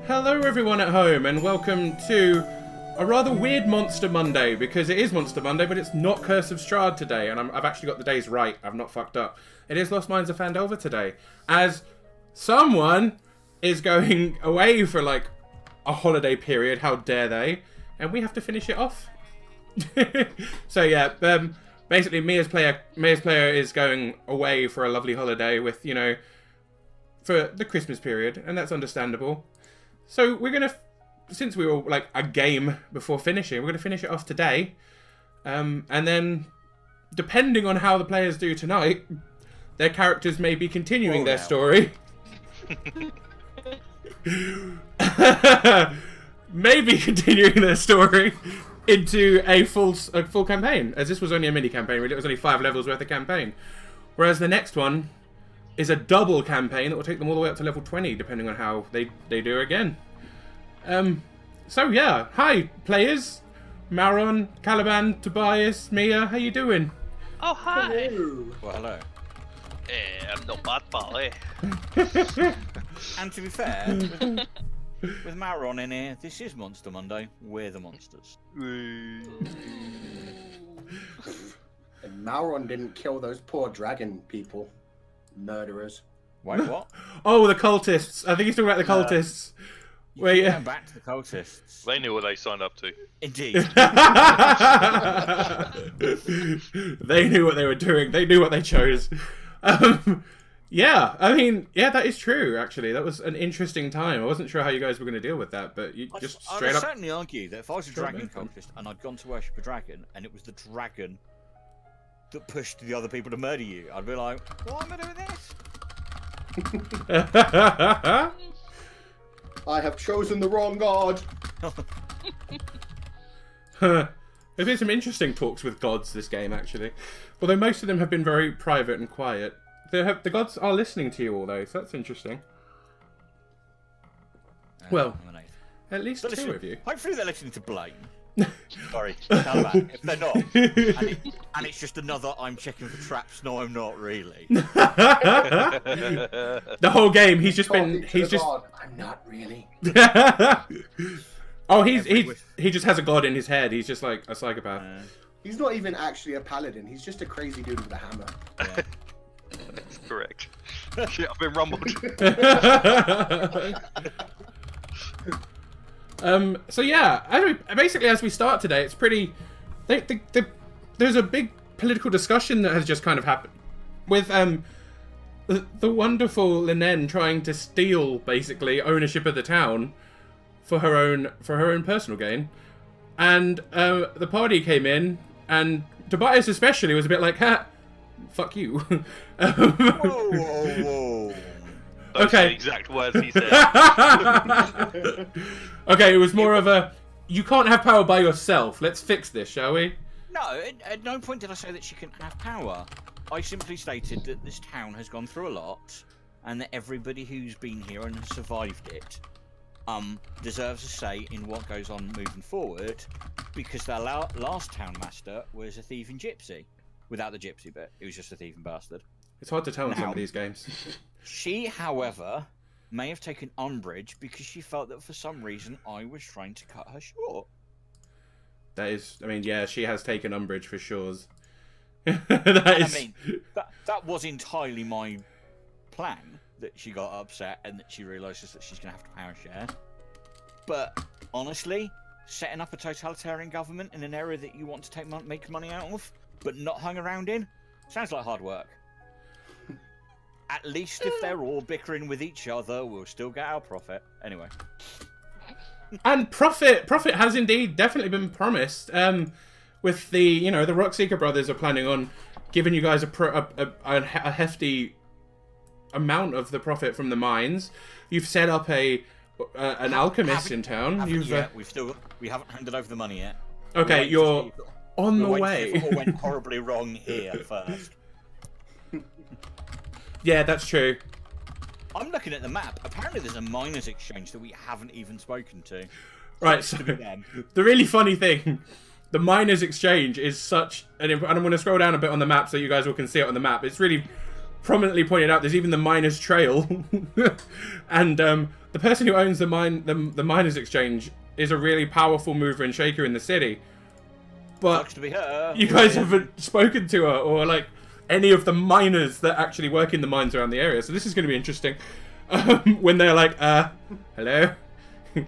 Hello everyone at home and welcome to a rather weird Monster Monday, because it is Monster Monday but it's not Curse of Strahd today, and I've actually got the days right. I've not fucked up. It is Lost Mines of Phandelver today, as someone is going away for like a holiday period. How dare they? And we have to finish it off. So yeah, basically Mia's player is going away for a lovely holiday with, you know, for the Christmas period, and that's understandable. So we're gonna, since we were like a game before finishing, we're gonna finish it off today, and then depending on how the players do tonight, their characters may be continuing their story. Maybe continuing their story into a full campaign, as this was only a mini campaign. Really, it was only 5 levels worth of campaign, whereas the next one is a double campaign that will take them all the way up to level 20, depending on how they do again. So yeah, hi players, Maron, Caliban, Tobias, Mia, how you doing? Oh hi. Hello. Well, hello. I'm not bad, Polly. And to be fair, with Maron in here, this is Monster Monday. We're the monsters. And Mauron didn't kill those poor dragon people. Murderers. Wait, what? Oh, the cultists. I think he's talking about the cultists. Wait, Going back to the cultists. They knew what they signed up to. Indeed. They knew what they were doing. They knew what they chose. Yeah, I mean, yeah, that is true, actually. That was an interesting time. I wasn't sure how you guys were going to deal with that, but you just straight I'd up... certainly argue that if I was a dragon cultist and I'd gone to worship a dragon, and it was the dragon that pushed the other people to murder you, I'd be like, why am I doing this? I have chosen the wrong god. There's been some interesting talks with gods this game, actually. Although most of them have been very private and quiet. The gods are listening to you all, though, so that's interesting. Well, at least But two listen, of you. hopefully they're listening to Blaine. Sorry, Caliban. If they're not, and it's just another I'm checking for traps. No, I'm not really. The whole game, he's just... I'm not really. Oh, he just has a god in his head. He's just like a psychopath. He's not even actually a paladin. He's just a crazy dude with a hammer. Yeah. That's correct. Shit, I've been rumbled. So yeah, basically as we start today, it's pretty... there's a big political discussion that has just kind of happened with the wonderful Linen trying to steal basically ownership of the town for her own personal gain, and the party came in, and Tobias especially was a bit like, ha, fuck you. Whoa. Those Okay. are the exact words he said. Okay, it was more of a, you can't have power by yourself. Let's fix this, shall we? No, at no point did I say that she can have power. I simply stated that this town has gone through a lot, and that everybody who's been here and has survived it, deserves a say in what goes on moving forward, because their last town master was a thieving gypsy. Without the gypsy bit, he was just a thieving bastard. It's hard to tell in some Now- of these games. She, however, may have taken umbrage because she felt that for some reason I was trying to cut her short. That is, I mean, yeah, she has taken umbrage for sure. I mean, that was entirely my plan, that she got upset and that she realises that she's going to have to power share. But, honestly, setting up a totalitarian government in an area that you want to make money out of, but not hung around in, sounds like hard work. At least if they're all bickering with each other, we'll still get our profit. Anyway. And profit has indeed definitely been promised. With the, you know, the Rockseeker brothers are planning on giving you guys a hefty amount of the profit from the mines. You've set up an alchemist in town. We haven't handed over the money yet. Okay, you're on the way. It all went horribly wrong here first. Yeah, that's true. I'm looking at the map. Apparently there's a miners exchange that we haven't even spoken to. Right, so the really funny thing, the miners exchange is such, and I'm going to scroll down a bit on the map so you guys all can see it on the map. It's really prominently pointed out there's even the Miners' Trail. And the person who owns the Miners' Exchange is a really powerful mover and shaker in the city. But to be her. you guys haven't spoken to her or like any of the miners that actually work in the mines around the area. So this is going to be interesting. When they're like, hello?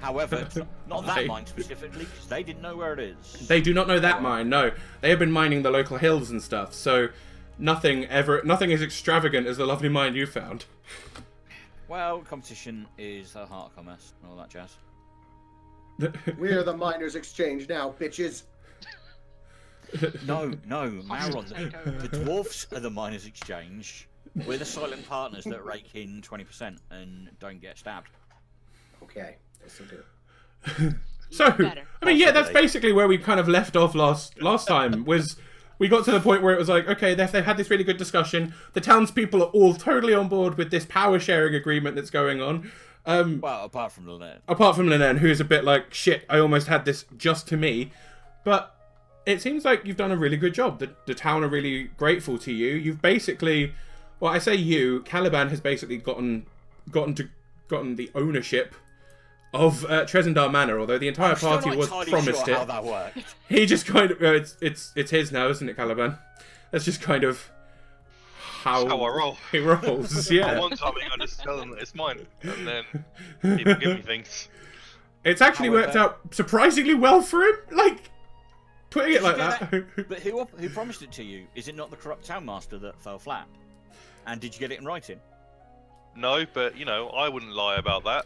However, not that mine specifically, because they didn't know where it is. They do not know that mine, no. They have been mining the local hills and stuff, so nothing as extravagant as the lovely mine you found. Well, competition is the heart of commerce and all that jazz. We're the Miners' Exchange now, bitches. No, Maron. The dwarfs are the Miners' Exchange. We're the silent partners that rake in 20% and don't get stabbed. Okay, this will do. So, I mean, yeah, that's basically where we kind of left off last time, was we got to the point where it was like, okay, they've had this really good discussion. The townspeople are all totally on board with this power-sharing agreement that's going on. Well, apart from Lynette. Apart from Lynette, who's a bit like, shit, I almost had this just to me. But it seems like you've done a really good job. The town are really grateful to you. You've basically, well, I say you, Caliban has basically gotten the ownership of Tresendar Manor, although the entire party was promised it. How that worked. He just kind of, it's his now, isn't it, Caliban? That's just kind of how I roll. He rolls, yeah. I want something, I just tell them that it's mine, and then people give me things. It's actually worked out surprisingly well for him, like, putting it like that. But who promised it to you? Is it not the corrupt townmaster that fell flat? And did you get it in writing? No, but, you know, I wouldn't lie about that.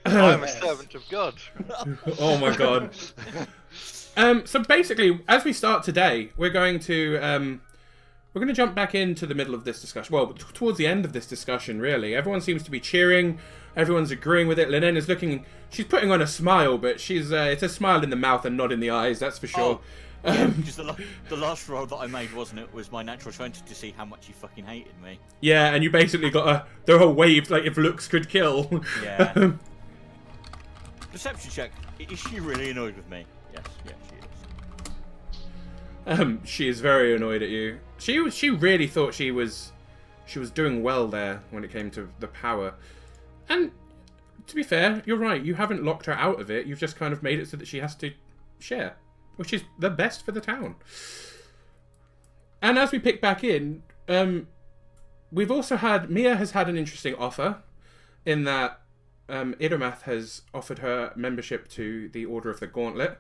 I'm a servant of God. Oh my god. So basically, as we start today, we're going to jump back into the middle of this discussion. Well, towards the end of this discussion, really. Everyone seems to be cheering. Everyone's agreeing with it. Lynette is looking. She's putting on a smile, but she's it's a smile in the mouth and not in the eyes. That's for sure. Because the last roll that I made, wasn't it, was my natural 20 to see how much you fucking hated me. Yeah, and you basically got the whole wave, like, if looks could kill. Yeah. Perception check. Is she really annoyed with me? Yes, she is. She is very annoyed at you. She really thought she was doing well there when it came to the power. And to be fair, you're right. You haven't locked her out of it. You've just kind of made it so that she has to share, which is the best for the town. And as we pick back in, we've also had... Mia has had an interesting offer in that Idermath has offered her membership to the Order of the Gauntlet.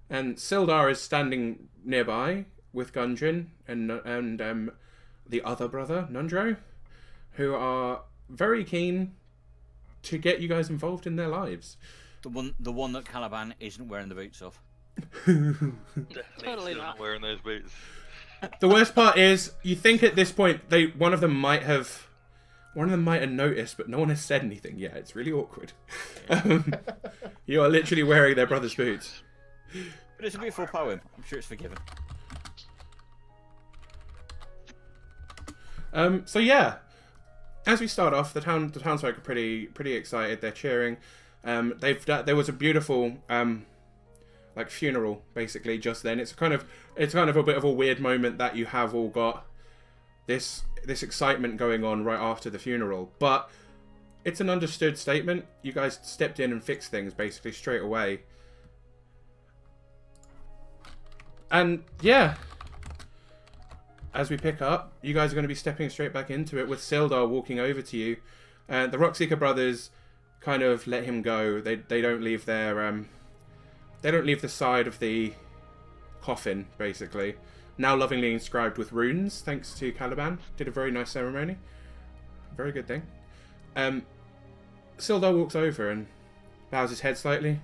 And Sildar is standing nearby with Gundren and the other brother, Nundro, who are very keen to get you guys involved in their lives. The one that Caliban isn't wearing the boots of. Totally not wearing those boots. The worst part is, you think at this point one of them might have noticed, but no one has said anything yet. It's really awkward. You are literally wearing their brother's boots. But it's a beautiful poem. I'm sure it's forgiven. So yeah, as we start off, the townsfolk are pretty excited. They're cheering. There was a beautiful like funeral basically just then. It's kind of a bit of a weird moment that you have all got this excitement going on right after the funeral, but it's an understood statement. You guys stepped in and fixed things basically straight away. And yeah, as we pick up, you guys are going to be stepping straight back into it with Sildar walking over to you. The Rockseeker brothers kind of let him go. They don't leave their they don't leave the side of the coffin basically. Now lovingly inscribed with runes, thanks to Caliban. Did a very nice ceremony. Very good thing. Sildar walks over and bows his head slightly.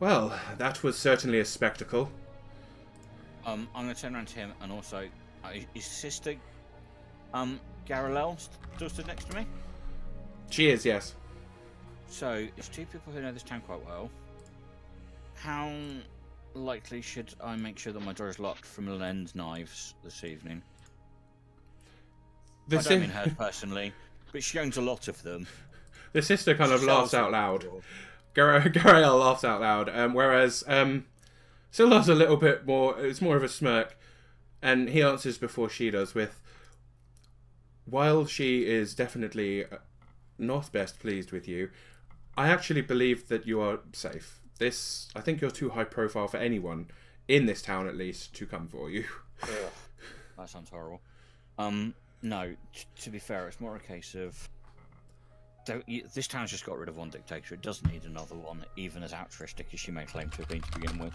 Well, that was certainly a spectacle. I'm going to turn around to him and also... is sister Garelel still stood next to me? She is, yes. So, it's two people who know this town quite well. How likely should I make sure that my door is locked from Len's knives this evening? I don't mean her personally, but she owns a lot of them. The sister kind of laughs out loud. Garel laughs out loud, whereas Sildar's a little bit more... It's more of a smirk. And he answers before she does with, while she is definitely not best pleased with you, I actually believe that you are safe. I think you're too high profile for anyone, in this town at least, to come for you. Ugh, that sounds horrible. No, to be fair, it's more a case of... This town's just got rid of one dictator. It doesn't need another one, even as altruistic as she may claim to have been to begin with.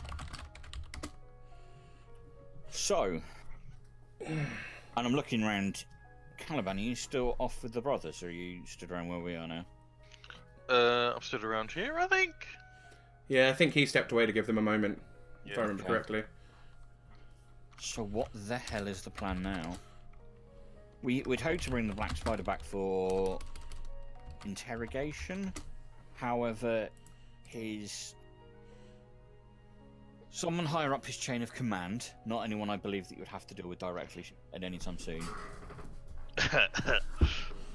So... And I'm looking around. Caliban, are you still off with the brothers, or are you stood around where we are now? I'm stood around here, I think. Yeah, I think he stepped away to give them a moment, if I remember correctly. So what the hell is the plan now? We'd hoped to bring the Black Spider back for interrogation. However, someone higher up his chain of command, not anyone I believe that you would have to deal with directly at any time soon,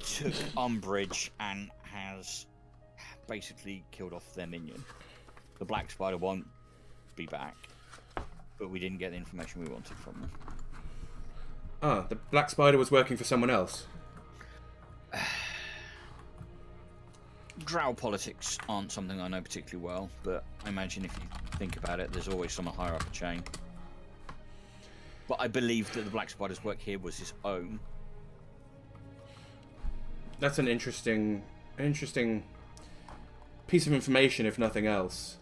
took umbrage and has basically killed off their minion. The Black Spider won't be back, but we didn't get the information we wanted from them. Ah, the Black Spider was working for someone else. Drow politics aren't something I know particularly well, but I imagine if you think about it, there's always someone higher up the chain. But I believe that the Black Spider's work here was his own. That's an interesting piece of information, if nothing else.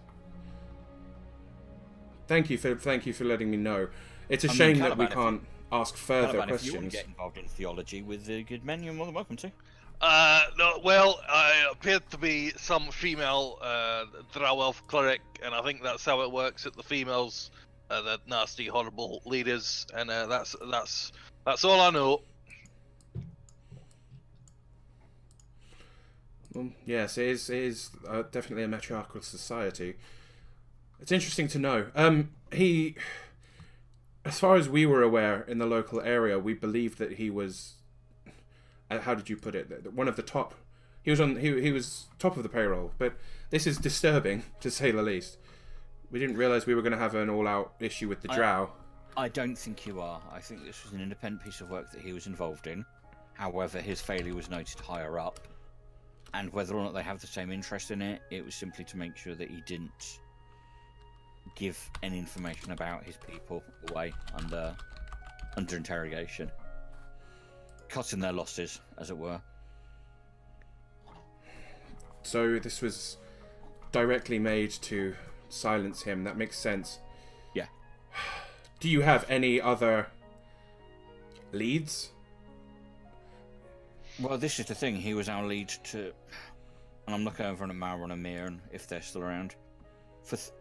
Thank you for letting me know. It's a shame that we can't ask further questions. If you want to get involved in theology with the good men, you're more than welcome to. No, well, I appeared to be some female drow elf cleric, and I think that's how it works. That the females are the nasty, horrible leaders, and that's all I know. Well, yes, it is definitely a matriarchal society. It's interesting to know. As far as we were aware in the local area, we believed that he was. How did you put it? One of the top. He was top of the payroll. But this is disturbing, to say the least. We didn't realise we were going to have an all-out issue with the drow. I don't think you are. I think this was an independent piece of work that he was involved in. However, his failure was noted higher up. And whether or not they have the same interest in it, it was simply to make sure that he didn't give any information about his people away under interrogation. Cutting their losses, as it were. So this was directly made to silence him. That makes sense. Yeah. Do you have any other leads? Well, this is the thing. He was our lead to... And I'm looking over at Mara and Amir, and if they're still around.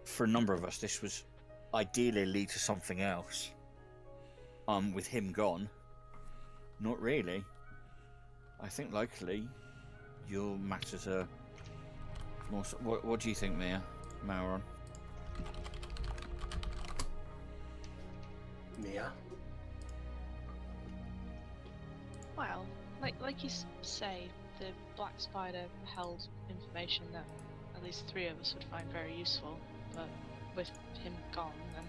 For a number of us, this was ideally a lead to something else. With him gone. Not really. I think locally, your matters are more... What do you think, Mauron? Mia? Well, like you say, the Black Spider held information that at least 3 of us would find very useful, but with him gone, then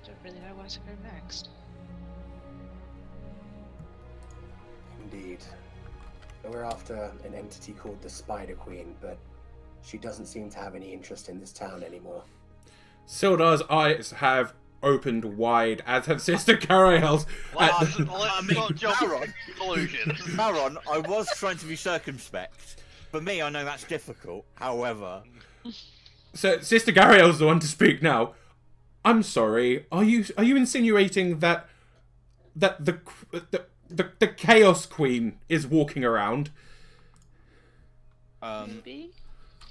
don't really know where to go next. Indeed. We're after an entity called the Spider Queen, but she doesn't seem to have any interest in this town anymore. Sildar's eyes have opened wide, as have Sister Carael's. Let's not jump to conclusions. Maron, I was trying to be circumspect. For me, I know that's difficult. However... So, Sister Gariel's the one to speak now. I'm sorry. Are you insinuating that the Chaos Queen is walking around? Maybe?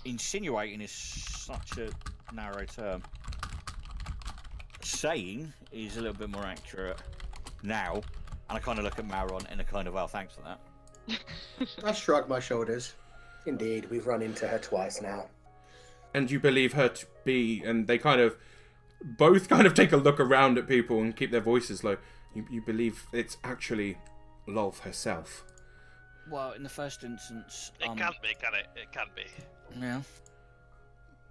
Insinuating is such a narrow term. Saying is a little bit more accurate now, and I kind of look at Maron in a kind of, well, thanks for that. I shrug my shoulders. Indeed, we've run into her twice now. And you believe her to be, and they both take a look around at people and keep their voices low. You believe it's actually Lolth herself? Well, in the first instance... It can't be, can it? It can't be. Yeah.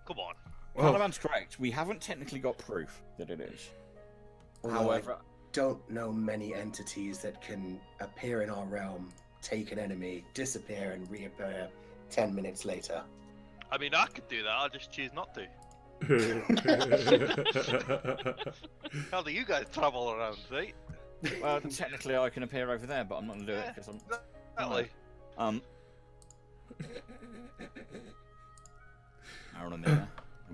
Come on. Caliban's correct. We haven't technically got proof that it is. Although However, I don't know many entities that can appear in our realm, take an enemy, disappear, and reappear 10 minutes later. I mean, I could do that. I just choose not to. How do you guys travel around, right? well, technically I can appear over there, but I'm not going to do it because I'm. Exactly. Aaron and Mia,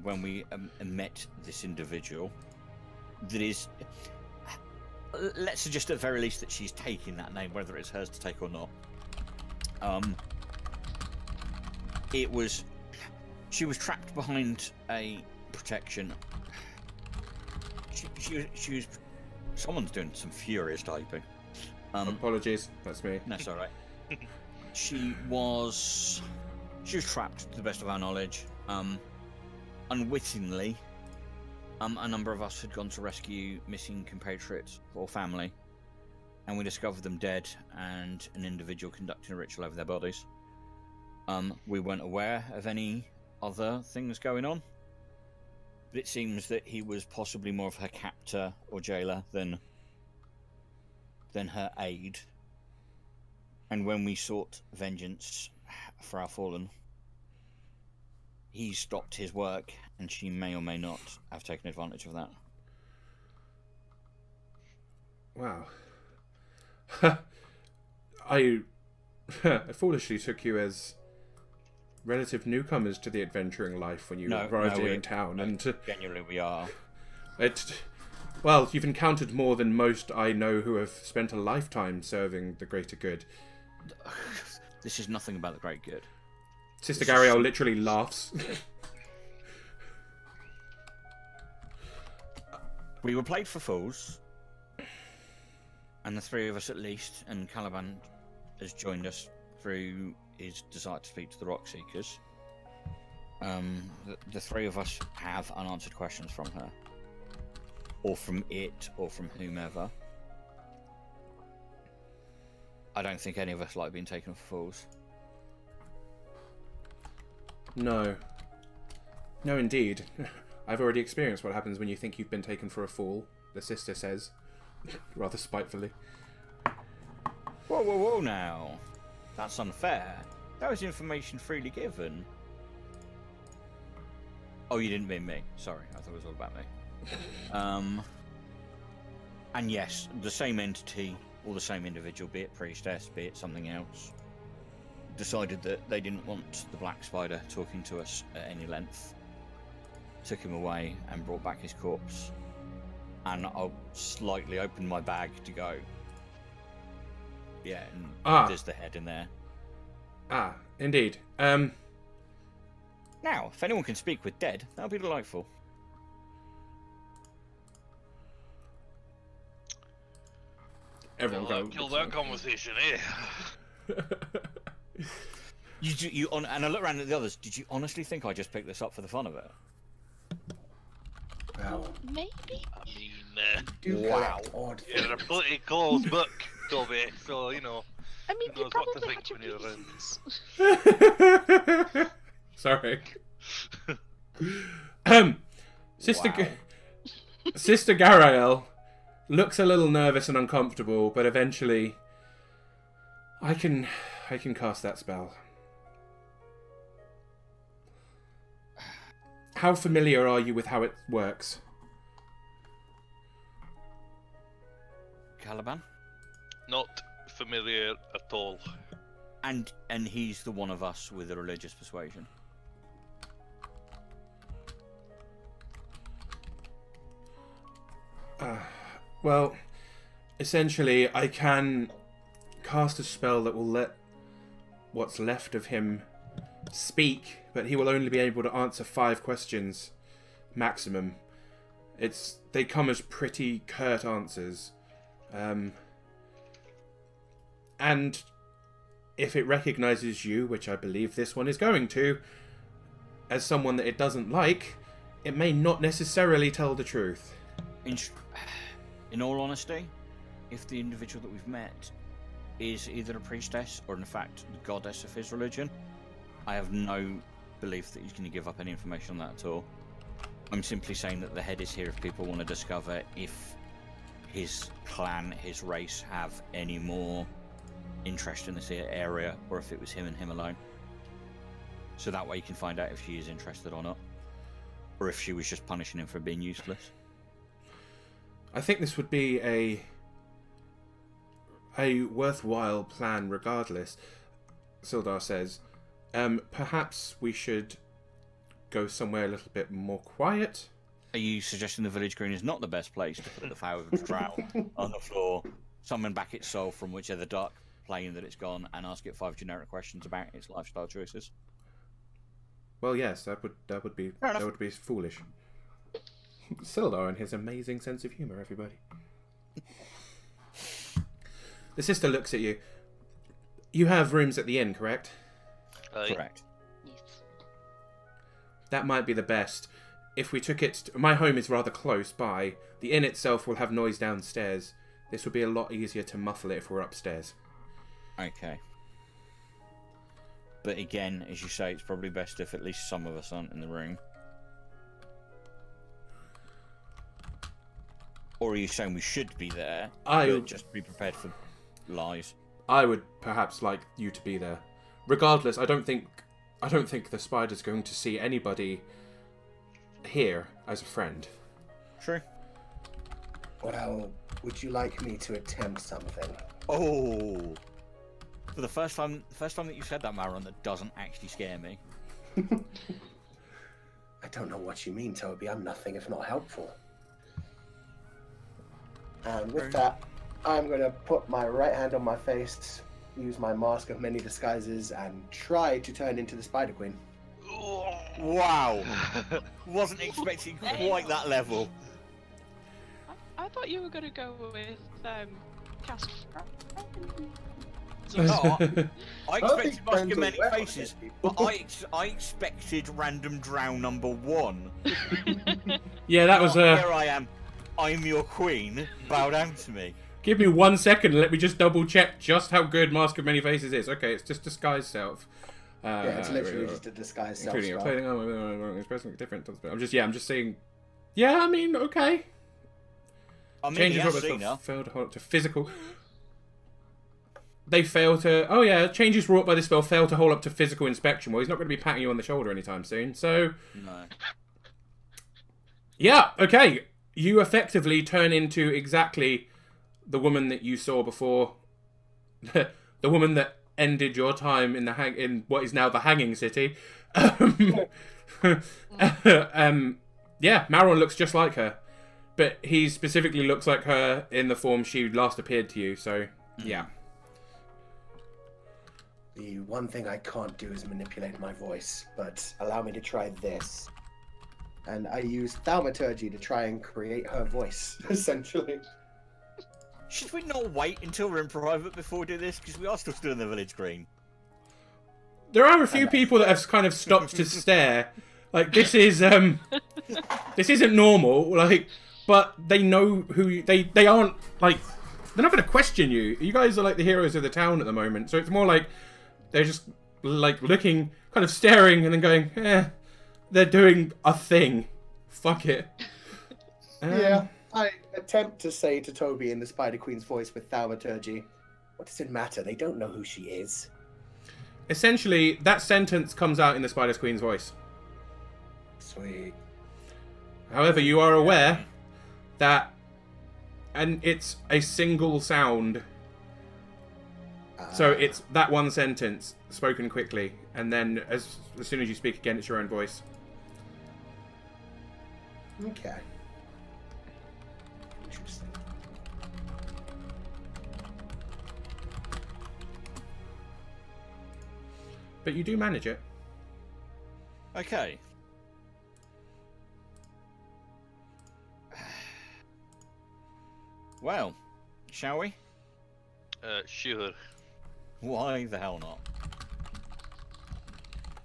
when we met this individual, that is, let's suggest at the very least that she's taking that name, whether it's hers to take or not. She was trapped behind a protection. She was. Someone's doing some furious typing. Apologies, that's me. That's all right. She was trapped, to the best of our knowledge. Unwittingly, a number of us had gone to rescue missing compatriots or family, and we discovered them dead and an individual conducting a ritual over their bodies. We weren't aware of any other things going on, but it seems that he was possibly more of her captor or jailer than her aide. And when we sought vengeance for our fallen, he stopped his work, and she may or may not have taken advantage of that. Wow. I foolishly took you as relative newcomers to the adventuring life when you arrived here in town, and genuinely we are. Well, you've encountered more than most I know who have spent a lifetime serving the greater good. This is nothing about the great good. Sister Gariel literally laughs. We were played for fools, and the three of us at least, and Caliban has joined us through his desire to speak to the Rock Seekers. The three of us have unanswered questions from her, or from it, or from whomever. I don't think any of us like being taken for fools. No. No, indeed. I've already experienced what happens when you think you've been taken for a fool, the sister says, rather spitefully. Whoa, whoa, whoa now. That's unfair. That was information freely given. Oh, you didn't mean me. Sorry, I thought it was all about me. And yes, the same entity, or the same individual, be it priestess, be it something else, decided that they didn't want the Black Spider talking to us at any length. Took him away and brought back his corpse. And I'll slightly open my bag to go. Yeah, and there's the head in there. Ah, indeed. Now, if anyone can speak with dead, that would be delightful. Everyone go. Kill that conversation, eh? And I look around at the others. Did you honestly think I just picked this up for the fun of it? Well, Maybe. I mean, wow. Odd you're a pretty closed book, Toby, so, you know. I mean, Who you knows what to probably think had your when you're reasons. Sorry. Sister Wow. Sister Garael looks a little nervous and uncomfortable, but eventually I can cast that spell. How familiar are you with how it works? Caliban? Not familiar at all. And he's the one of us with a religious persuasion. Well, essentially, I can cast a spell that will let what's left of him speak, but he will only be able to answer 5 questions maximum. They come as pretty curt answers. And if it recognizes you, which I believe this one is going to, as someone that it doesn't like, it may not necessarily tell the truth. In all honesty, if the individual that we've met is either a priestess or in fact the goddess of his religion, I have no belief that he's going to give up any information on that at all. I'm simply saying that the head is here if people want to discover if his clan, his race, have any more interest in this area, or if it was him and him alone. So that way you can find out if she is interested or not, or if she was just punishing him for being useless. I think this would be a worthwhile plan regardless, Sildar says. Perhaps we should go somewhere a little bit more quiet. Are you suggesting the village green is not the best place to put the Phandelver drow on the floor, summon back its soul from whichever dark plane that it's gone, and ask it 5 generic questions about its lifestyle choices? Well, yes, that would be foolish. Sildar and his amazing sense of humour, everybody. The sister looks at you. You have rooms at the inn, correct? Correct. Yes. That might be the best. If we took it... My home is rather close by. The inn itself will have noise downstairs. This would be a lot easier to muffle it if we're upstairs. Okay. But again, as you say, it's probably best if at least some of us aren't in the room. Or are you saying we should be there, but just be prepared for lies? I would perhaps like you to be there. Regardless, I don't think the spider's going to see anybody here as a friend. True. Well, would you like me to attempt something? Oh, for the first time that you said that, Maron, that doesn't actually scare me. I don't know what you mean, Toby. I'm nothing if not helpful. And with that, I'm going to put my right hand on my face, use my mask of many disguises, and try to turn into the Spider Queen. Wow. Wasn't expecting quite that level. I thought you were going to go with cast. No, I expected friends Mask of Many are Faces, but I expected random drow number 1. Yeah, that was Here I am. I'm your queen. Bow down to me. Give me 1 second and let me just double check just how good Mask of Many Faces is. Okay, it's just disguise self. Yeah, it's literally just a disguise self. Including your clothing, expressing different. I'm just saying. Yeah, I mean, okay. I mean, Changes yes, what Cena. fail to hold up to physical. They fail to. Oh yeah, changes wrought by this spell fail to hold up to physical inspection. Well, he's not going to be patting you on the shoulder anytime soon. So. No. Yeah. Okay. You effectively turn into exactly the woman that you saw before. The woman that ended your time in what is now the Hanging City. Yeah, Maron looks just like her, but he specifically looks like her in the form she last appeared to you. So yeah. The one thing I can't do is manipulate my voice, but allow me to try this. And I use thaumaturgy to try and create her voice, essentially. Should we not wait until we're in private before we do this? Because we are still in the village green. There are a few people that have kind of stopped to stare. Like, this is, this isn't normal, like, but they know who, they aren't, like, they're not going to question you. You guys are, like, the heroes of the town at the moment, so it's more like, they're just, like, looking, kind of staring, and then going, they're doing a thing. Fuck it. Yeah, I attempt to say to Toby in the Spider Queen's voice with thaumaturgy, what does it matter? They don't know who she is. Essentially, that sentence comes out in the Spider Queen's voice. Sweet. However, you are aware that, and it's a single sound. So it's that one sentence spoken quickly, and then as soon as you speak again, it's your own voice. Okay. Interesting. But you do manage it. Okay. Well, shall we? Sure. Why the hell not?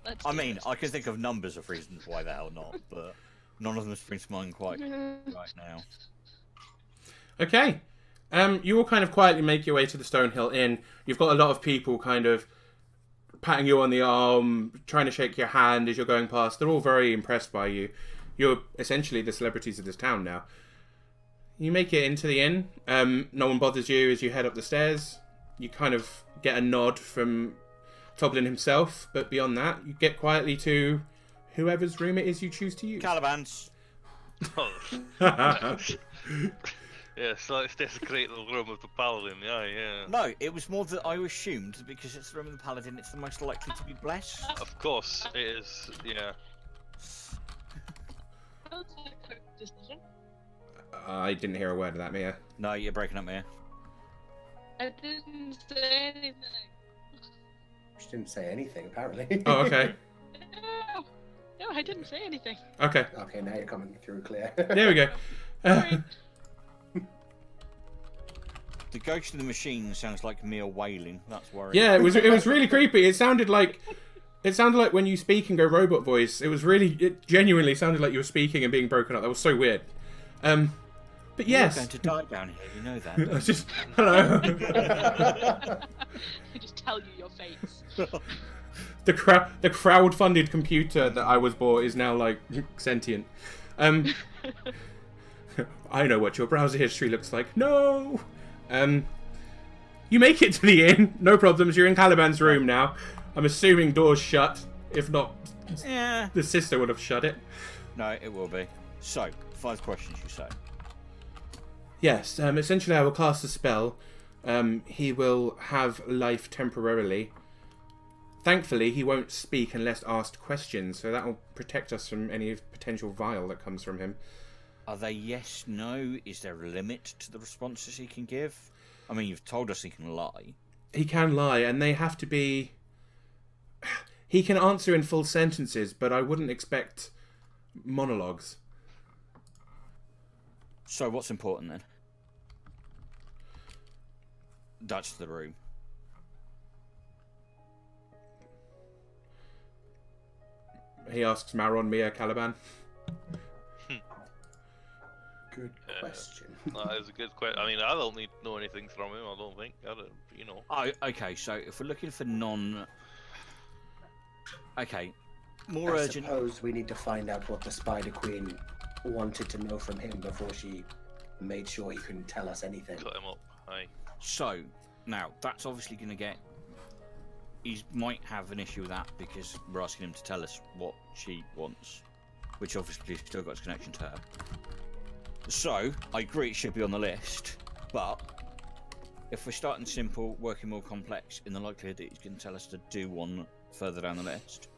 Let's I do mean, this. I can think of numbers of reasons why the hell not, but none of them spring to mind quite right now. Okay. You all kind of quietly make your way to the Stonehill Inn. You've got a lot of people kind of patting you on the arm, trying to shake your hand as you're going past. They're all very impressed by you. You're essentially the celebrities of this town now. You make it into the inn. No one bothers you as you head up the stairs. You kind of get a nod from Toblin himself, but beyond that, you get quietly to whoever's room it is you choose to use. Caliban's. Yeah, so let's desecrate the room of the paladin. Yeah. No, it was more that I assumed that because it's the room of the paladin, it's the most likely to be blessed. Of course, it is. Yeah. That was a quick decision. I didn't hear a word of that, Mia. No, you're breaking up, Mia. I didn't say anything. She didn't say anything, apparently. Oh, okay. No, I didn't say anything. Okay. Okay, now you're coming through clear. There we go. Sorry. The ghost of the machine sounds like Mia wailing. That's worrying. Yeah, it was really creepy. It sounded like when you speak and go robot voice. It genuinely sounded like you were speaking and being broken up. That was so weird. But yes. You're going to die down here, you know that. I just hello. I just tell you your fates. The crowd-funded computer that I was bought is now like sentient. I know what your browser history looks like. No. You make it to the inn. No problems. You're in Caliban's room now. I'm assuming doors shut. If not, Yeah. the sister would have shut it. No, it will be. So, 5 questions, you say. Yes. Essentially, I will cast a spell. He will have life temporarily. Thankfully, he won't speak unless asked questions, so that will protect us from any potential vile that comes from him. Are they yes, no? Is there a limit to the responses he can give? I mean, you've told us he can lie. He can lie, and they have to be... He can answer in full sentences, but I wouldn't expect monologues. So, what's important then? That's the room. He asks Maron, Mia, Caliban. Good question. That is a good question. I mean, I don't need to know anything from him. I don't think. I don't, you know. Oh, okay. So, if we're looking for non... Okay. More I urgent... suppose we need to find out what the Spider Queen wanted to know from him before she made sure he couldn't tell us anything. Cut him up. Aye. So, now, that's obviously going to get... He might have an issue with that because we're asking him to tell us what she wants. Which obviously still got his connection to her. So, I agree it should be on the list. But, if we're starting simple, working more complex, in the likelihood that he's going to tell us to do one further down the list,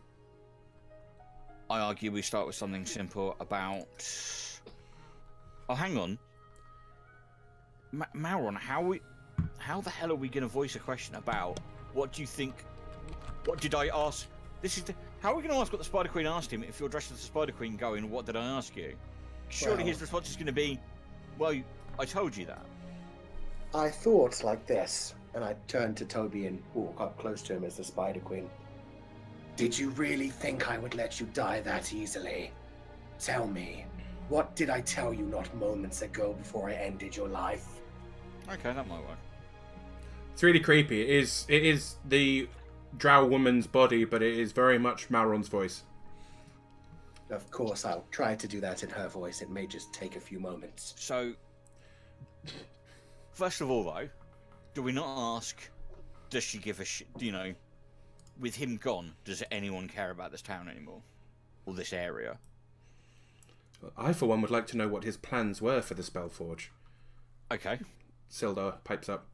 I argue we start with something simple about... Oh, hang on. Mauron, how the hell are we going to voice a question about what do you think... What did I ask? How are we going to ask what the Spider Queen asked him if you're dressed as the Spider Queen going, what did I ask you? Surely his response is going to be, well, I told you that. I thought like this, and I turned to Toby and walk up close to him as the Spider Queen. Did you really think I would let you die that easily? Tell me, what did I tell you not moments ago before I ended your life? Okay, that might work. It's really creepy. It is the drow woman's body, but it is very much Mauron's voice. Of course, I'll try to do that in her voice. It may just take a few moments. So, first of all, though, do we not ask, does she give a shit, you know, with him gone, does anyone care about this town anymore? Or this area? I, for one, would like to know what his plans were for the Spellforge. Okay. Sildar pipes up.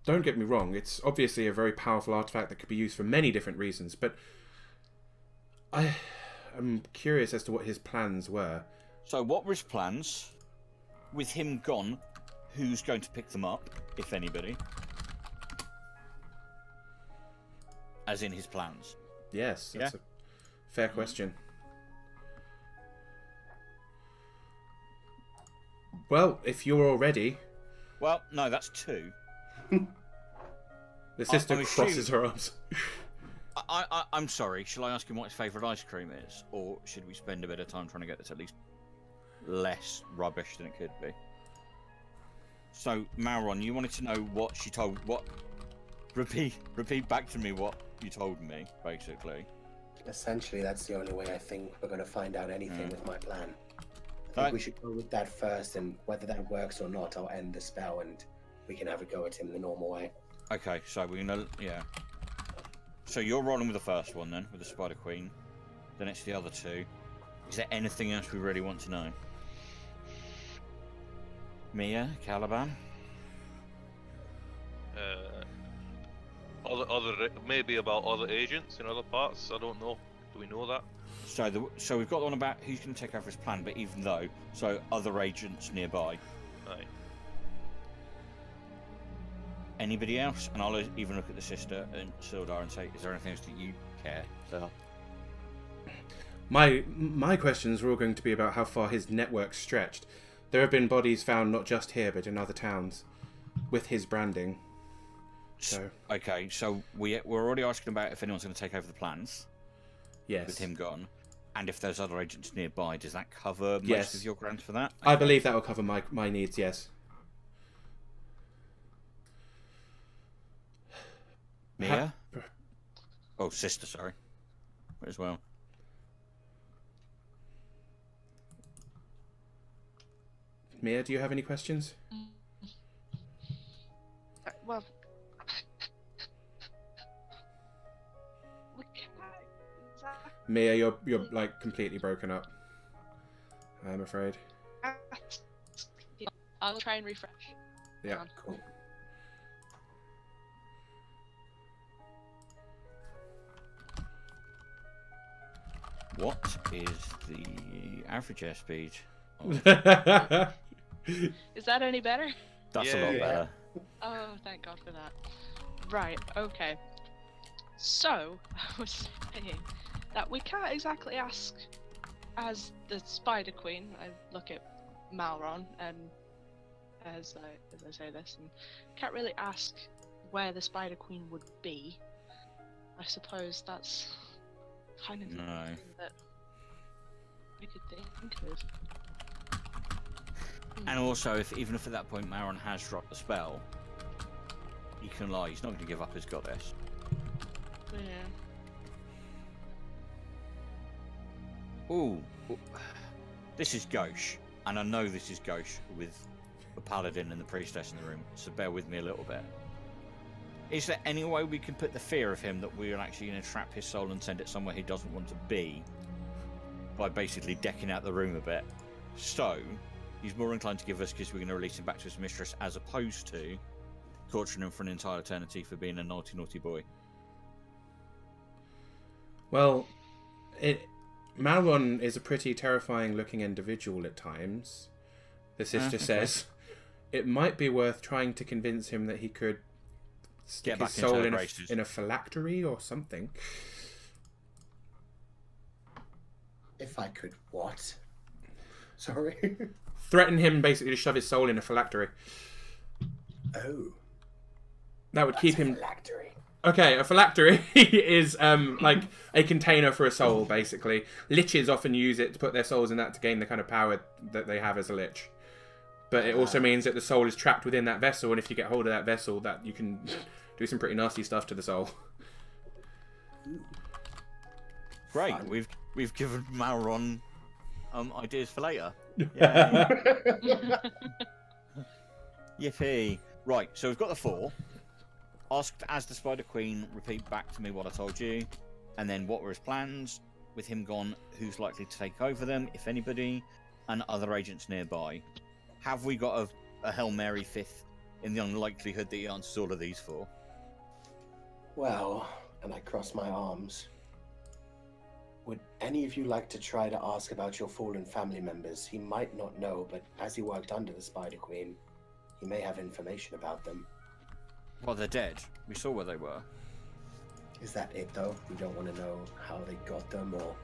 Don't get me wrong, it's obviously a very powerful artifact that could be used for many different reasons, but I'm curious as to what his plans were. So what were his plans? With him gone, who's going to pick them up, if anybody? As in his plans. Yes, that's a fair question. Well, if you're all ready... Well, no, that's 2. The sister crosses her arms. I'm sorry, shall I ask him what his favourite ice cream is? Or should we spend a bit of time trying to get this at least less rubbish than it could be? So, Mauron, you wanted to know what she told... What? Repeat back to me what you told me, basically. Essentially, that's the only way I think we're going to find out anything with my plan. think we should go with that first, and whether that works or not, I'll end the spell and we can have a go at him the normal way. Okay, so we're gonna So you're rolling with the first one then, with the Spider Queen. Then it's the other two. Is there anything else we really want to know? Mia, Caliban? Maybe about other agents in other parts. I don't know. Do we know that? So we've got the one about who's going to take over his plan, but even though, so other agents nearby. Aye. Anybody else? And I'll even look at the sister and Sildar and say, is there anything else that you care? So, My questions are all going to be about how far his network stretched. There have been bodies found not just here, but in other towns, with his branding. So okay, so we're already asking about if anyone's going to take over the plans. Yes. With him gone. And if there's other agents nearby, does that cover most of your grants for that? I believe that will cover my needs, yes. Mia? Oh, sister, sorry. As well. Mia, do you have any questions? Well, we can't exactly. Mia, you're like completely broken up. I'm afraid. I'll try and refresh. Yeah, cool. What is the average airspeed? Is that any better? That's a lot better. Oh, thank God for that. Right, okay. So, I was saying that we can't exactly ask as the Spider Queen. I look at Malron and as I say this, and can't really ask where the Spider Queen would be. I suppose that's kind of the thing that we could think of. And also, even if at that point Malron has dropped the spell, he can lie. He's not going to give up his goddess. Yeah. Ooh, this is gauche, and I know this is gauche with the paladin and the priestess in the room. So bear with me a little bit. Is there any way we can put the fear of him that we're actually going to trap his soul and send it somewhere he doesn't want to be by basically decking out the room a bit? So he's more inclined to give us because we're going to release him back to his mistress, as opposed to torturing him for an entire eternity for being a naughty, naughty boy. Well, Malron is a pretty terrifying-looking individual at times. The sister says it might be worth trying to convince him that he could stick his soul in a phylactery or something. If I could, what? Sorry. Threaten him basically to shove his soul in a phylactery. Oh. That would keep him. Phylactery. Okay, a phylactery is like a container for a soul, basically. Liches often use it to put their souls in that to gain the kind of power that they have as a lich. But it also means that the soul is trapped within that vessel, and if you get hold of that vessel, that you can do some pretty nasty stuff to the soul. Great, we've given Malron ideas for later. Yippee! Right, so we've got the 4. Asked as the Spider Queen, repeat back to me what I told you, and then what were his plans. With him gone, who's likely to take over them, if anybody, and other agents nearby. Have we got a Hail Mary 5th in the unlikelihood that he answers all of these 4? Well, and I cross my arms. Would any of you like to try to ask about your fallen family members? He might not know, but as he worked under the Spider Queen, he may have information about them. Well, they're dead. We saw where they were. Is that it, though? We don't want to know how they got them or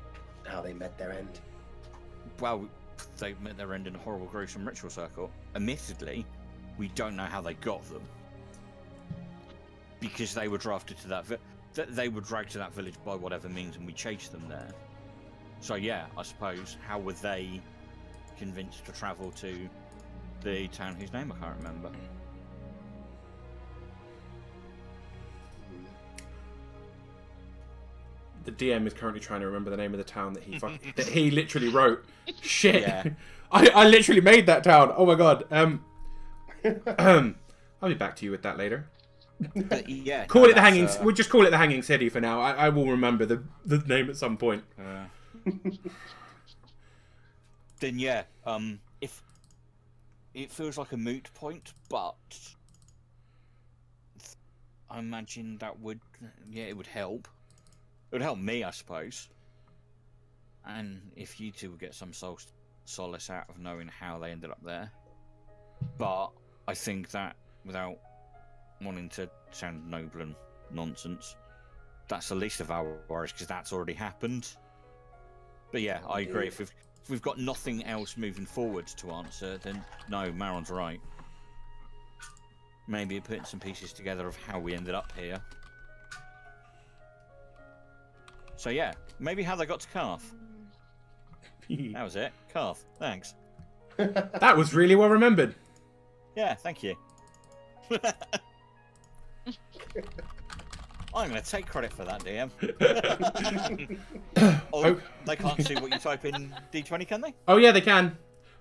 how they met their end? Well, they met their end in a horrible, gruesome ritual circle. Admittedly, we don't know how they got them. Because they were drafted to that... They were dragged to that village by whatever means, and we chased them there. So yeah, I suppose, how were they convinced to travel to the town whose name I can't remember? The DM is currently trying to remember the name of the town that that he literally wrote. Shit. Yeah. I literally made that town. Oh my god. I'll be back to you with that later. But yeah. Call it the Hanging. We'll just call it the Hanging City for now. I will remember the name at some point. Then yeah. If it feels like a moot point, but I imagine that would it would help. It would help me, I suppose. And if you two would get some solace out of knowing how they ended up there. But I think that, without wanting to sound noble and nonsense, that's the least of our worries, because that's already happened. But yeah, I agree. If we've got nothing else moving forward to answer, then no, Maron's right. Maybe putting some pieces together of how we ended up here. So yeah, maybe how they got to Carth. That was it. Carth, thanks. That was really well remembered. Yeah, thank you. I'm going to take credit for that, DM. Oh, they can't see what you type in D20, can they? Oh yeah, they can.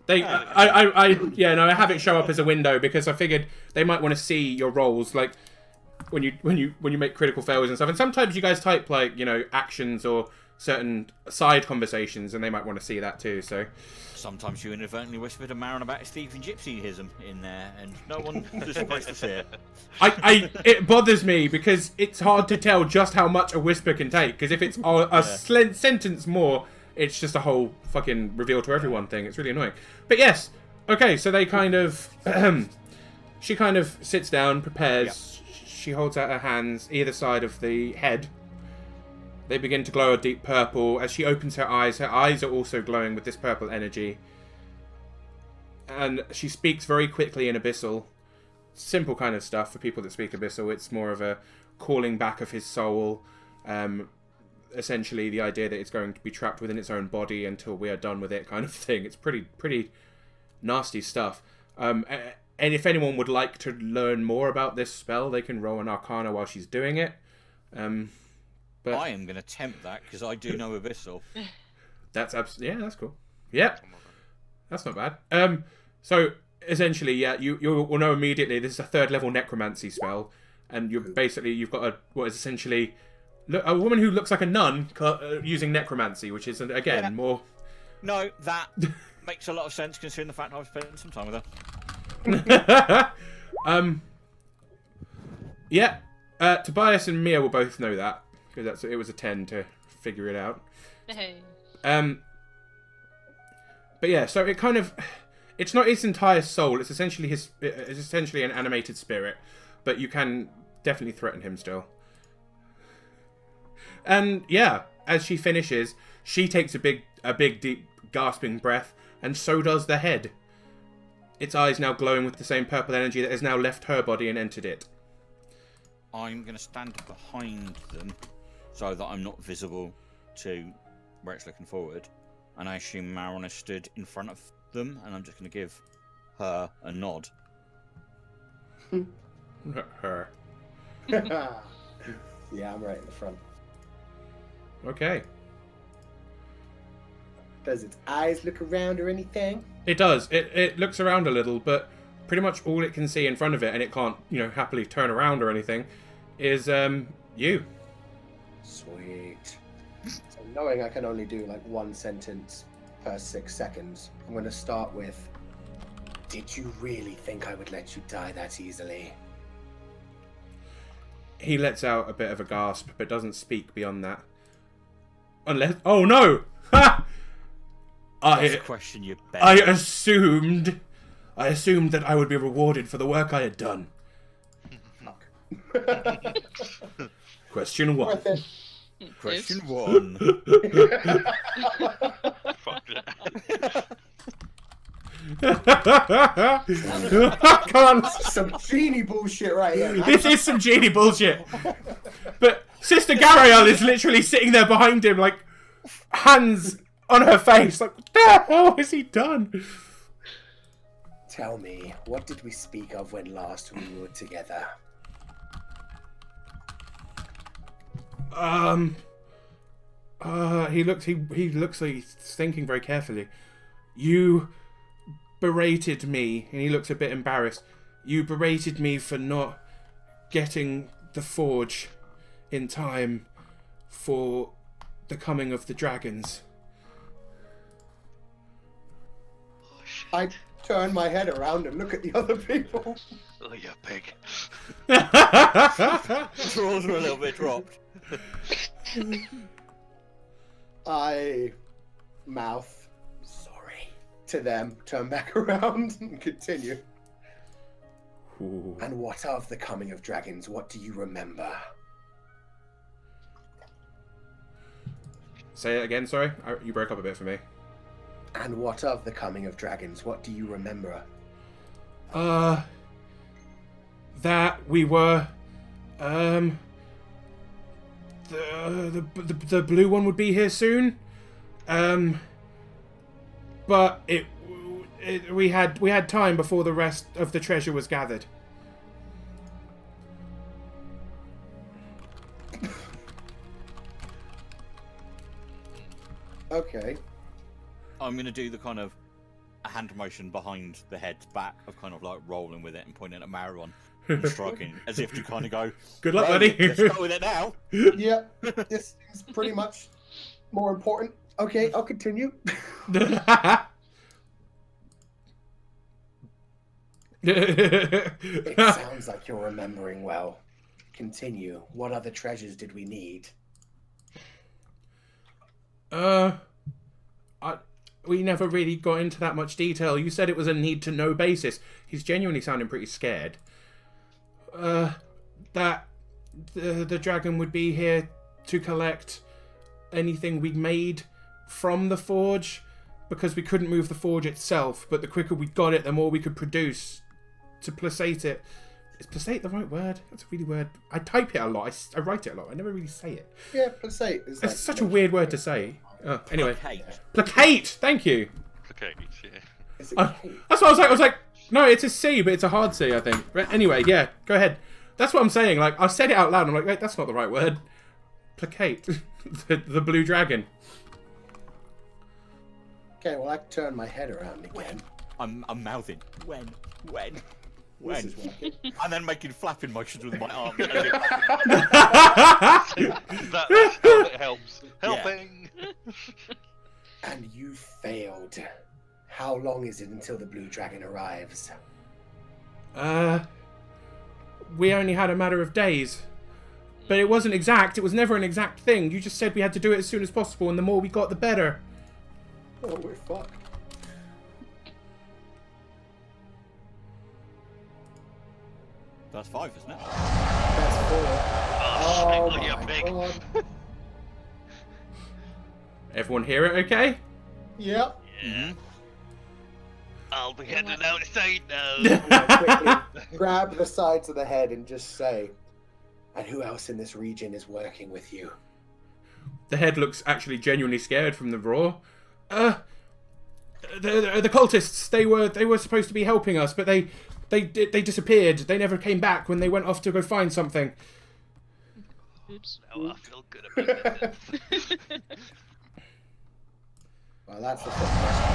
They, I have it show up as a window because I figured they might want to see your rolls, like when you make critical failures and stuff. And sometimes you guys type like actions or certain side conversations, and they might want to see that too. So sometimes you inadvertently whispered to Maron about Stephen Gypsyism in there, and no one is supposed to see it. It bothers me because it's hard to tell just how much a whisper can take. Because if it's a sentence more, it's just a whole fucking reveal to everyone thing. It's really annoying. But yes, okay. So they kind of, she kind of sits down, prepares. Yep. She holds out her hands either side of the head. They begin to glow a deep purple. As she opens her eyes are also glowing with this purple energy. And she speaks very quickly in Abyssal. Simple kind of stuff for people that speak Abyssal. It's more of a calling back of his soul. Essentially the idea that it's going to be trapped within its own body until we are done with it kind of thing. It's pretty nasty stuff. And if anyone would like to learn more about this spell, they can roll an Arcana while she's doing it. But I am going to tempt that because I do know Abyssal. That's that's cool. Yeah, that's not bad. So essentially, yeah, you will know immediately this is a 3rd level necromancy spell, and you've got what is essentially a woman who looks like a nun using necromancy, which is again more. No, that makes a lot of sense considering the fact I've spent some time with her. Yeah, Tobias and Mia will both know that because it was a 10 to figure it out. Hey. But yeah, so it's not his entire soul. It's essentially an animated spirit, but you can definitely threaten him still. And yeah, as she finishes, she takes a big deep gasping breath, and so does the head. Its eyes now glowing with the same purple energy that has now left her body and entered it. I'm going to stand behind them so that I'm not visible to where it's looking forward. And I assume Maron has stood in front of them, and I'm just going to give her a nod. Her. Yeah, I'm right in the front. Okay. Does its eyes look around or anything? It does. It looks around a little, but pretty much all it can see in front of it, and it can't, happily turn around or anything, is you. Sweet. So knowing I can only do like one sentence per 6 seconds, I'm going to start with, did you really think I would let you die that easily? He lets out a bit of a gasp, but doesn't speak beyond that. Unless... Oh no! Ha! That's a question you bet. I assumed that I would be rewarded for the work I had done. Fuck. Question 1. Question 1. Fuck Come on. Some genie bullshit right here. This is some genie bullshit. But Sister Gariel is literally sitting there behind him, like, hands on her face, like, what the hell has he done? Tell me, what did we speak of when last we were together? He looks like he's thinking very carefully. You berated me, and he looks a bit embarrassed. You berated me for not getting the forge in time for the coming of the dragons. Oh, shit. I turn my head around and look at the other people. Oh, you pig. Drawers are a little bit dropped. I mouth sorry to them, turn back around and continue. Ooh. And what of the coming of dragons? What do you remember? Say it again, sorry. You broke up a bit for me. And what of the coming of dragons? What do you remember? That we were, the blue one would be here soon. But we had time before the rest of the treasure was gathered. Okay. I'm going to do the kind of a hand motion behind the head's back of kind of like rolling with it and pointing at Maron and shrugging as if to kind of go, Good luck, "Well, buddy." let's go with it now. Yeah, this is pretty much more important. Okay, I'll continue. It sounds like you're remembering well. Continue. What other treasures did we need? We never really got into that much detail. You said it was a need-to-know basis. He's genuinely sounding pretty scared. That the dragon would be here to collect anything we made from the forge, because we couldn't move the forge itself, but the quicker we got it, the more we could produce to placate it. Is placate the right word? That's a really word. I type it a lot. I write it a lot. I never really say it. Yeah, placate. It's It's such a weird word to say. Anyway. Placate. Placate! Thank you. Okay, yeah. Is it cake? That's what I was like. I was like, no, it's a C, but it's a hard C, I think. But anyway, yeah, go ahead. That's what I'm saying. Like, I said it out loud. I'm like, wait, that's not the right word. Placate. the blue dragon. Okay, well, I turn my head around again. I'm mouthing. When? This is working. And then making flapping motions with my arm. That's how it helps. Helping! And you failed. How long is it until the blue dragon arrives? We only had a matter of days. But it wasn't exact. It was never an exact thing. You just said we had to do it as soon as possible, and the more we got, the better. Oh, we're fucked. That's 5, isn't it? That's 4. Oh, Oh you my pig. god. Everyone hear it okay? Yep. Mm-hmm. I'll be heading outside now. Quickly grab the sides of the head and just say, and who else in this region is working with you? The head looks actually genuinely scared from the roar. The cultists, they were supposed to be helping us, but they disappeared. They never came back when they went off to go find something. Oops. Now I feel good about this. Well, that's the first question.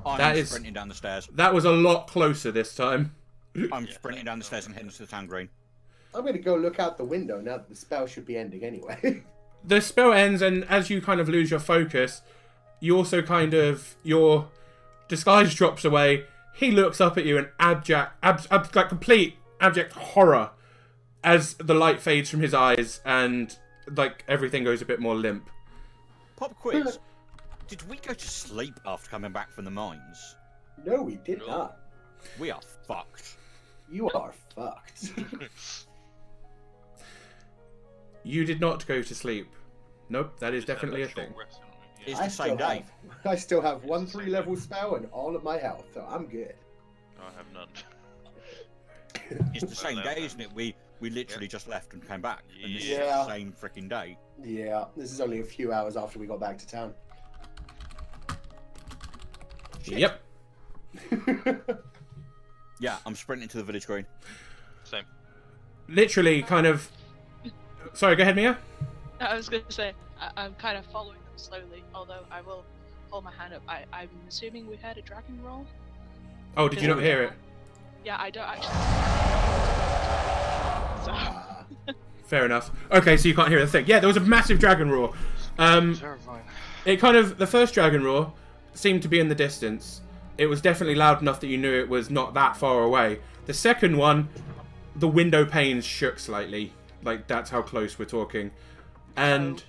I'm sprinting down the stairs. That was a lot closer this time. I'm sprinting down the stairs and heading to the town green. I'm going to go look out the window now that the spell should be ending anyway. The spell ends, and as you kind of lose your focus, you also kind of, your disguise drops away. He looks up at you in like complete abject horror as the light fades from his eyes and like everything goes a bit more limp. Pop quiz. Did we go to sleep after coming back from the mines? No, we did No. not. We are fucked. You are fucked. You did not go to sleep. Nope, that is definitely a thing. It's the same day. I still have 1 3-level spell and all of my health, so I'm good. I have none. It's the same day, isn't it? We literally just left and came back. And this is Yeah. the same freaking day. Yeah, this is only a few hours after we got back to town. Yep. Yeah, I'm sprinting to the village green. Same. Literally kind of... Sorry, go ahead, Mia. I was going to say, I'm kind of following them slowly, although I will hold my hand up. I'm assuming we heard a dragon roll? Oh, did you not hear it? Yeah, I don't actually. So. Fair enough. Okay, so you can't hear the thing. Yeah, there was a massive dragon roar. Terrifying. It kind of, the first dragon roar seemed to be in the distance. It was definitely loud enough that you knew it was not that far away. The second one, the window panes shook slightly. Like, that's how close we're talking. And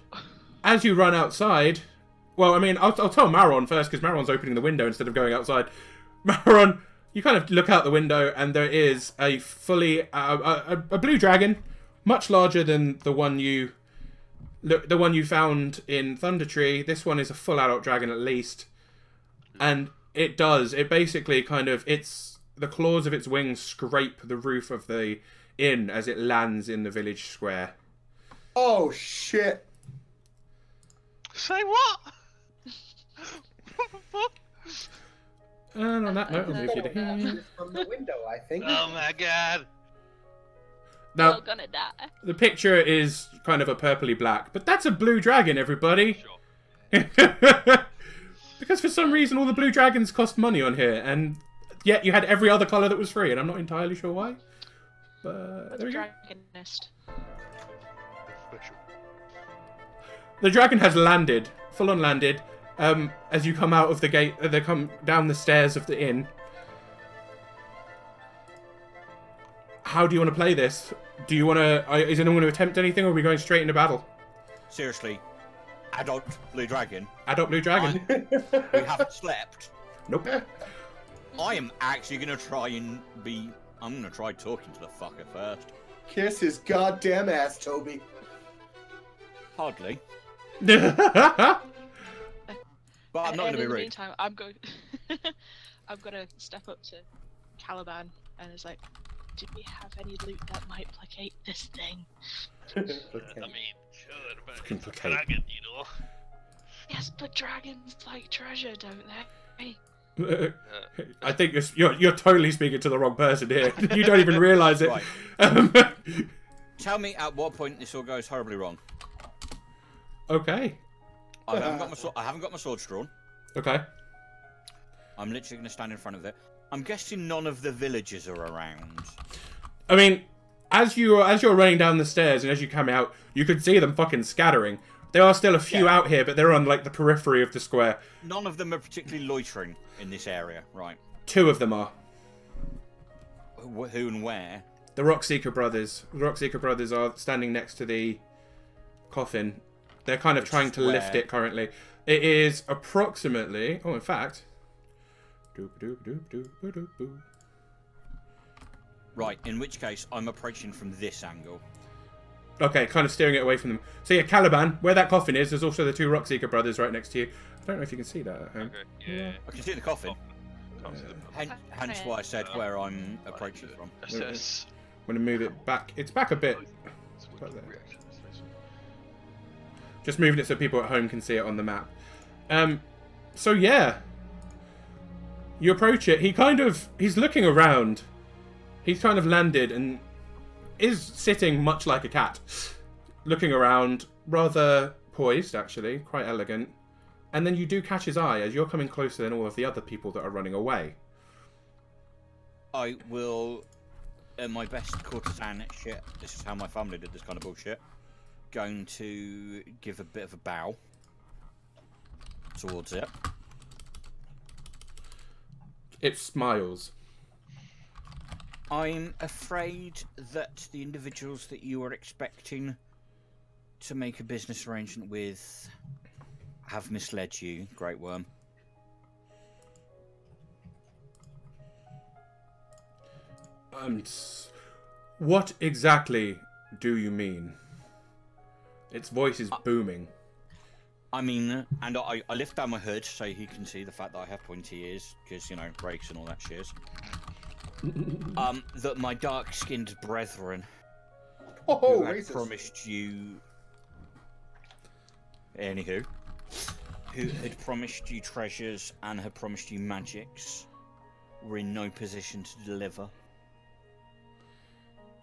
as you run outside, well, I mean, I'll tell Maron first, because Maron's opening the window instead of going outside. Maron, you kind of look out the window, and there is a fully, a blue dragon, much larger than the one you found in Thunder Tree. This one is a full adult dragon at least. And it basically kind of, the claws of its wings scrape the roof of the inn as it lands in the village square. Oh, shit. Say what? And on that note, I'll move you to here. From the window, I think. Oh my god. Now, You're gonna die. the picture is kind of a purpley black, but that's a blue dragon, everybody. Sure. Because for some reason all the blue dragons cost money on here, and yet you had every other colour that was free, and I'm not entirely sure why. But there we go. Dragonist. The dragon has landed, full on landed, as you come out of the gate, they come down the stairs of the inn. How do you want to play this? Do you want to, is anyone going to attempt anything, or are we going straight into battle? Seriously, adult blue dragon. Adult blue dragon? We haven't slept. Nope. I am actually going to try and I'm going to try talking to the fucker first. Kiss his goddamn ass, Toby. Hardly. Okay. But I'm not going to be In the rude. meantime, I'm going to step up to Caliban and it's like, do we have any loot that might placate this thing? Okay. I mean, sure, but Fucking it's a placate. dragon, you know. Yes, but dragons like treasure, don't they? I think you're totally speaking to the wrong person here. You don't even realise it. Right. Tell me at what point this all goes horribly wrong. Okay. I haven't got my sword drawn. Okay. I'm literally going to stand in front of it. I'm guessing none of the villagers are around. I mean, as you're running down the stairs and as you come out, you could see them fucking scattering. There are still a few out here, but they're on like the periphery of the square. None of them are particularly loitering in this area, right? 2 of them are. Who and where? The Rockseeker brothers. The Rockseeker brothers are standing next to the coffin. They're kind of trying to lift it currently. It is approximately... Oh, in fact... Right, in which case, I'm approaching from this angle. Okay, kind of steering it away from them. So yeah, Caliban, where that coffin is, there's also the 2 Rockseeker brothers right next to you. I don't know if you can see that. Okay, yeah. I can see the coffin. Can't see the Hence why I said where I'm approaching from. assess. I'm going to move it back. It's back a bit. Right there. Just moving it so people at home can see it on the map. So yeah. You approach it. He's looking around. He's kind of landed and is sitting much like a cat. Looking around, rather poised actually, quite elegant. And then you do catch his eye as you're coming closer than all of the other people that are running away. I will, in my best courtesan shit, this is how my family did this kind of bullshit, going to give a bit of a bow towards it. It smiles. I'm afraid that the individuals that you are expecting to make a business arrangement with have misled you, Great Worm. What exactly do you mean? Its voice is booming. I mean, and I lift down my hood so he can see the fact that I have pointy ears, because, you know, brakes and all that shit. That my dark-skinned brethren who had promised you... Anywho. Who had promised you treasures and had promised you magics were in no position to deliver.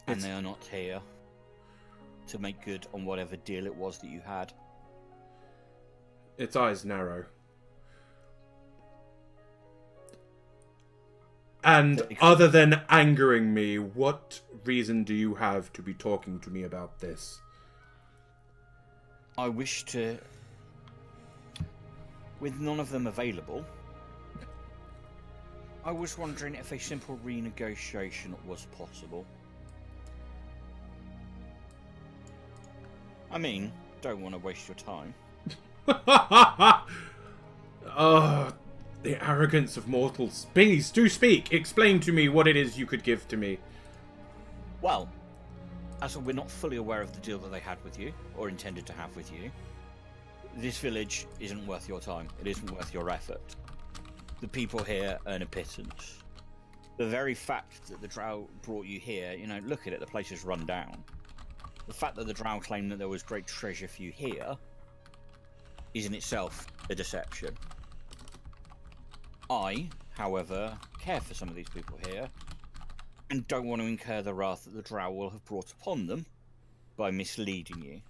And they are not here. to make good on whatever deal it was that you had. Its eyes narrow. And other than angering me, what reason do you have to be talking to me about this? I wish to... With none of them available, I was wondering if a simple renegotiation was possible. I mean, don't want to waste your time. Oh, the arrogance of mortals. Please, do speak. Explain to me what it is you could give to me. Well, as we're not fully aware of the deal that they had with you, or intended to have with you, this village isn't worth your time. It isn't worth your effort. The people here earn a pittance. The very fact that the drow brought you here, you know, look at it, the place is run down. The fact that the drow claimed that there was great treasure for you here is in itself a deception. I, however, care for some of these people here and don't want to incur the wrath that the drow will have brought upon them by misleading you.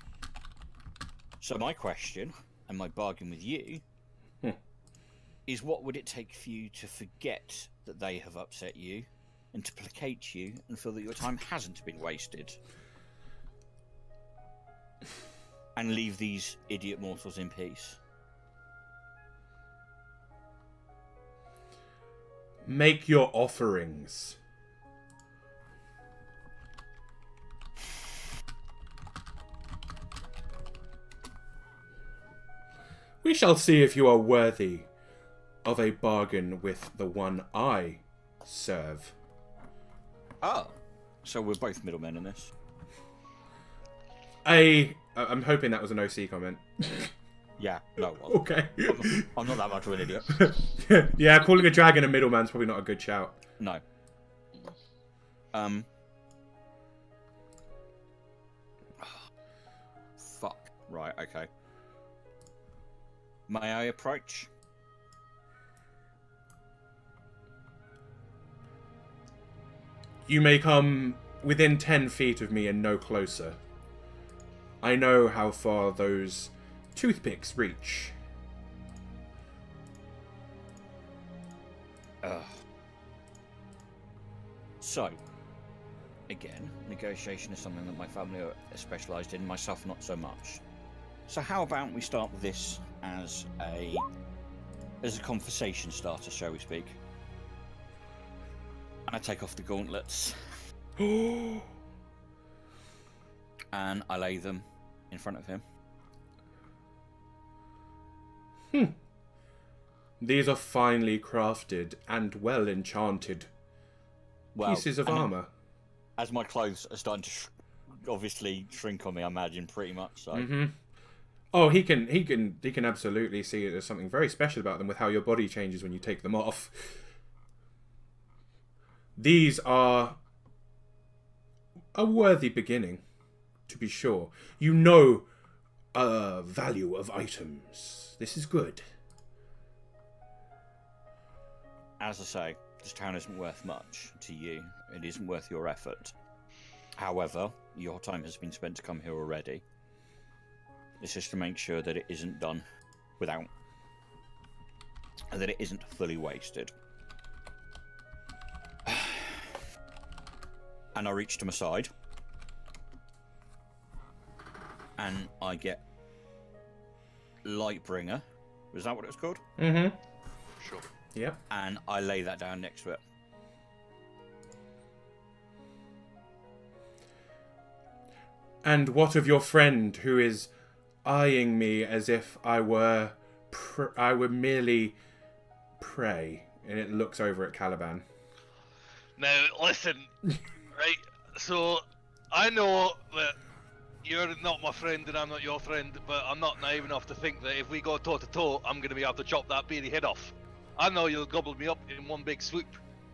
So my question, and my bargain with you, is what would it take for you to forget that they have upset you and to placate you and feel that your time hasn't been wasted? And leave these idiot mortals in peace. Make your offerings. We shall see if you are worthy of a bargain with the one I serve. Oh, so we're both middlemen in this. I'm hoping that was an OC comment. Yeah, no. Well, Okay. I'm not that much of an idiot. Yeah, calling a dragon a middleman's probably not a good shout. No. Fuck. Right, okay. May I approach? You may come within 10 feet of me and no closer. I know how far those toothpicks reach. So, again, negotiation is something that my family are specialised in, myself not so much. So how about we start with this as a conversation starter, shall we speak? And I take off the gauntlets. And I lay them in front of him. These are finely crafted and well enchanted pieces of armor. As my clothes are starting to obviously shrink on me, I imagine, pretty much so. Mm-hmm. Oh, he can absolutely see there's something very special about them with how your body changes when you take them off. These are a worthy beginning, to be sure. You know value of items. This is good. As I say, this town isn't worth much to you. It isn't worth your effort. However, your time has been spent to come here already. This is to make sure that it isn't done without... that it isn't fully wasted. And I reach to my side. And I get Lightbringer. Was that what it was called? Mm-hmm. Sure. Yep. And I lay that down next to it. And what of your friend who is eyeing me as if I were merely prey? And it looks over at Caliban. Now, listen, right? So, I know that you're not my friend and I'm not your friend, but I'm not naive enough to think that if we go toe to toe, I'm going to be able to chop that beady head off. I know you'll gobble me up in one big swoop,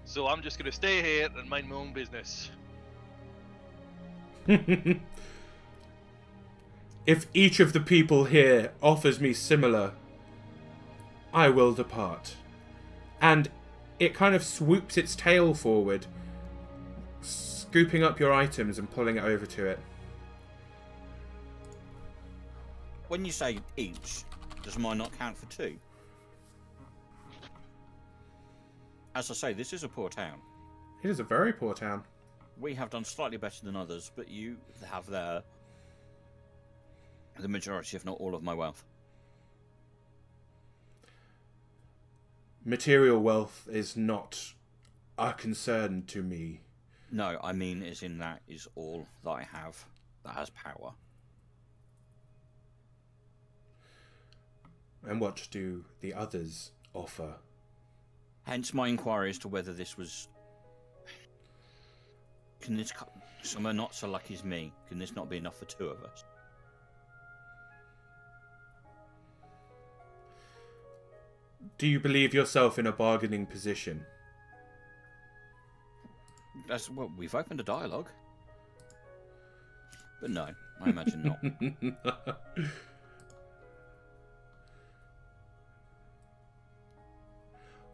so I'm just going to stay here and mind my own business. If each of the people here offers me similar, I will depart. And it kind of swoops its tail forward, scooping up your items and pulling it over to it. when you say each, does mine not count for 2? As I say, this is a poor town. It is a very poor town. We have done slightly better than others, but you have the majority, if not all, of my wealth. Material wealth is not a concern to me. No, I mean is in that is all that I have that has power. And what do the others offer? Hence my inquiry as to whether this was... Can this... Some are not so lucky as me. Can this not be enough for 2 of us? Do you believe yourself in a bargaining position? That's, well, we've opened a dialogue. But no, I imagine not.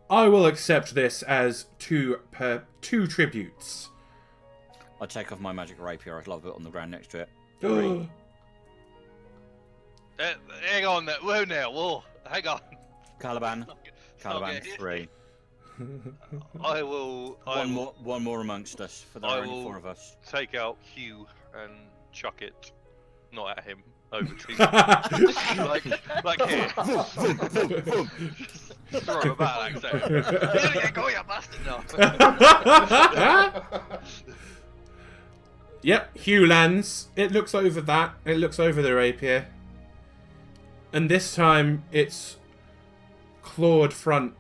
I will accept this as 2 tributes. I take off my magic rapier. I'd love it on the ground next to it. Hang on, whoa now, whoa, hang on. Caliban, Caliban, Okay. 3. I will. One more amongst us, for there I are only will 4 of us. take out Hugh and chuck it, not at him, over to you. like here. Throw him a battle axe at him. Here you go, you bastard! No. Yep, Hugh lands. It looks over that. It looks over the rapier. And this time, its clawed front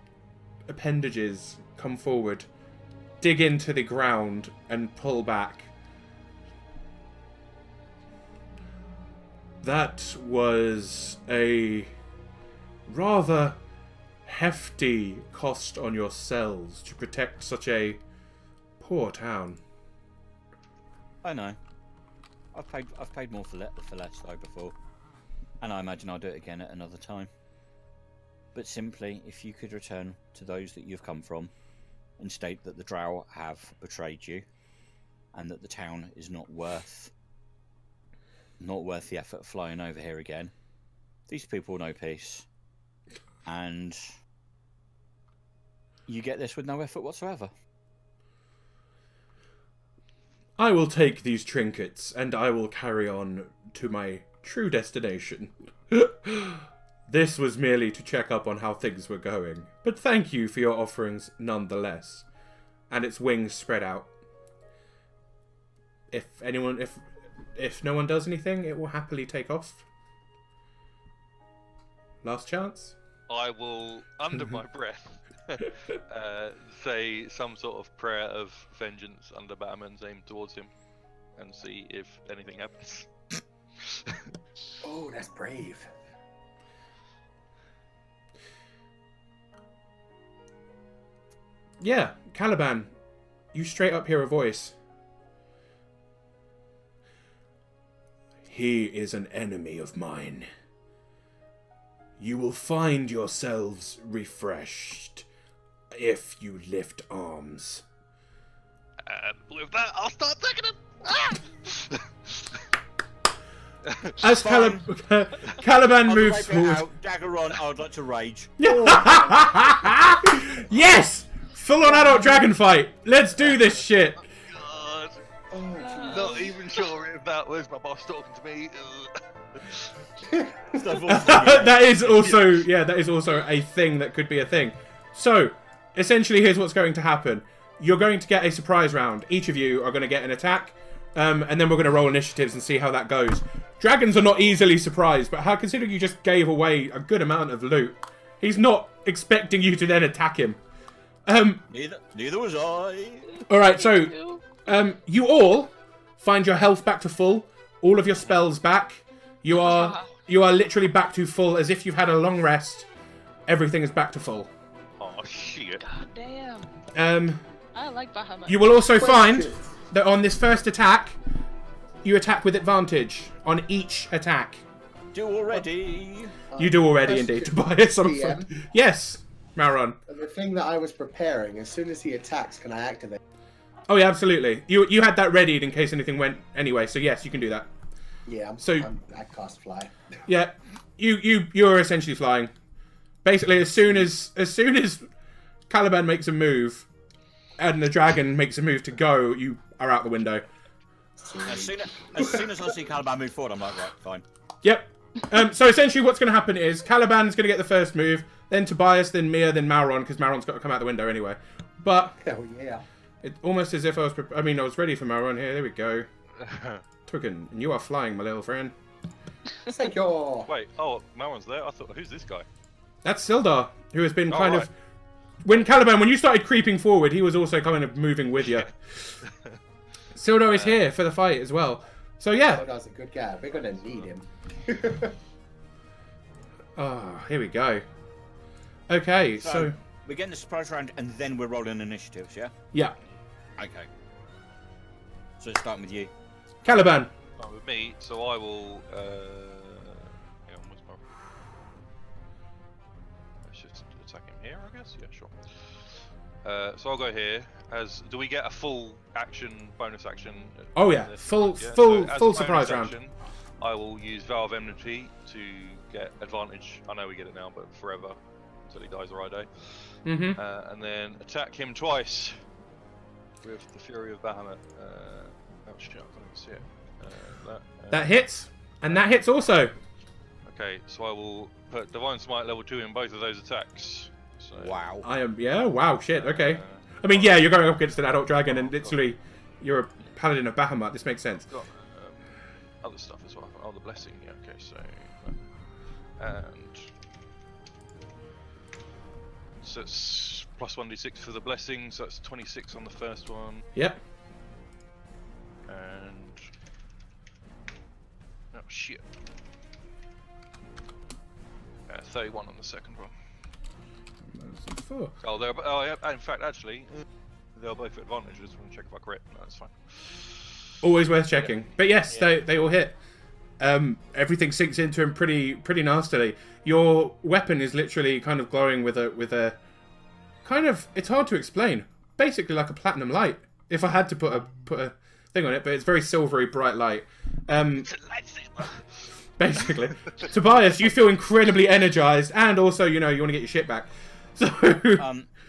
appendages come forward, dig into the ground, and pull back. That was a rather hefty cost on yourselves to protect such a poor town. I know. I've paid more for less though before, and I imagine I'll do it again at another time. But simply, if you could return to those that you've come from, and state that the Drow have betrayed you, and that the town is not worth the effort of flying over here again, these people know peace, and you get this with no effort whatsoever. I will take these trinkets, and I will carry on to my true destination. This was merely to check up on how things were going, but thank you for your offerings nonetheless. And its wings spread out. If no one does anything, it will happily take off. Last chance? I will, under my breath, say some sort of prayer of vengeance under Batman's aim towards him, and see if anything happens. Oh, that's brave. Yeah, Caliban, you straight up hear a voice. He is an enemy of mine. You will find yourselves refreshed if you lift arms. And with that, I'll start taking him! Ah! As Caliban moves forward... Out, dagger on, I would like to rage. Yes! Full-on adult dragon fight! Let's do this shit! God. Not even sure if that was my boss talking to me. That is also a thing that could be a thing. So, essentially, here's what's going to happen. You're going to get a surprise round. Each of you are going to get an attack, and then we're going to roll initiatives and see how that goes. Dragons are not easily surprised, but considering you just gave away a good amount of loot, he's not expecting you to then attack him. Neither was I. Alright, so, you all find your health back to full, all of your spells back. You are literally back to full, as if you've had a long rest. Everything is back to full. Oh shit. God damn. I like Bahamut. You will also find that on this first attack, you attack with advantage on each attack. Do already. You do already, indeed, Tobias. Yes, Mauron. The thing that I was preparing, as soon as he attacks, can I activate? Oh yeah, absolutely. You had that readied in case anything went anyway, so yes, you can do that. Yeah, I cast fly. Yeah, you're essentially flying. Basically, as soon as Caliban makes a move, and the dragon makes a move to go, you are out the window. As soon as I see Caliban move forward, I'm like, right, fine. Yep. So essentially what's going to happen is Caliban's going to get the first move, then Tobias, then Mia, then Mauron, because Mauron's got to come out the window anyway. But Hell yeah. it's almost as if I was ready for Mauron here. There we go. Token, and you are flying, my little friend. Senor. Wait, oh, Mauron's there? I thought, who's this guy? That's Sildar, who has been kind of... When Caliban, when you started creeping forward, he was also kind of moving with you. Sildar is here for the fight as well. So yeah. Sildar's a good guy. We're going to need him. Oh, here we go. Okay, so... We're getting the surprise round, and then we're rolling initiatives, yeah? Yeah. Okay. So it's starting with you. Caliban. With me, so I will. Hang on, what's my? Let's just attack him here, I guess. Yeah, sure. So I'll go here. Do we get a full action, bonus action? Oh yeah, full surprise round. I will use Vow of Enmity to get advantage. I know we get it now, but forever until he dies or I die. And then attack him twice with the Fury of Bahamut. Oh shit, I can't even see it. That hits, and that hits also. Okay, so I will put Divine Smite level 2 in both of those attacks. So, Wow. Wow, shit, okay. I mean, yeah, you're going up against an adult dragon, and literally, you're a paladin of Bahamut. This makes sense. Got other stuff as well. Oh, the blessing. Yeah, okay, so so it's plus 1d6 for the blessing. So it's 26 on the first one. Yep. And oh shit. 31 on the second one. Oh, yeah, in fact, actually, they're both advantages. I'm going to check if I crit. No, that's fine. Always worth checking. Yeah. But yes, they all hit. Everything sinks into him pretty nastily. Your weapon is literally kind of glowing with a kind of, it's hard to explain. Basically like a platinum light. If I had to put a thing on it, but it's very silvery bright light. It's a lightsaber. Basically. Tobias, you feel incredibly energized, and also, you want to get your shit back. So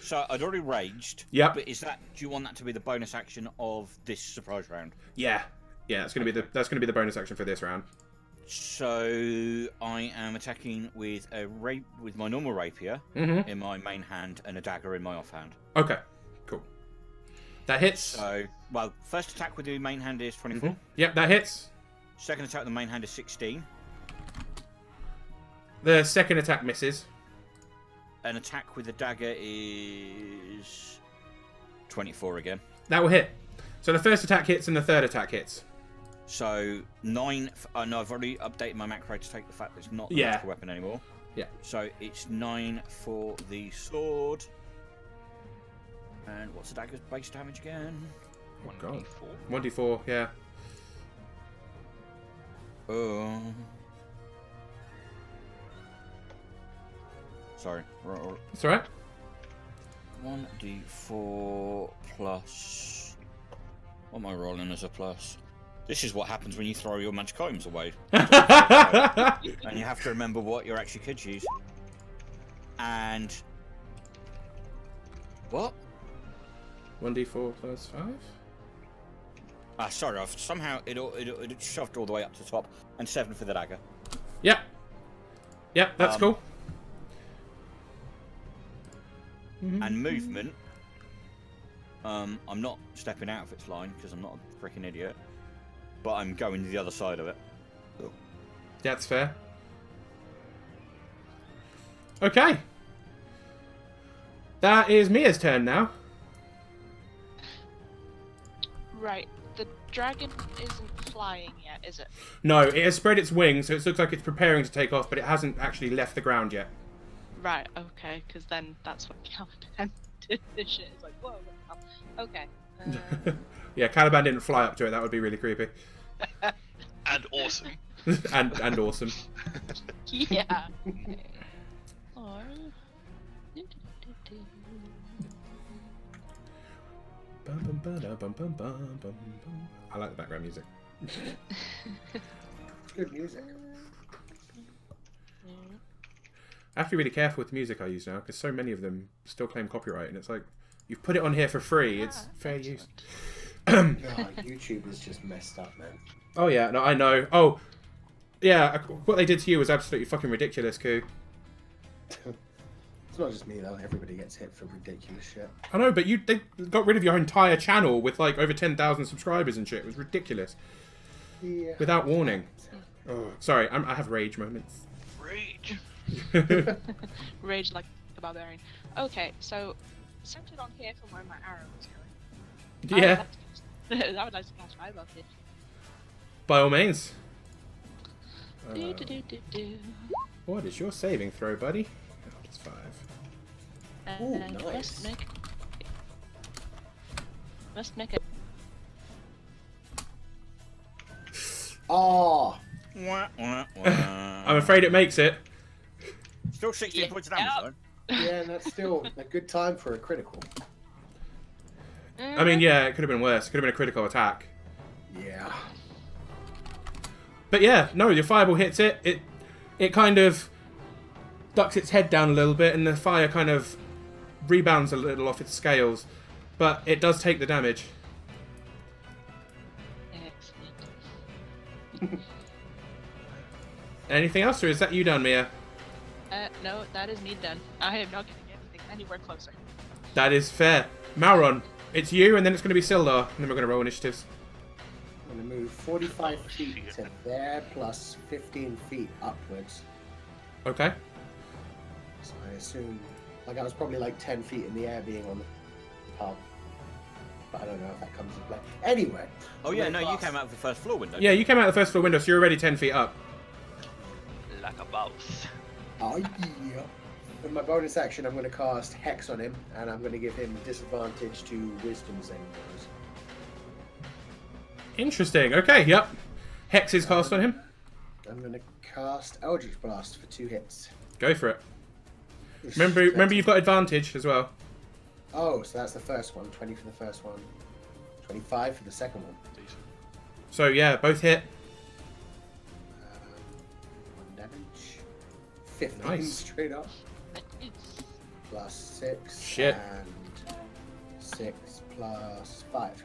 so I'd already raged. Yep. But do you want that to be the bonus action of this surprise round? Yeah. Yeah, that's gonna be the bonus action for this round. So I am attacking with with my normal rapier in my main hand and a dagger in my offhand. Okay, cool. That hits. So, well, first attack with the main hand is 24. Yep, that hits. Second attack with the main hand is 16. The second attack misses. An attack with the dagger is 24 again. That will hit. So the first attack hits and the third attack hits. So 9. No, I've already updated my macro to take the fact that it's not the magical weapon anymore. Yeah. So it's 9 for the sword. And what's the dagger's base damage again? 1d4. 1d4, yeah. Sorry. It's alright. 1d4 plus... What am I rolling as a plus? This is what happens when you throw your magic items away. And you have to remember what your actual kids use. And... What? 1d4 plus 5? Sorry, I've somehow it shoved all the way up to the top. And 7 for the dagger. Yep. Yep, that's cool. And movement. I'm not stepping out of its line because I'm not a freaking idiot. But I'm going to the other side of it. That's fair. Okay. That is Mia's turn now. Right. The dragon isn't flying yet, is it? No, it has spread its wings, so it looks like it's preparing to take off, but it hasn't actually left the ground yet. Right, okay, because then that's what Caliban did this shit. It's like, whoa, okay. Yeah, Caliban didn't fly up to it, that would be really creepy. And awesome. and awesome. Yeah. Or... I like the background music. good music. I have to be really careful with the music I use now, because so many of them still claim copyright, and it's like, you've put it on here for free, it's fair use. No, YouTube is just messed up, man. Oh yeah, no, I know. Oh, yeah, what they did to you was absolutely fucking ridiculous, Koo. It's not just me though, everybody gets hit for ridiculous shit. I know, but they got rid of your entire channel with like over 10,000 subscribers and shit. It was ridiculous. Yeah. Without warning. Oh, sorry, I have rage moments. Rage. Rage like a barbarian. Okay, so centered on here from where my arrow is going. Yeah. I would like to cast Fireball here. By all means. Do. What is your saving throw, buddy? Oh, it's 5. Ooh, And nice. Must make it. Oh! I'm afraid it makes it. Still 16 points of damage, though. Yeah, and that's still a good time for a critical. I mean, yeah, it could have been worse. It could have been a critical attack. Yeah. But yeah, no, your fireball hits it. It kind of ducks its head down a little bit, and the fire kind of rebounds a little off its scales. But it does take the damage. Excellent. Anything else, or is that you done, Mia? No, that is me done. I am not getting anything anywhere closer. That is fair. Mauron, it's you, and then it's going to be Sildar, and then we're going to roll initiatives. I'm going to move 45 feet to there, plus 15 feet upwards. Okay. So I assume, like I was probably like 10 feet in the air being on the pub. But I don't know if that comes into play. Anyway. Oh yeah, no, you came out of the first floor window. Yeah, you came out the first floor window, so you're already 10 feet up. Like a boss. Oh yeah. With my bonus action, I'm going to cast Hex on him, and I'm going to give him disadvantage to Wisdom saving throws. Interesting. Okay, yep. Hex is cast on him. I'm going to cast Eldritch Blast for 2 hits. Go for it. Remember you've got advantage as well. Oh, so that's the first one. 20 for the first one. 25 for the second one. So yeah, both hit. 1 damage. 15 Nice. straight up. Plus 6. Shit. And 6 plus 5.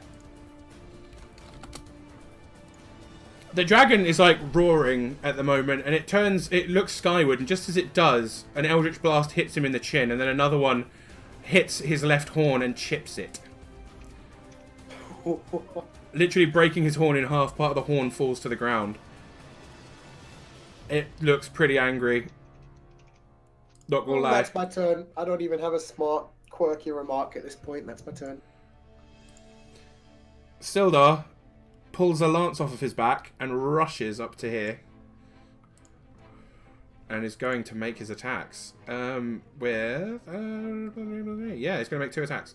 The dragon is like roaring at the moment, and it looks skyward, and just as it does, an Eldritch Blast hits him in the chin, and then another one hits his left horn and chips it. Literally breaking his horn in half, part of the horn falls to the ground. It looks pretty angry. Not gonna lie. That's my turn. I don't even have a smart, quirky remark at this point. That's my turn. Sildar pulls a lance off of his back and rushes up to here. And is going to make his attacks. Yeah, he's going to make 2 attacks.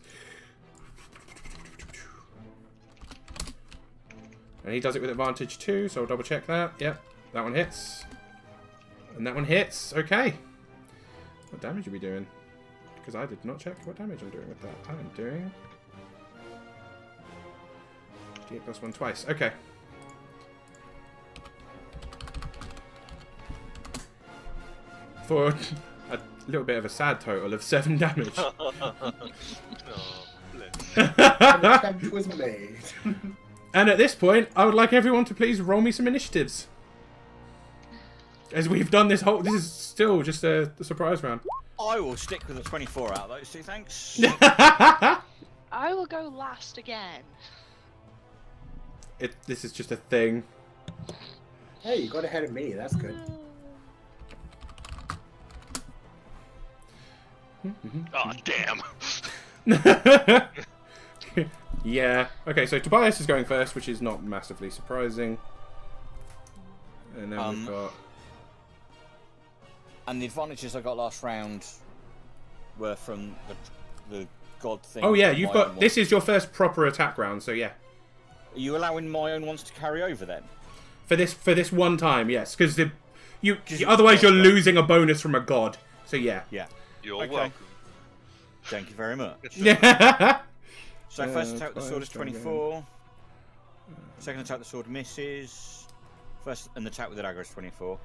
And he does it with advantage too, so I'll double check that. Yep, that one hits. And that one hits. Okay. What damage are we doing? Because I did not check what damage I'm doing with that. I am doing... D8 plus 1 twice. Okay. For a little bit of a sad total of 7 damage. Oh, An attempt was made. And at this point, I would like everyone to please roll me some initiatives. As we've done this is still just a surprise round. I will stick with a 24 out of those 2, thanks. I will go last again. This is just a thing. Hey, you got ahead of me. That's good. Oh, damn. Yeah. Okay, so Tobias is going first, which is not massively surprising. And then we've got... And the advantages I got last round were from the god thing. Oh yeah, you've got... This is your first proper attack round, so yeah. Are you allowing my own ones to carry over then? For this one time, yes. Because otherwise you're losing a bonus from a god. So yeah. Yeah. You're Okay. welcome. Thank you very much. Yeah. So first attack with the sword is 24. Second attack the sword misses. First, an attack with the dagger is 24.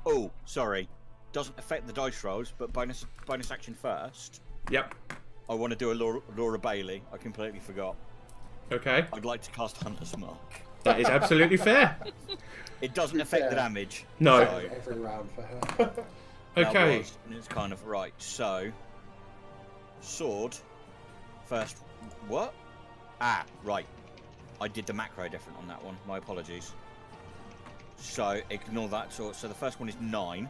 Oh, sorry. Doesn't affect the dice rolls, but bonus action first. Yep. I want to do a Laura Bailey. I completely forgot. Okay. I'd like to cast Hunter's Mark. That is absolutely fair. It doesn't affect the damage. No. So Every round for her. Okay. And it's kind of right. So, sword. First, what? Ah, right. I did the macro different on that one. My apologies. So, ignore that. So the first one is 9.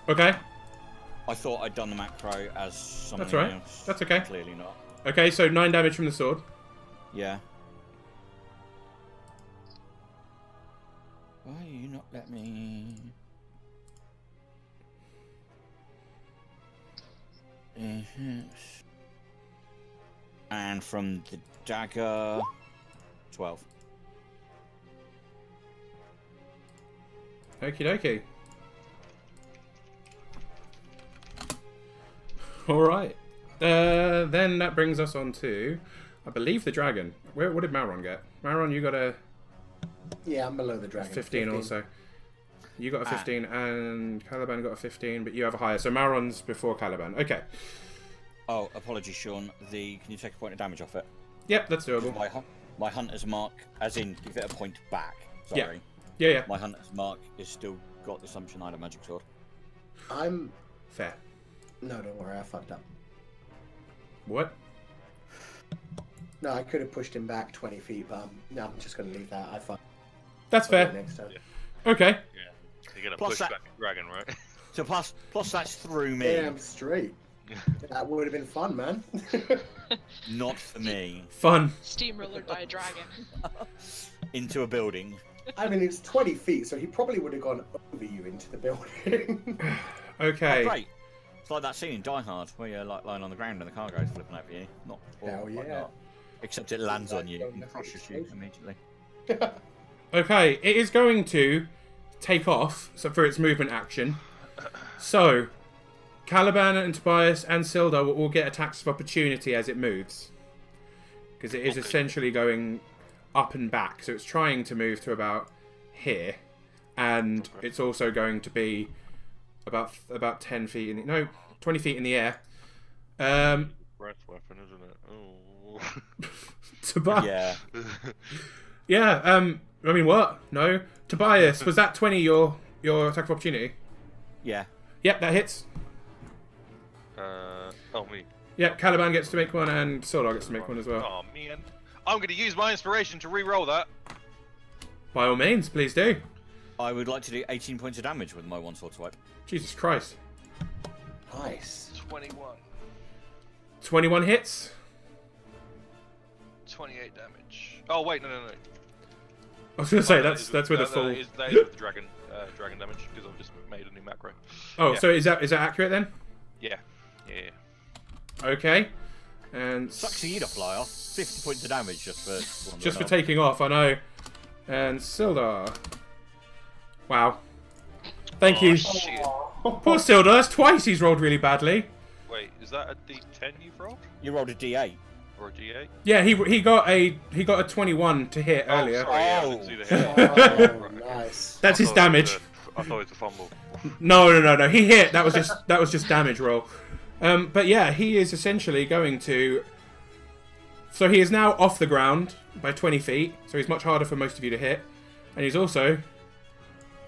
Okay. I thought I'd done the macro as something That's right. else. That's okay. Clearly not. Okay, so 9 damage from the sword. Yeah. Why you not let me? And from the dagger, 12. Okie dokie. Alright. Then that brings us on to, I believe, the dragon. What did Mauron get? Mauron, you got a Yeah, I'm below the dragon. 15 also. You got a 15 and Caliban got a 15, but you have a higher. So Mauron's before Caliban. Okay. Oh, apologies, Sean. Can you take a point of damage off it? Yep, that's doable. My hunter's mark, as in give it a point back. Sorry. Yeah. My hunter's mark is still got the assumption I had a magic sword. I'm... Fair. No, don't worry, I fucked up. What? No, I could have pushed him back 20 feet, but no, I'm just going to leave that. I fucked. That's fair. Next time. Okay. Yeah. You're gonna push back the dragon, right? So plus that's through me. Damn straight. That would have been fun, man. Not for me. Fun. Steamrollered by a dragon. Into a building. I mean, it's 20 feet, so he probably would have gone over you into the building. Okay. Oh, great. It's like that scene in Die Hard where you're like lying on the ground and the car goes flipping over you. Hell yeah. Not. Except it lands on you and crushes you immediately. Okay, it is going to take off for its movement action. So, Caliban and Tobias and Sildar will all get attacks of opportunity as it moves. Because it is essentially going up and back. So it's trying to move to about here. And it's also going to be about 10 feet in the... No, 20 feet in the air. Breath weapon, isn't it? Oh. Tobias... Yeah. Yeah, I mean, what? No. Tobias, was that 20 your attack of opportunity? Yeah. Yep, that hits. Me. Yep, Caliban gets to make one and Sildar gets to make one as well. Oh, man. I'm going to use my inspiration to re-roll that. By all means, please do. I would like to do 18 points of damage with my one sword swipe. Jesus Christ. Nice. 21. 21 hits. 28 damage. Oh, wait, no. I was going to say, that's with the full... That is with the dragon damage, because I've just made a new macro. Oh, yeah. so is that accurate then? Yeah. Okay. And... Sucks for you to fly off. 50 points of damage just for taking off, I know. And Sildar. Wow. Thank you. Shit. Poor Sildar, that's twice he's rolled really badly. Wait, is that a D10 you've rolled? You rolled a D8. Or a D8? Yeah, he got a 21 to hit earlier. Sorry, yeah, I didn't see the hit. Oh, nice. That's his damage. I thought it was a fumble. No. He hit. That was just damage roll. But yeah, he is essentially going to... So he is now off the ground by 20 feet, so he's much harder for most of you to hit. And he's also...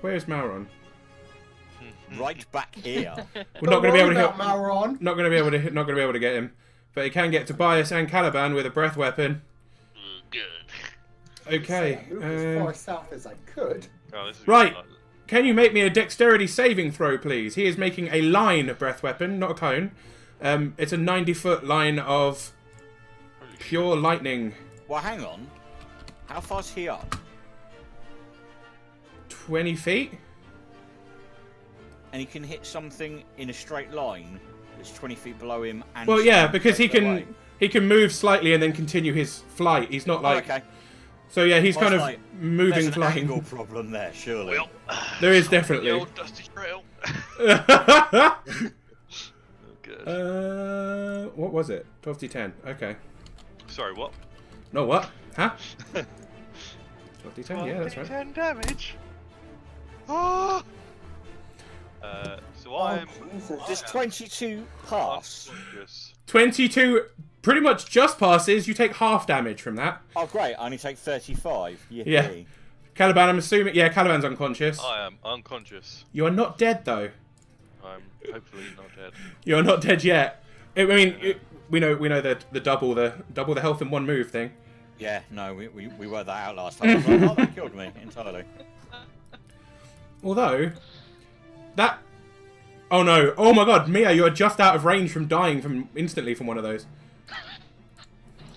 Where's Mauron? Right back here. We're not going to be able to hit... Mauron. Not going to be able to get him. But he can get Tobias and Caliban with a breath weapon. Good. Okay. I moved as far south as I could. Oh, this is Right. good. Can you make me a dexterity saving throw, please? He is making a line breath weapon, not a cone. It's a 90-foot line of pure lightning. Well, hang on. How far's he up? 20 feet? And he can hit something in a straight line that's 20 feet below him. And Well, yeah, something because he further away. can move slightly and then continue his flight. He's not like... Oh, okay. So yeah, he's Well, kind of like, moving, There's an flying. angle problem there, surely. Well, There is the definitely. old dusty trail. Oh, good. What was it? 12d10. Okay. Sorry, what? No, what? Huh? 12d10, yeah, that's right. 10 damage. Oh! So I'm. Does 22 pass? Unconscious. 22 pretty much just passes. You take half damage from that. Oh, great. I only take 35. Yippee. Yeah. Caliban, I'm assuming... Yeah, Caliban's unconscious. I am unconscious. You are not dead, though. I'm hopefully not dead. You're not dead yet. We know the double the health in one move thing. Yeah, no, we worked that out last time. I was like, oh, that killed me entirely. Although, that... Oh no, oh my god, Mia, you're just out of range from dying instantly from one of those.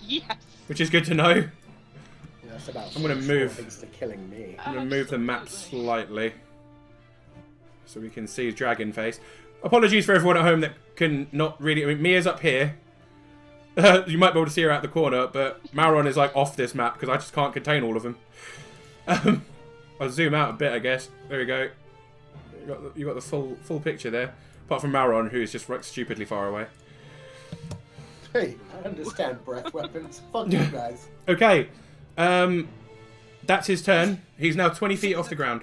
Yes. Which is good to know. Yeah, that's about I'm gonna move. things to killing me. I'm going to move the map slightly so we can see Dragon Face. Apologies for everyone at home that can not really... I mean, Mia's up here. You might be able to see her out the corner, but Mauron is like off this map because I just can't contain all of them. I'll zoom out a bit, I guess. There we go. You got the full picture there. Apart from Mauron, who is just like, stupidly far away. Hey, I understand breath weapons. Fuck you guys. Okay. That's his turn. He's now 20 feet off the ground.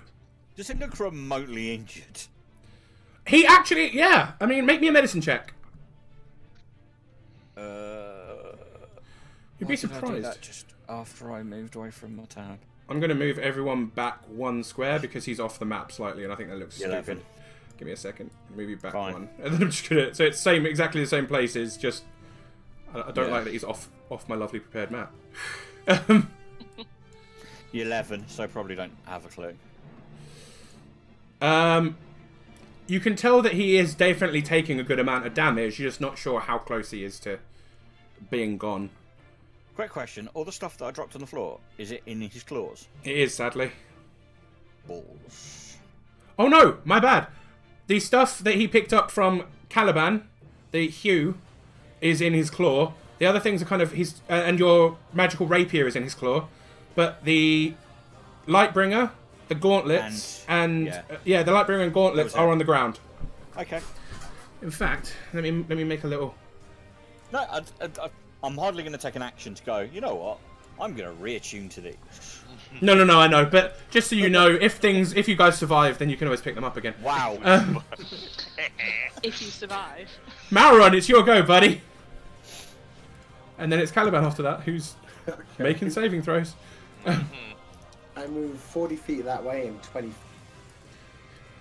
Does he look remotely injured? He actually, yeah. I mean, make me a medicine check. You'd be surprised. I did that just after I moved away from my tab. I'm going to move everyone back one square because he's off the map slightly, and I think that looks 11. stupid. Give me a second. Move you back Fine. one, and then I'm just gonna. So it's exactly the same places. Just I don't like that he's off my lovely prepared map. 11, so I probably don't have a clue. You can tell that he is definitely taking a good amount of damage. You're just not sure how close he is to being gone. Quick question: all the stuff that I dropped on the floor, is it in his claws? It is, sadly. Balls. Oh no, my bad. The stuff that he picked up from Caliban, the Hue, is in his claw. The other things are kind of his, and your magical rapier is in his claw. But the Lightbringer, the gauntlets, and the Lightbringer and gauntlets are on the ground. Okay. In fact, let me make a little. No, I'm hardly going to take an action to go. You know what? I'm going to reattune to these. No, I know. But just so you know, if you guys survive, then you can always pick them up again. Wow. If you survive. Mauron, it's your go, buddy. And then it's Caliban after that, who's making saving throws. I move 40 feet that way and 20.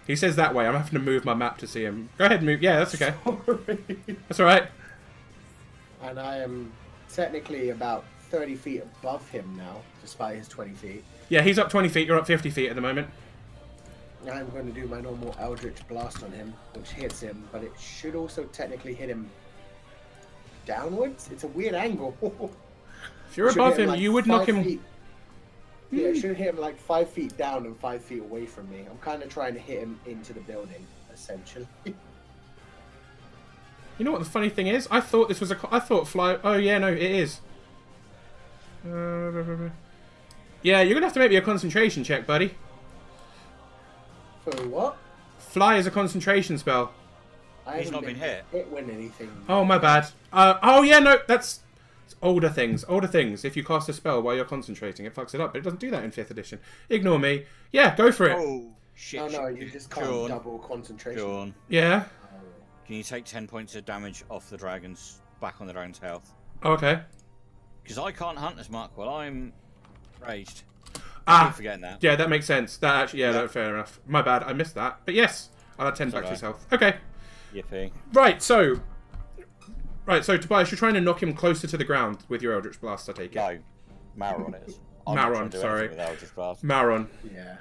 He says that way. I'm having to move my map to see him. Go ahead, move. Yeah, that's okay. That's all right. And I am technically about 30 feet above him now, despite his 20 feet. Yeah, he's up 20 feet. You're up 50 feet at the moment. I'm going to do my normal Eldritch Blast on him, which hits him, but it should also technically hit him downwards. It's a weird angle. If you're above him, you would knock him... Feet. Yeah, it should hit him like 5 feet down and 5 feet away from me. I'm kind of trying to hit him into the building, essentially. You know what the funny thing is? I thought this was I thought fly... Oh, yeah, no, it is. Yeah, you're going to have to make me a concentration check, buddy. For what? Fly is a concentration spell. He's not been hit. Hit when anything. Oh, my bad. Oh, yeah, no, that's... Older things. Older things. If you cast a spell while you're concentrating, it fucks it up. But it doesn't do that in 5th edition. Ignore me. Yeah, go for it. Oh, shit. No, you just can't double concentration. Sean, Yeah. can you take 10 points of damage off the dragon's... back on the dragon's health? Okay. Because I can't hunt as much while I'm raged. Ah, Keep forgetting that. yeah, that makes sense. That actually, yeah, that's fair enough. My bad, I missed that. But yes, I'll add 10 back to his health. Okay. Yippee. Right, so Tobias, you're trying to knock him closer to the ground with your Eldritch Blast, I take it. No, Mauron is. Mauron, sorry. Mauron. Mauron. Yeah.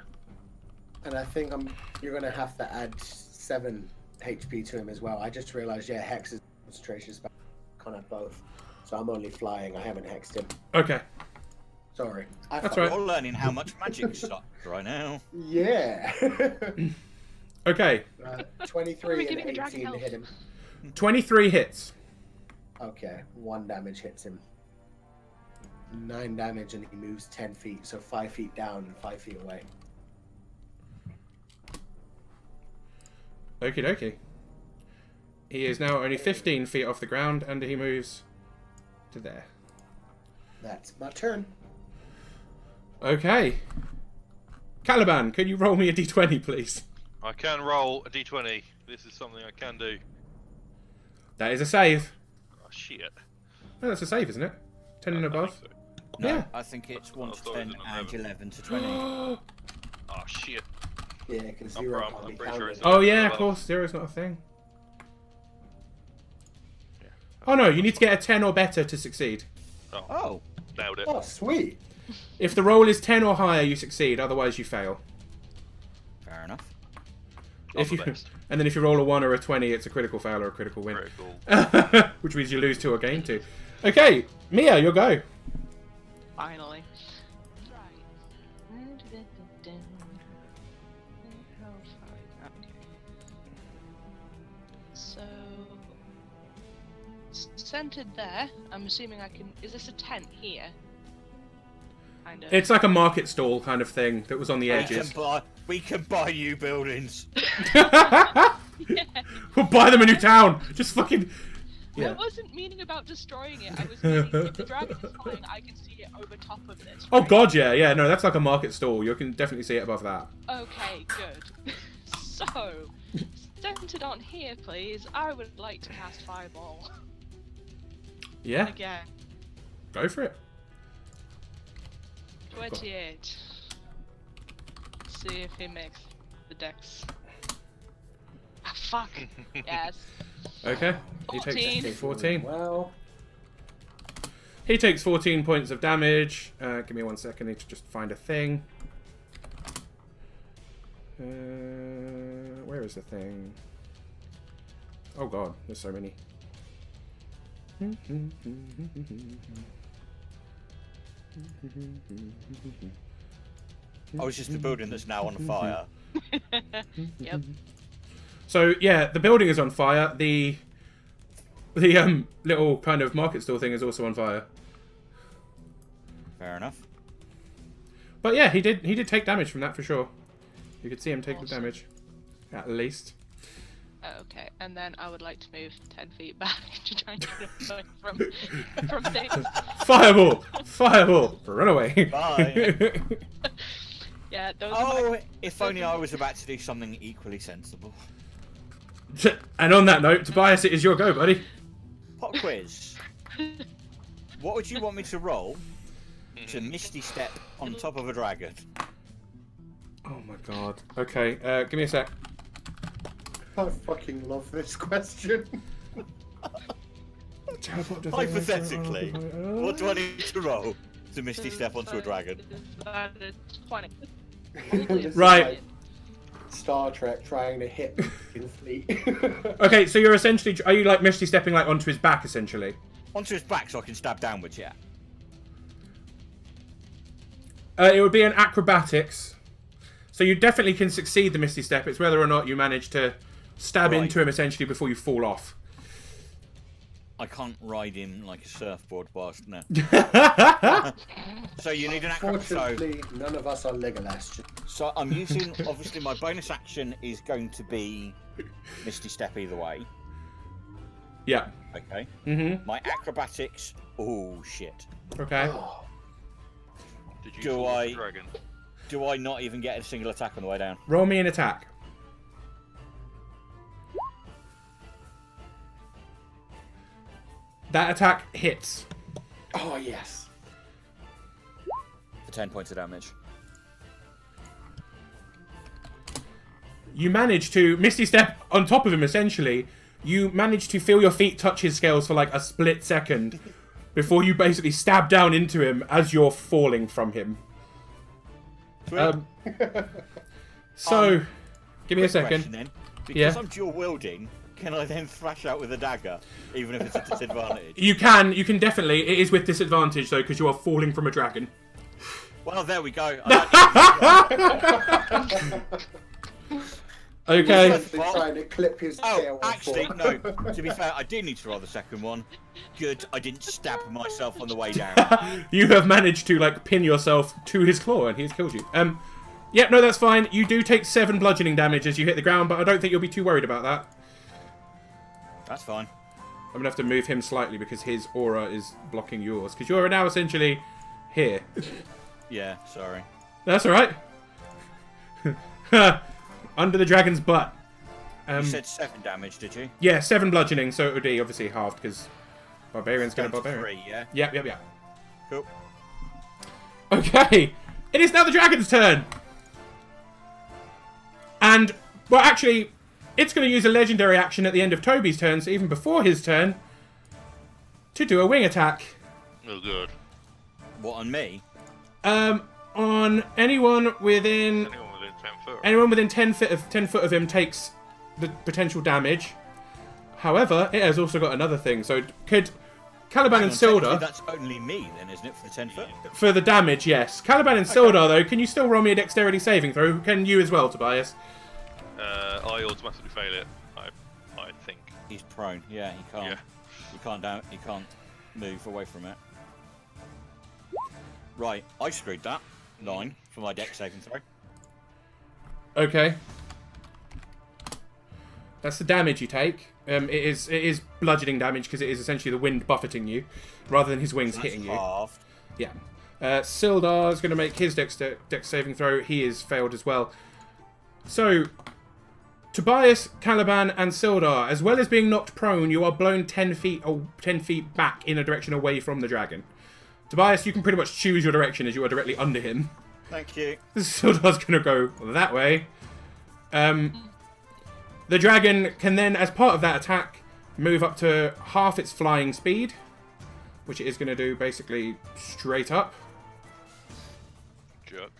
And I think you're going to have to add 7 HP to him as well. I just realized, yeah, Hex is concentration spell. Can't have both. So I'm only flying. I haven't hexed him. Okay. Sorry. That's right. You're learning how much magic sucks right now. Yeah. Okay. 23 and 18 to hit him. 23 hits. Okay. 1 damage hits him. 9 damage and he moves 10 feet. So 5 feet down and 5 feet away. Okie dokie. He is now only 15 feet off the ground and he moves to there. That's my turn. Okay. Caliban, can you roll me a d20, please? I can roll a d20. This is something I can do. That is a save. Oh, shit. No, that's a save, isn't it? 10 and above. So. No, Yeah. I think it's 1 to thought it 10 was an and 11. 11 to 20. Oh, shit. Yeah, because I'm 0 wrong, can't I'm be pretty sure counted. it's Oh yeah, of above. course. 0's not a thing. Yeah. Oh no, you need to get a 10 or better to succeed. Oh. Nailed it. Oh, sweet. If the roll is 10 or higher, you succeed. Otherwise, you fail. Fair enough. If the you, best. and then if you roll a 1 or a 20, it's a critical fail or a critical win. Very cool. Which means you lose 2 or gain 2. Okay, Mia, your go. Finally. So, centered there. I'm assuming I can. Is this a tent here? Kind of. It's like a market stall kind of thing that was on the edges. We can buy you buildings. Yeah. We'll buy them a new town. Just fucking. I Yeah. wasn't meaning about destroying it. I was meaning if the dragon is flying, I can see it over top of this. Oh right? god, yeah, yeah. No, that's like a market stall. You can definitely see it above that. Okay, good. So, centered on here, please. I would like to cast Fireball Yeah, again. go for it. 28. See if he makes the dex. Ah, fuck. Yes. Okay. He 14. takes 14. Well, He takes 14 points of damage. Give me 1 second. I need to just find a thing. Where is the thing? Oh god, there's so many. Oh, it's just the building that's now on fire. Yep. So yeah, the building is on fire. The little kind of market stall thing is also on fire. Fair enough. But yeah, he did take damage from that for sure. You could see him take the Awesome. damage, at least. Okay, and then I would like to move 10 feet back to try and get away from things. Fireball, fireball, run away. Bye. Yeah, those are Oh, my... if only I was about to do something equally sensible. And on that note, Tobias, it is your go, buddy. Pop quiz. What would you want me to roll to Misty Step on top of a dragon? Oh my god. Okay, give me a sec. I fucking love this question. Hypothetically, what do I need to roll to Misty Step onto a dragon? 20. This is Right. like Star Trek trying to hit in fleet. Okay, so you're essentially, are you like Misty stepping like onto his back essentially? Onto his back so I can stab downwards, yeah. It would be an acrobatics. So you definitely can succeed the Misty Step. It's whether or not you manage to stab Right. into him essentially before you fall off. I can't ride him like a surfboard whilst no. So you need an acrobat. Fortunately, none of us are Legolas. So I'm using, obviously my bonus action is going to be Misty Step either way. Yeah. Okay. Mm-hmm. My acrobatics, oh shit. Okay. Oh, Did you Do fall off I- the dragon? Do I not even get a single attack on the way down? Roll me an attack. That attack hits. oh yes. For 10 points of damage. You manage to Misty Step on top of him essentially. You manage to feel your feet touch his scales for like a split second before you basically stab down into him as you're falling from him. Sweet. So, give me a Quick second. question then. Because Yeah. I'm dual wielding, can I then thrash out with a dagger, even if it's a disadvantage? You can definitely. It is with disadvantage though, because you are falling from a dragon. Well, there we go. Okay. He's been trying to clip his tail Oh, off actually, for- no. To be fair, I do need to roll the second one. Good, I didn't stab myself on the way down. You have managed to like pin yourself to his claw, and he's killed you. Yep, no, that's fine. You do take 7 bludgeoning damage as you hit the ground, but I don't think you'll be too worried about that. That's fine. I'm gonna have to move him slightly because his aura is blocking yours. Because you're now essentially here. Yeah, sorry. That's all right. Under the dragon's butt. You said 7 damage, did you? Yeah, 7 bludgeoning, so it would be obviously halved because barbarian's going to barbarian. 3, yeah. Yep. Cool. Okay, it is now the dragon's turn. And, well, actually, it's going to use a legendary action at the end of Toby's turn, so even before his turn, to do a wing attack. Oh, good. What, on me? On anyone within... Anyone within 10 foot. Anyone within 10 foot of him takes the potential damage. However, it has also got another thing. So could Caliban and Sildar... That's only me then, isn't it, for the 10 foot? For the damage, yes. Caliban and Sildar, though, can you still roll me a dexterity saving throw? Can you as well, Tobias? I automatically fail it, I think. He's prone. Yeah, he can't. Yeah. He can't move away from it. Right, I screwed that. 9 for my dex saving throw. Okay. That's the damage you take. It is bludgeoning damage because it is essentially the wind buffeting you, rather than his wings hitting you. Halved. Yeah. Sildar's going to make his dex saving throw. He is failed as well. So, Tobias, Caliban, and Sildar, as well as being knocked prone, you are blown 10 feet back in a direction away from the dragon. Tobias, you can pretty much choose your direction as you are directly under him. Thank you. Sildar's going to go that way. The dragon can then, as part of that attack, move up to half its flying speed, which it is going to do basically straight up. Jerk.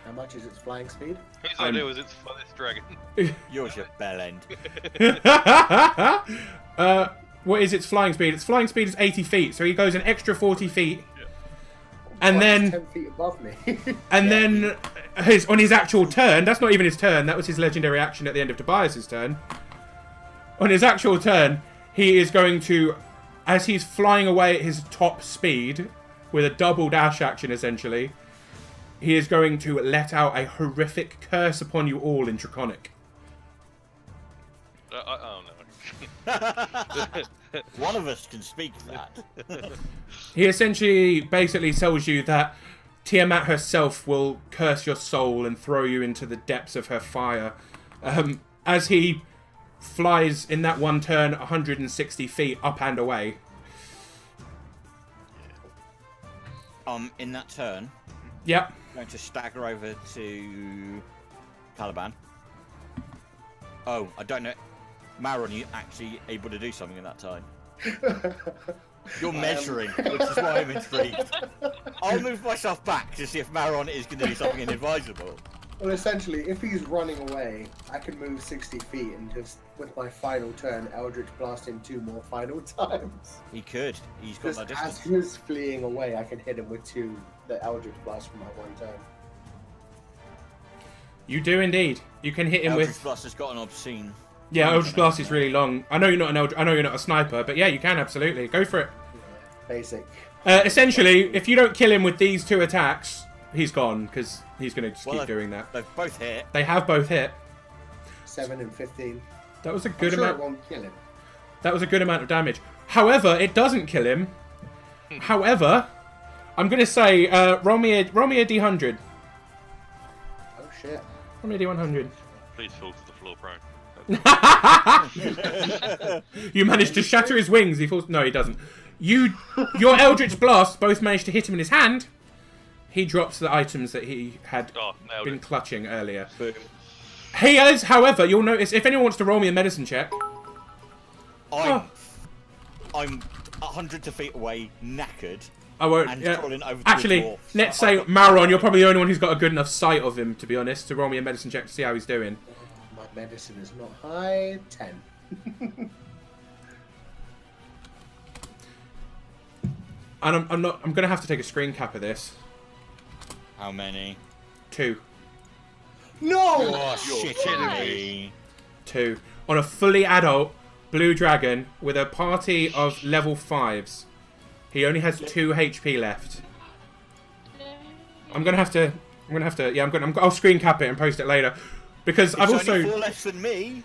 How much is its flying speed? Whose idea was it to fly this dragon? Yours, your bell end. What is its flying speed? Its flying speed is 80 feet, so he goes an extra 40 feet. Yeah. And then... 10 feet above me. And then, on his actual turn, that's not even his turn, that was his legendary action at the end of Tobias's turn. On his actual turn, he is going to, as he's flying away at his top speed, with a double dash action essentially, he is going to let out a horrific curse upon you all in Draconic. Oh no. One of us can speak that. He essentially basically tells you that Tiamat herself will curse your soul and throw you into the depths of her fire. As he flies in that one turn 160 feet up and away. In that turn, Yep. I'm going to stagger over to Caliban. Oh, I don't know. Maron, are you actually able to do something in that time? You're measuring, which is why I'm intrigued. I'll move myself back to see if Maron is going to do something inadvisable. Well, essentially, if he's running away, I can move 60 feet and just, with my final turn, Eldritch Blast him 2 more final times. He could. He's got that distance. As he's fleeing away, I can hit him with 2, the Eldritch Blast from my 1 turn. You do indeed. You can hit him Eldritch with... Blast has got an obscene... Yeah, Eldritch Blast is really long. I know you're not I know you're not a sniper, but yeah, you can absolutely. Go for it. Yeah, basic. Essentially, if you don't kill him with these 2 attacks, he's gone, because he's going to just keep doing that. They've both hit. They have both hit. 7 and 15. That was a good I'm sure amount. It won't kill him. That was a good amount of damage. However, it doesn't kill him. However, I'm going to say, roll me a D100. Oh shit. Roll me a D100. Please fall to the floor prone. You managed to shatter his wings. He falls. No, he doesn't. Your Eldritch Blast both managed to hit him in his hand. He drops the items that he had been clutching earlier. Boom. He is, however, you'll notice, if anyone wants to roll me a medicine check. I'm 100 feet away, knackered. I won't. And Yeah. crawling over to Actually, a dwarf. let's say, Maron, you're probably the only one who's got a good enough sight of him, to be honest, to roll me a medicine check to see how he's doing. My medicine is not high. 10. And I'm going to have to take a screen cap of this. How many? 2. No! Oh, shit me. 2. On a fully adult blue dragon with a party of level 5s. He only has 2 HP left. I'm gonna have to. Yeah, I'll screen cap it and post it later, because I've also. Only 4 less than me.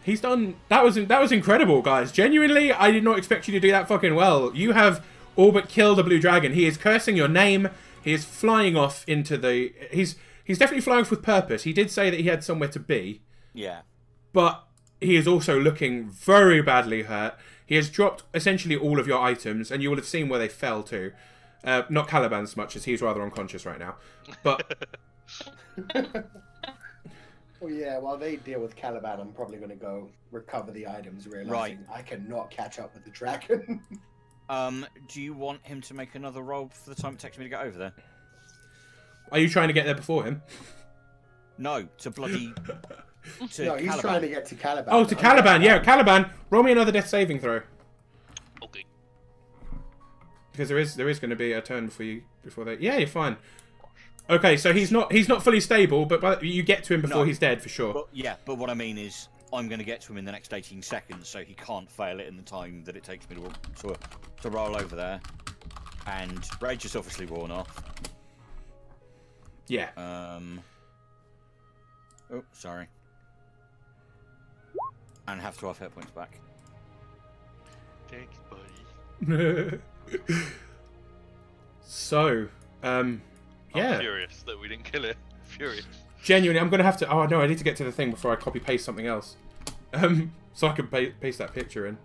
He's done. That was incredible, guys. Genuinely, I did not expect you to do that fucking well. You have all but killed a blue dragon. He is cursing your name. He is flying off into the... He's definitely flying off with purpose. He did say that he had somewhere to be. Yeah. But he is also looking very badly hurt. He has dropped essentially all of your items, and you will have seen where they fell to. Not Caliban so much, as he's rather unconscious right now. But... Well, yeah, while they deal with Caliban, I'm probably going to go recover the items, realizing I cannot catch up with the dragon. Do you want him to make another roll for the time it takes me to get over there? Are you trying to get there before him? No, to bloody... to no, he's Caliban. trying to get to Caliban. Oh, to Caliban, yeah, Caliban. Roll me another death saving throw. Okay. Because there is going to be a turn before they... Yeah, you're fine. Okay, so he's not fully stable, but you get to him before he's dead for sure. But, yeah, but what I mean is, I'm going to get to him in the next 18 seconds, so he can't fail it in the time that it takes me to roll over there. And rage is obviously worn off. Yeah. Oh, sorry. And have 12 hit points back. Thanks, buddy. So, yeah. I'm furious that we didn't kill it. Furious. Genuinely, I'm going to have to... Oh, no, I need to get to the thing before I copy-paste something else. So I can paste that picture in.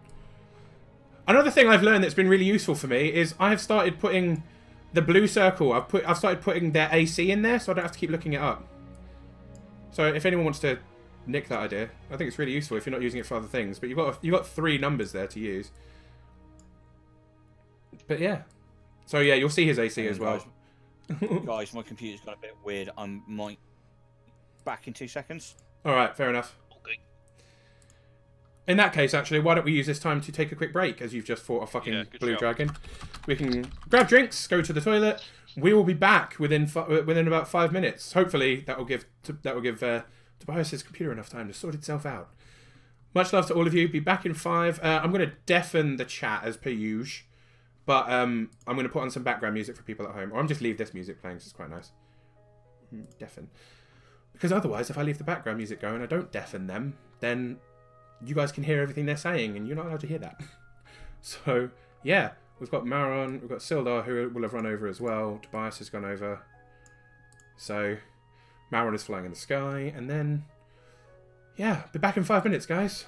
Another thing I've learned that's been really useful for me is I've started putting the blue circle. I've started putting their AC in there, so I don't have to keep looking it up. So if anyone wants to nick that idea, I think it's really useful if you're not using it for other things. But you've got 3 numbers there to use. But yeah. So yeah, you'll see his AC as well. Guys, my computer's got a bit weird. I might back in 2 seconds. Alright, fair enough. Okay. In that case, actually, why don't we use this time to take a quick break, as you've just fought a fucking blue dragon. We can grab drinks, go to the toilet. We will be back within about 5 minutes. Hopefully, that will give Tobias's computer enough time to sort itself out. Much love to all of you. Be back in 5. I'm going to deafen the chat as per usual. But I'm going to put on some background music for people at home. Or I'm just leave this music playing, so it's quite nice. Deafen. Because otherwise, if I leave the background music going, I don't deafen them, then you guys can hear everything they're saying, and you're not allowed to hear that. So, yeah. We've got Maron, we've got Sildar, who will have run over as well. Tobias has gone over. So, Maron is flying in the sky. And then, yeah, be back in 5 minutes, guys.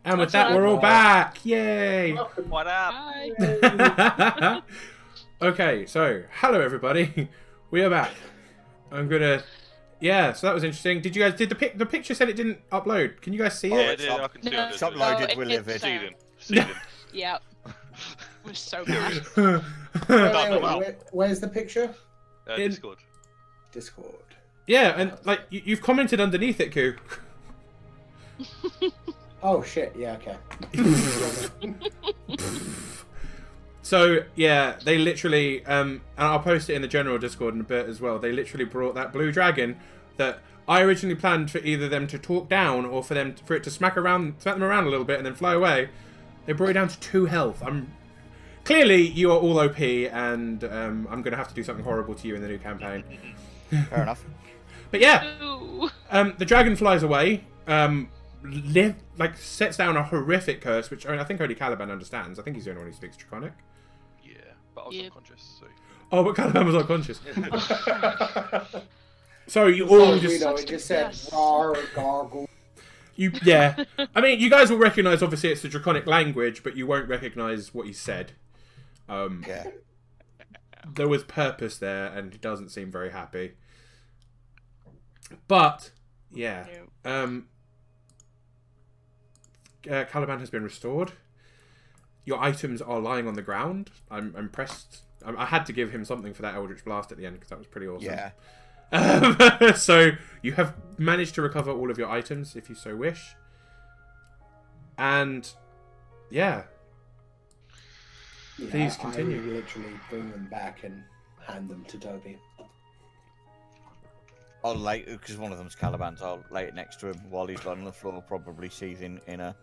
And with that, we're all back. Yay! What up? Hi. Okay, so hello everybody. We are back. I'm gonna. Yeah, so that was interesting. Did you guys? Did the picture said it didn't upload? Can you guys see Yeah, it? I did. I can see No. it. It's uploaded, it we live did it. Seeding. Yep. It was so bad. Where's the picture? In- Discord. Discord. Yeah, and like you've commented underneath it, Koo. Oh shit! Yeah, okay. So yeah, they literally, and I'll post it in the general Discord in a bit as well. They literally brought that blue dragon that I originally planned for either them to talk down or for it to smack them around a little bit and then fly away. They brought it down to 2 health. Clearly you are all OP, and I'm gonna have to do something horrible to you in the new campaign. Fair enough. But yeah, Ooh. the dragon flies away. Sets down a horrific curse, which I think only Caliban understands. I think he's the only one who speaks Draconic. Yeah, but I was Yep. unconscious, so. Oh, but Caliban was unconscious. So you all You just know, it just said Yes. "rar gargle." yeah. I mean, you guys will recognise obviously it's the Draconic language, but you won't recognise what he said. Yeah. There was purpose there, and he doesn't seem very happy. But yeah, Caliban has been restored. Your items are lying on the ground. I'm impressed. I had to give him something for that Eldritch Blast at the end because that was pretty awesome. Yeah. So you have managed to recover all of your items if you so wish. And yeah, Yeah, Please continue. I literally bring them back and hand them to Toby. I'll lay it, because one of them's Caliban's, I'll lay it next to him while he's lying on the floor, probably seething in a...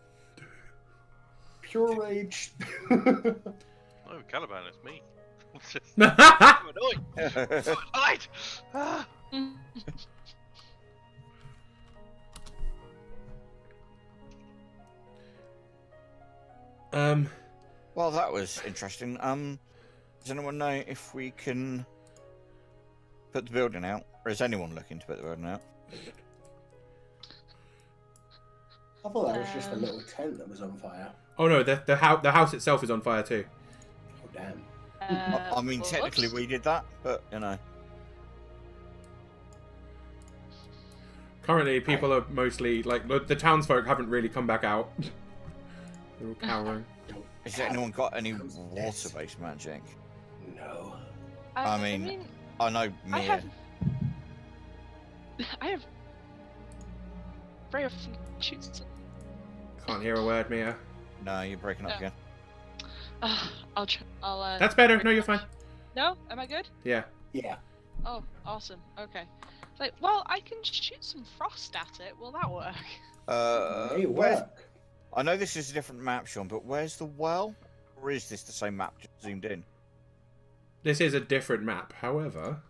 Pure rage. No, Caliban, it's me. It's just I'm annoyed. So annoyed. Ah. Well, that was interesting. Does anyone know if we can put the building out? Or is anyone looking to put the building out? I thought that was just a little tent that was on fire. Oh no, the house itself is on fire too. Oh damn. I mean, technically we did that, but, you know. Currently, people are mostly like the townsfolk haven't really come back out. They're all cowering. Has anyone got any water-based magic? No. I mean, I know Mia. I have Ray of shoots. Can't hear a word, Mia. No, you're breaking up No. again. I'll try. I'll. That's better. No, you're fine. No, am I good? Yeah. Yeah. Oh, awesome. Okay. Like, well, I can shoot some frost at it. Will that work? May work. I know this is a different map, Sean, but where's the well? Or is this the same map, just zoomed in? This is a different map, however.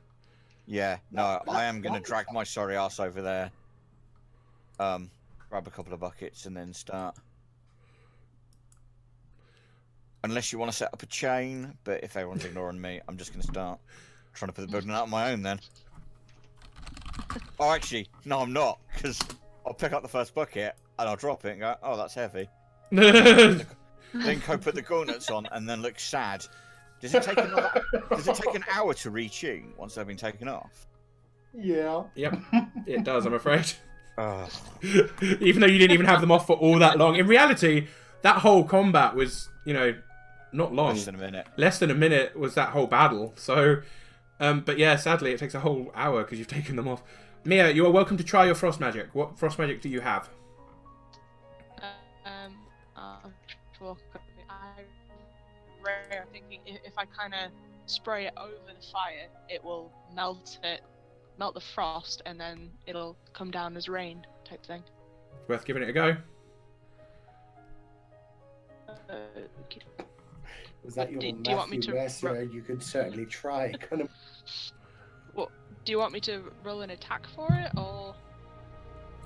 Yeah, no, I am going to drag my sorry ass over there. Grab a couple of buckets and then start. Unless you want to set up a chain, but if everyone's ignoring me, I'm just going to start trying to put the building out on my own then. Oh, actually, no, I'm not, because I'll pick up the first bucket and I'll drop it and go, oh, that's heavy. Then go put the gauntlets on and then look sad. Does it take an hour to retune once they've been taken off? Yeah. Yep, it does, I'm afraid. Oh. Even though you didn't even have them off for all that long. In reality, that whole combat was, you know, not long. Less than a minute. Less than a minute was that whole battle. So, but yeah, sadly, it takes a whole hour because you've taken them off. Mia, you are welcome to try your frost magic. What frost magic do you have? I'm thinking if I kind of spray it over the fire, it will melt the frost, and then it'll come down as rain type thing. It's worth giving it a go. Was that your Do you want me Matthew to Mercer? You could certainly try. Kind of. What? Do you want me to roll an attack for it, or?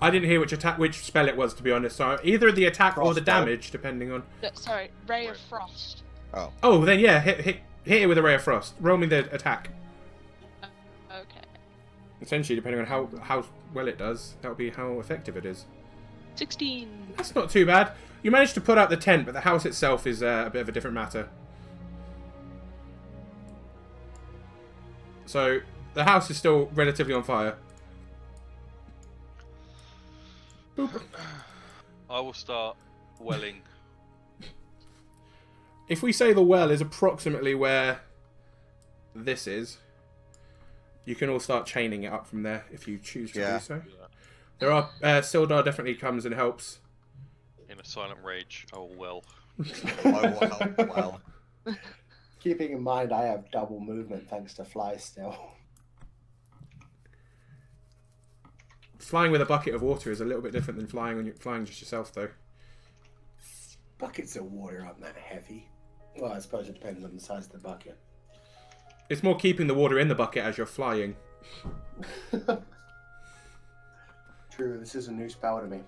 I didn't hear which spell it was, to be honest. So either the attack or the Frostbolt. damage, depending on. Sorry, Ray of Frost. Oh. Oh, then yeah, hit it with a ray of frost. Roll me the attack. Okay. Essentially, depending on how well it does, that'll be how effective it is. 16. That's not too bad. You managed to put out the tent, but the house itself is a bit of a different matter. So, the house is still relatively on fire. Boop. I will start welling. If we say the well is approximately where this is, you can all start chaining it up from there if you choose to do so. Yeah. There are Sildar definitely comes and helps. In a silent rage, I will well. Oh, well. Keeping in mind, I have double movement thanks to fly still. Flying with a bucket of water is a little bit different than flying just yourself, though. Buckets of water aren't that heavy. Well, I suppose it depends on the size of the bucket. It's more keeping the water in the bucket as you're flying. True, this is a new spell to me.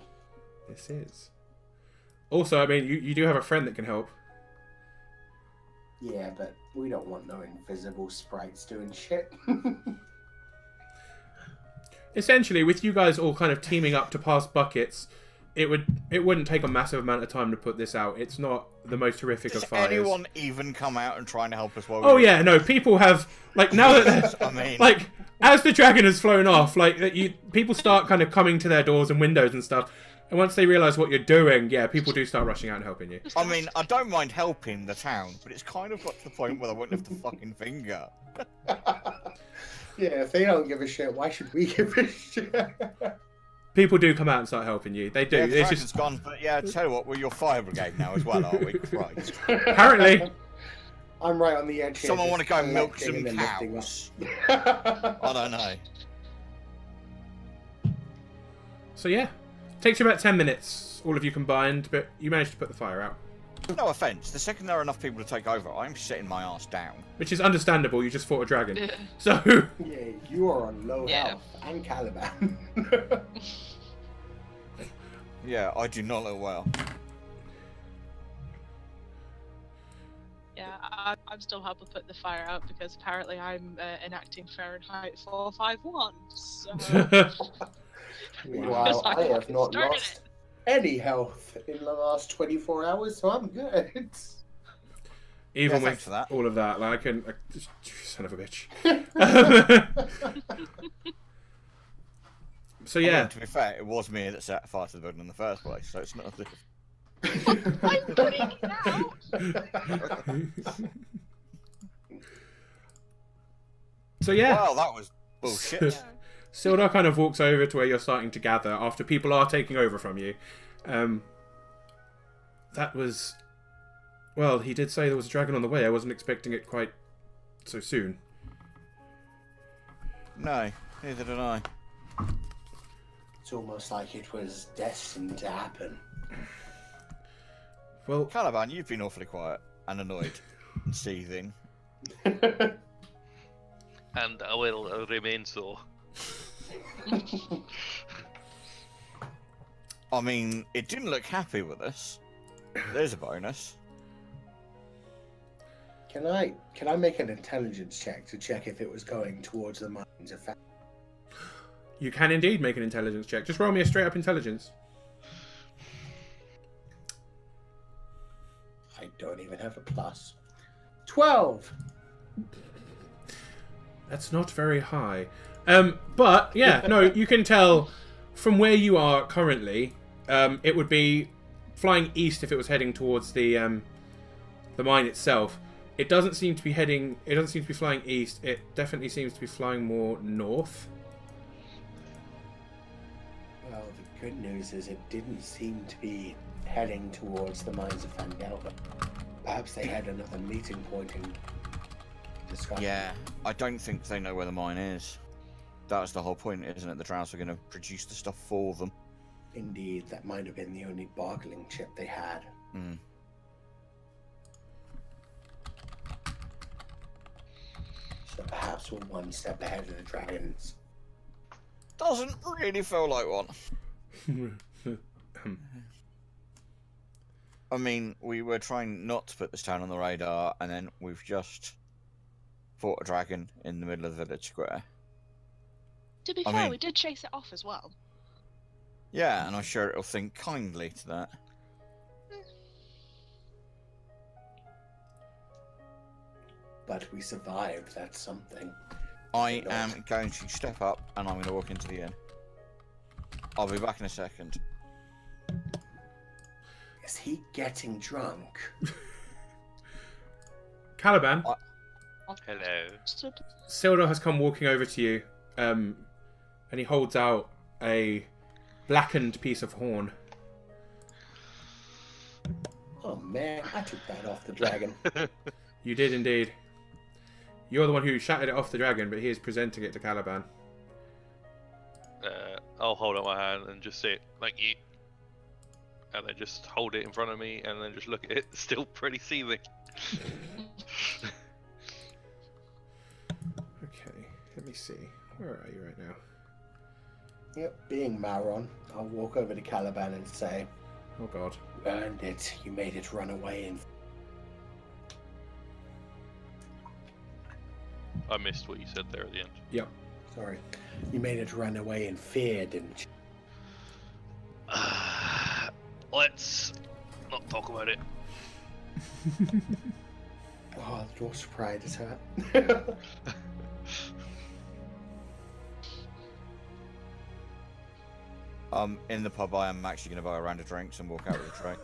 This is. Also, I mean, you do have a friend that can help. Yeah, but we don't want no invisible sprites doing shit. Essentially, with you guys all kind of teaming up to pass buckets, it wouldn't take a massive amount of time to put this out. It's not the most horrific of fires. Does anyone even come out and try and help us while Oh yeah, no, people have, like, now that I mean, like, as the dragon has flown off, like, people start kind of coming to their doors and windows and stuff, and once they realise what you're doing, yeah, people do start rushing out and helping you. I mean, I don't mind helping the town, but it's kind of got to the point where I won't lift a fucking finger. Yeah, if they don't give a shit, why should we give a shit? People do come out and start helping you. They do. Yeah, the It's dragon's just gone, but yeah, tell you what, we're your fire brigade now as well, are we? Christ. apparently. I'm right on the edge here. Someone want to go just milk collecting some and then lifting cows? up. I don't know. So yeah, takes you about 10 minutes, all of you combined, but you managed to put the fire out. No offence, the second there are enough people to take over, I'm sitting my ass down. Which is understandable, you just fought a dragon. So, Yeah, you are on low Yeah. health and Caliban. Yeah, I do not look well. Yeah, I'm still helping put the fire out because apparently I'm enacting Fahrenheit 451. So Meanwhile, I have not started lost any health in the last 24 hours, so I'm good. even Yeah, thanks with for that. all of that, like, son of a bitch. So I yeah, mean, to be fair, it was me that set fire to the building in the first place, so it's not as if... I'm putting it out. so yeah, Well, that was bullshit. Sildar kind of walks over to where you're starting to gather after people are taking over from you. That was... Well, he did say there was a dragon on the way. I wasn't expecting it quite so soon. No, neither did I. It's almost like it was destined to happen. Well, Caliban, you've been awfully quiet and annoyed and seething. And I will remain so. I mean, it didn't look happy with us. There's a bonus. Can I make an intelligence check to check if it was going towards the mines of you can indeed make an intelligence check. Just roll me a straight up intelligence. I don't even have a plus. 12! That's not very high. But yeah, no, you can tell from where you are currently. It would be flying east if it was heading towards the mine itself. It doesn't seem to be heading. It doesn't seem to be flying east. It definitely seems to be flying more north. Well, the good news is it didn't seem to be heading towards the mines of Phandelver. Perhaps they had another meeting point in discussion. Yeah, I don't think they know where the mine is. That's the whole point, isn't it? The Drows are going to produce the stuff for them. Indeed, that might have been the only bargaining chip they had. Hmm. So perhaps we're one step ahead of the dragons. Doesn't really feel like one. I mean, we were trying not to put this town on the radar, and then we've just fought a dragon in the middle of the village square. To be I fair, mean- we did chase it off as well. Yeah, and I'm sure it'll think kindly to that. But we survived, that's something. I am going to step up and I'm going to walk into the inn. I'll be back in a second. Is he getting drunk? Caliban, Hello. Sildar has come walking over to you, and he holds out a blackened piece of horn. Oh man, I took that off the dragon. You did indeed. You're the one who shattered it off the dragon, but he is presenting it to Caliban. I'll hold up my hand and just say, thank you. And then just hold it in front of me and then just look at it. It's still pretty seething. Okay, let me see. Where are you right now? Yep, being Mauron, I'll walk over to Caliban and say, Oh god. "You earned it. You made it run away and I missed what you said there at the end. Yep. sorry. You made it run away in fear, didn't you?" Let's not talk about it. Oh, your pride is hurt. In the pub, I am actually going to buy a round of drinks and walk out with a tray.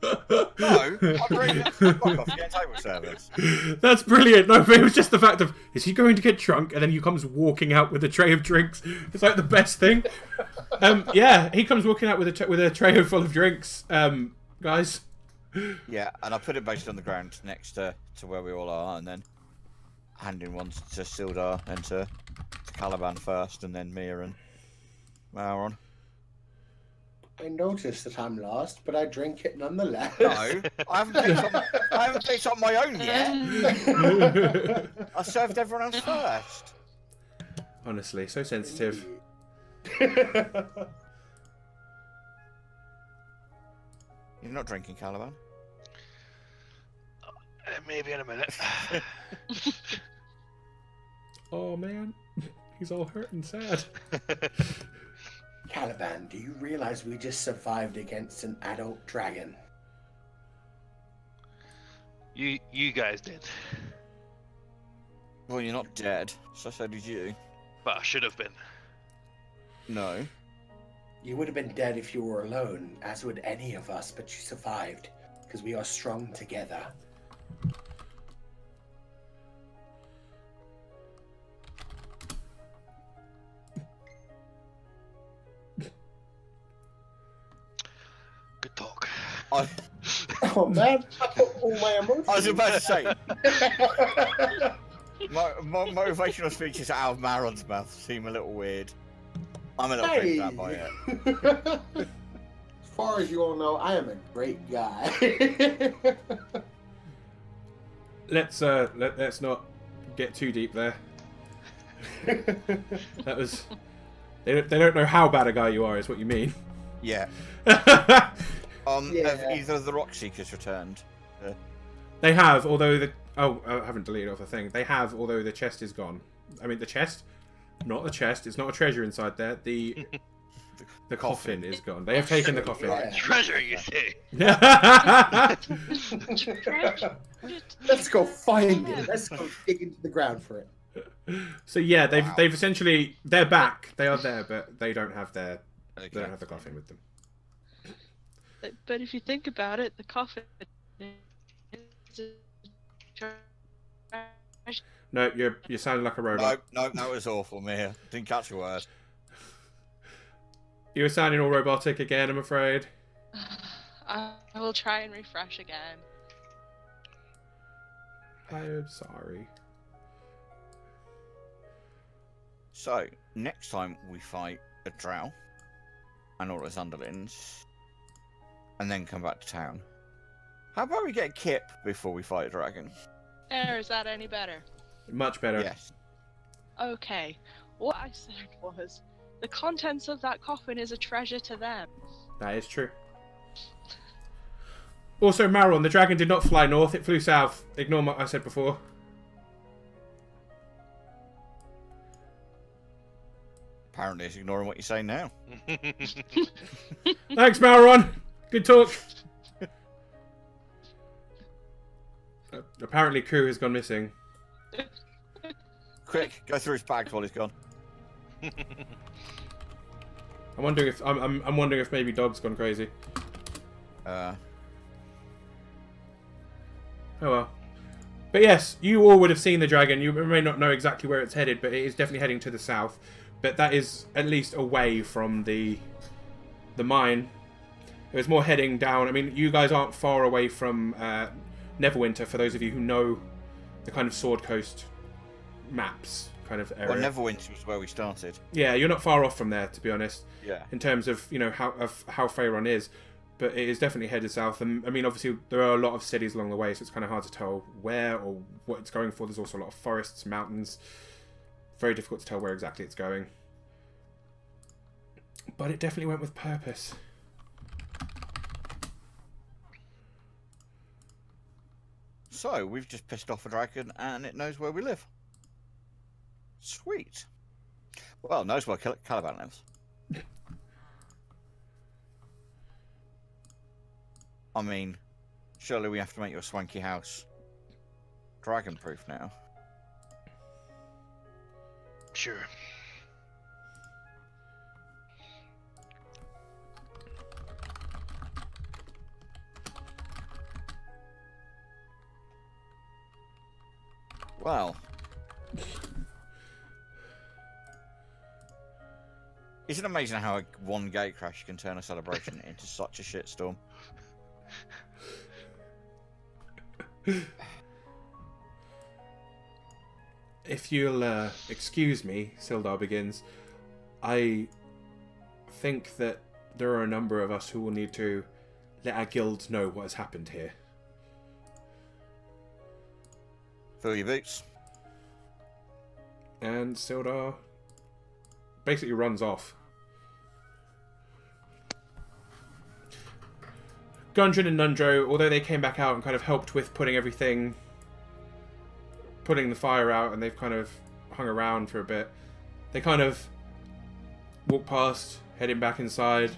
No, I'm bringing that fuck off getting table service. That's brilliant. No, but it was just the fact of, is he going to get drunk? And then he comes walking out with a tray of drinks. It's like the best thing. Yeah, he comes walking out with a tray full of drinks, guys. Yeah, and I put it basically on the ground next to where we all are, and then handing one to Sildar and to Caliban first, and then Mia and Mauron. I noticed that I'm lost, but I drink it nonetheless. No, I haven't picked up my own yet. I served everyone else first. Honestly, so sensitive. You're not drinking, Caliban? Maybe in a minute. Oh man, he's all hurt and sad. Caliban, do you realize we just survived against an adult dragon? You guys did, Well, you're not dead, so did you. but I should have been. No. You would have been dead if you were alone, as would any of us, but you survived, because we are strong together. Good talk. Oh man, I put all my emotions. I was about to say, my motivational speeches out of Maron's mouth seem a little weird. I'm a little creeped out by it. As far as you all know, I am a great guy. Let's not get too deep there. That was. They don't know how bad a guy you are, is what you mean. Yeah. Yeah. Have either of the Rock Seekers returned? They have, although the I haven't deleted off the thing. They have, although the chest is gone. I mean, the chest, not the chest. It's not a treasure inside there. The coffin is gone. They have taken the coffin. Yeah. Treasure, you say? Let's go find it. Let's go dig into the ground for it. So yeah, they've essentially, they're back. They are there, but they don't have their they don't have the coffin with them. But if you think about it, the coffin is a treasure. No, you're sounding like a robot. No, that was awful, Mia. Didn't catch a word. You were sounding all robotic again, I'm afraid. I will try and refresh again. I'm sorry. So, next time we fight a drow and all his underlings, and then come back to town. How about we get Kip before we fight a dragon? Is that any better? Much better. Yes. Okay. What I said was, the contents of that coffin is a treasure to them. That is true. Also, Maron, the dragon did not fly north, it flew south. Ignore what I said before. Apparently, it's ignoring what you're saying now. Thanks, Malron. Good talk. Apparently, Ku has gone missing. Quick, go through his bags while he's gone. I'm wondering if I'm wondering if maybe Dog's gone crazy. Uh. Oh well. But yes, you all would have seen the dragon. You may not know exactly where it's headed, but it is definitely heading to the south. But that is at least away from the mine. It was more heading down. I mean, you guys aren't far away from Neverwinter, for those of you who know the kind of Sword Coast maps kind of area. Well, Neverwinter was where we started. Yeah, you're not far off from there, to be honest. Yeah. In terms of, you know, how Faerun is. But it is definitely headed south. And I mean, obviously, there are a lot of cities along the way, so it's kind of hard to tell where or what it's going for. There's also a lot of forests, mountains. Very difficult to tell where exactly it's going. But it definitely went with purpose. So, we've just pissed off a dragon and it knows where we live. Sweet. Well, it knows where Caliban lives. I mean, surely we have to make your swanky house dragon-proof now. Sure. Well. Isn't it amazing how one gate crash can turn a celebration into such a shitstorm? If you'll excuse me, Sildar begins, I think that there are a number of us who will need to let our guild know what has happened here. Fill your boots. And Sildar basically runs off. Gundren and Nundro, although they came back out and kind of helped with putting the fire out, and they've kind of hung around for a bit, they kind of walk past, heading back inside.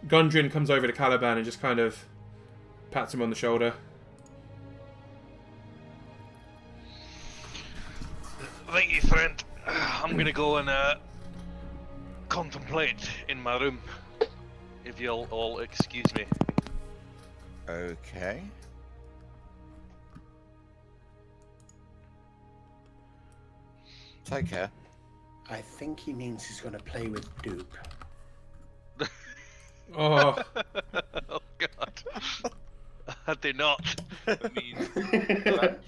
Gundren comes over to Caliban and just kind of pats him on the shoulder. Thank you, friend. I'm gonna go and contemplate in my room, if you'll all excuse me. Okay. Take care. I think he means he's going to play with Dupe. Oh. Oh God. I do not mean that.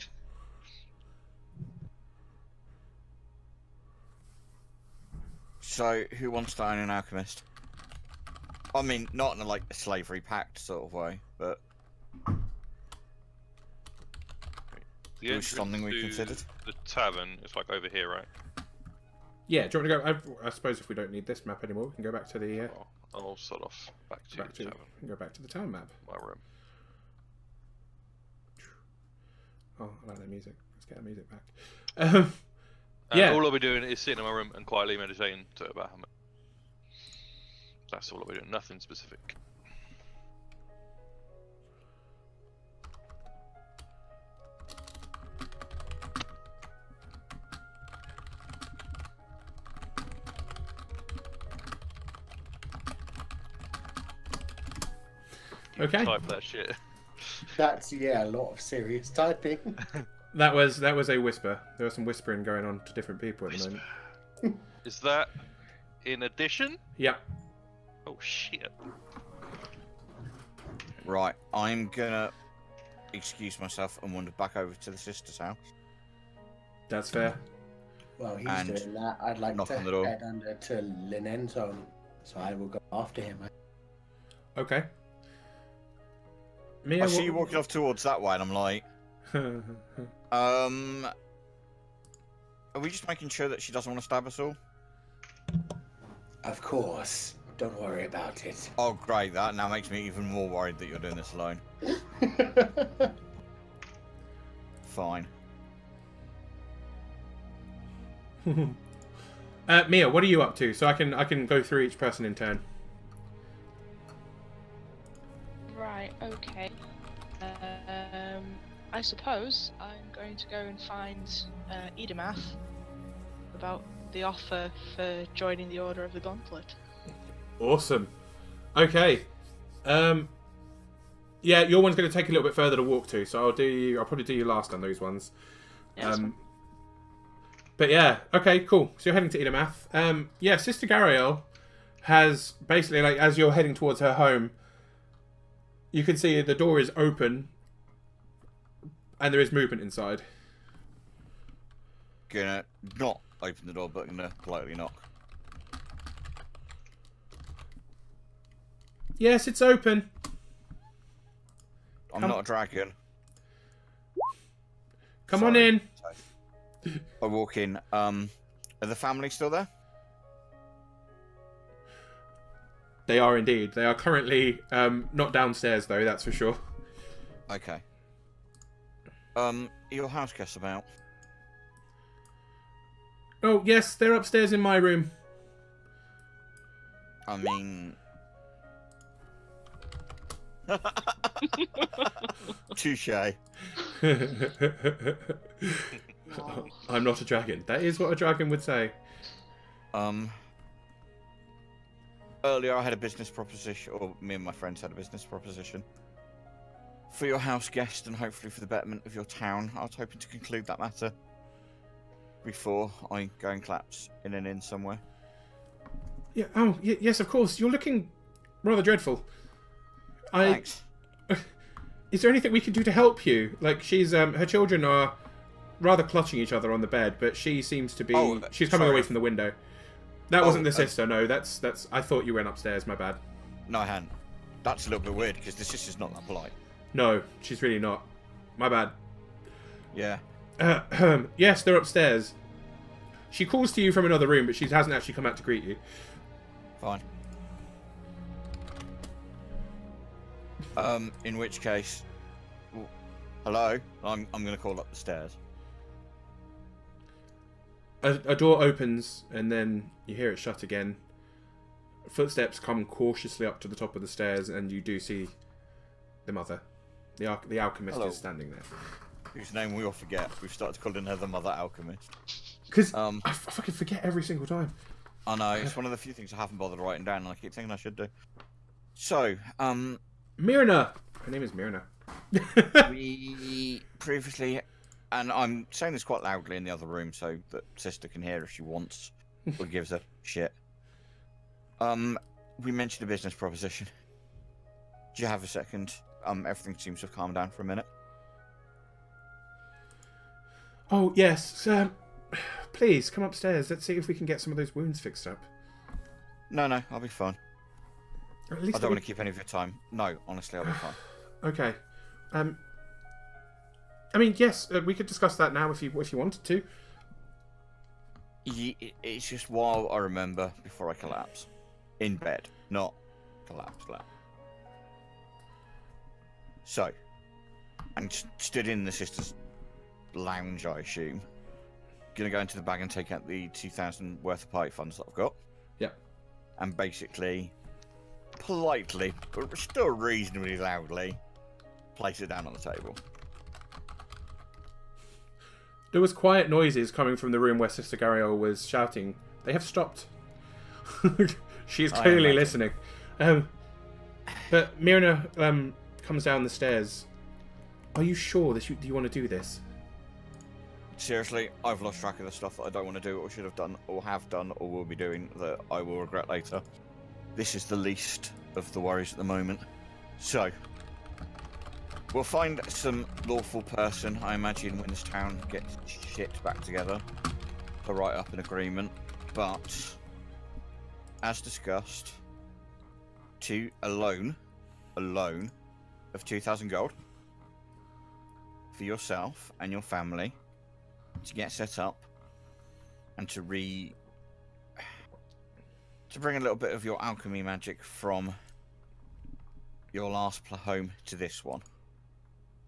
So, who wants to own an alchemist? I mean, not in a slavery pact sort of way, but The it was something we entrance to considered. The tavern is like over here, right? Yeah, do you want to go? I suppose if we don't need this map anymore, we can go back to the I'll start off back to the tavern. go back to the town map. My room. Oh, I like that music. Let's get our music back. And Yeah. all I'll be doing is sitting in my room and quietly meditating to Bahamut. That's all I'll be doing. Nothing specific. Okay. Type that shit. That's, yeah, a lot of serious typing. That was a whisper. There was some whispering going on to different people at the moment. Is that in addition? Yeah. Oh shit. Right, I'm gonna excuse myself and wander back over to the sister's house. That's fair. Well, he's And doing that. I'd like knock to on the door. head under to Linenzo, so I will go after him. Okay. Mia, I see you walking off towards that way, and I'm like, are we just making sure that she doesn't want to stab us all? Of course. Don't worry about it. Oh, great, that now makes me even more worried that you're doing this alone. Fine. Mia, what are you up to? So I can go through each person in turn. Right, okay. I suppose I'm going to go and find Edamath about the offer for joining the Order of the Gauntlet. Awesome. Okay. Yeah, your one's going to take a little bit further to walk to, so I'll probably do you last on those ones. Yeah, but yeah, okay, cool. So you're heading to Edamath. Yeah, Sister Gariel has basically, like, as you're heading towards her home, you can see the door is open, and there is movement inside. Gonna not open the door, but gonna politely knock. Yes, it's open. I'm not a dragon. Come on in. I walk in. Are the family still there? They are indeed. They are currently not downstairs, though, that's for sure. Okay. Your house guests about? Oh, yes, they're upstairs in my room. I mean... Touche. I'm not a dragon. That is what a dragon would say. Earlier I had a business proposition, or me and my friends had a business proposition for your house guest and hopefully for the betterment of your town. I was hoping to conclude that matter before I go and collapse in an inn somewhere. Yeah. Oh, yes, of course. You're looking rather dreadful. Thanks. Is there anything we can do to help you? Like, she's her children are rather clutching each other on the bed, but she seems to be. She's coming away from the window. That wasn't the sister. No, that's. I thought you went upstairs. My bad. No, I hadn't. That's a little bit weird because the sister's not that polite. No, she's really not. My bad. Yeah. Yes, they're upstairs. She calls to you from another room, but she hasn't actually come out to greet you. Fine. In which case, well, hello. I'm going to call up the stairs. A door opens, and then you hear it shut again. Footsteps come cautiously up to the top of the stairs, and you do see the mother. The alchemist Hello. is standing there. Whose name we all forget. We've started calling her the Mother Alchemist. Because I fucking forget every single time. I know, it's one of the few things I haven't bothered writing down, and I keep thinking I should do. So, Myrna! Her name is Myrna. we previously, and I'm saying this quite loudly in the other room so that Sister can hear if she wants, or gives a shit. We mentioned a business proposition. Do you have a second? Everything seems to have calmed down for a minute. Oh, yes. Please, come upstairs. Let's see if we can get some of those wounds fixed up. No, I'll be fine. Or at I least don't want to keep any of your time. No, honestly, I'll be fine. Okay. I mean, yes, we could discuss that now if you wanted to. It's just while I remember before I collapse. In bed, not collapse. So, I'm stood in the sister's lounge, I assume. Gonna go into the bag and take out the 2,000 worth of party funds that I've got. Yep. And basically, politely, but still reasonably loudly, place it down on the table. There was quiet noises coming from the room where Sister Gariel was shouting. They have stopped. She's clearly listening. But Myrna comes down the stairs. Are you sure that you want to do this? Seriously, I've lost track of the stuff that I don't want to do or should have done or have done or will be doing that I will regret later. This is the least of the worries at the moment. So, we'll find some lawful person, I imagine, when this town gets shit back together to write up an agreement. But, as discussed, a loan of 2,000 gold for yourself and your family to get set up and to bring a little bit of your alchemy magic from your last home to this one.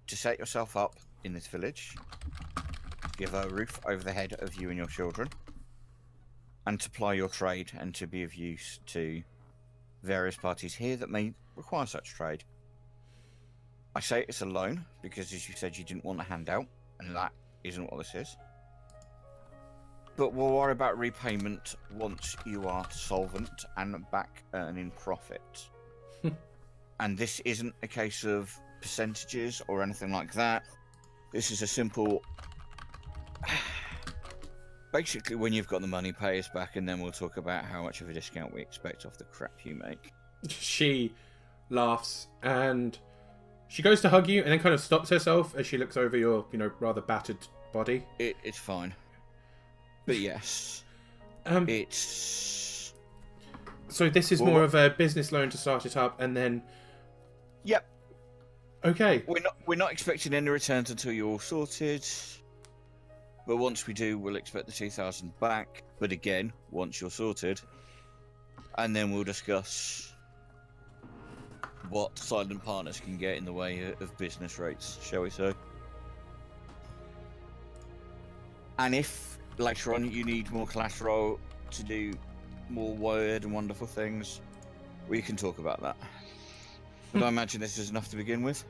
To set yourself up in this village, give a roof over the head of you and your children, and to ply your trade and to be of use to various parties here that may require such trade. I say it's a loan because, as you said, you didn't want a handout, and that isn't what this is. But we'll worry about repayment once you are solvent and back earning profit. And this isn't a case of percentages or anything like that. This is a simple... Basically, when you've got the money, pay us back, and then we'll talk about how much of a discount we expect off the crap you make. She laughs, and she goes to hug you, and then kind of stops herself as she looks over your, rather battered body. It's fine. But yes, it's... So this is more of a business loan to start it up, and then... Yep. Okay. We're not expecting any returns until you're all sorted. But once we do, we'll expect the 2,000 back. But again, once you're sorted. And then we'll discuss what silent partners can get in the way of business rates, shall we say. And if later on you need more collateral to do more weird and wonderful things, we can talk about that. But I imagine this is enough to begin with.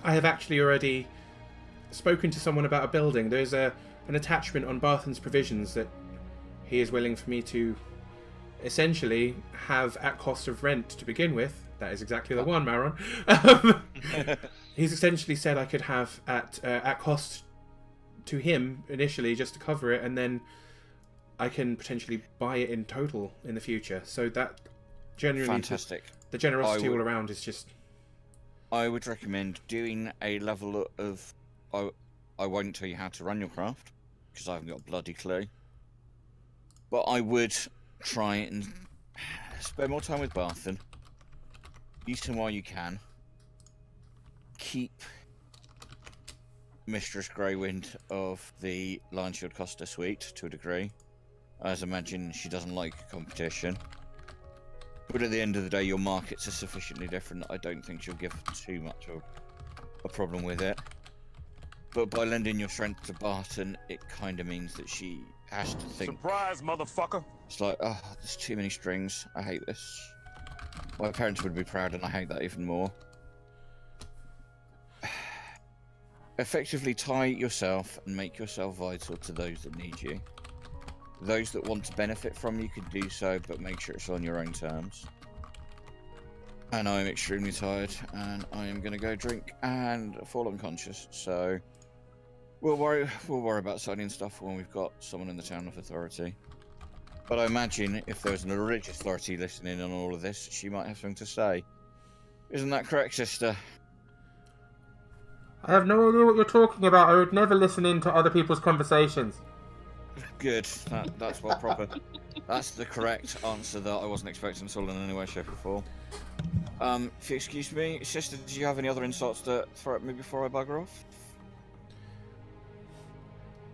I have actually already spoken to someone about a building. There's an attachment on Barthen's provisions that he is willing for me to essentially have at cost of rent to begin with. That is exactly the one, Maron. He's essentially said I could have at cost to him initially just to cover it, and then I can potentially buy it in total in the future. So that generally, fantastic. The generosity all around is just... I would recommend doing a level of... I won't tell you how to run your craft, because I haven't got a bloody clue. But I would try and spend more time with Barthen. Use him while you can. Keep Mistress Greywind of the Lion Shield Costa suite to a degree, as I imagine she doesn't like competition. But at the end of the day, your markets are sufficiently different that I don't think she'll give too much of a problem with it. But by lending your strength to Barton, it kind of means that she has to think... Surprise, motherfucker! It's like, oh, there's too many strings. I hate this. My parents would be proud, and I hate that even more. Effectively tie yourself and make yourself vital to those that need you. Those that want to benefit from you can do so, but make sure it's on your own terms. And I'm extremely tired, and I am going to go drink and fall unconscious. So we'll worry about signing stuff when we've got someone in the town of authority. But I imagine if there was an religious authority listening on all of this, she might have something to say. Isn't that correct, sister? I have no idea what you're talking about. I would never listen in to other people's conversations. Good. That's well proper. That's the correct answer that I wasn't expecting at all in any way, shape or form. If you excuse me, sister, do you have any other insults to throw at me before I bugger off?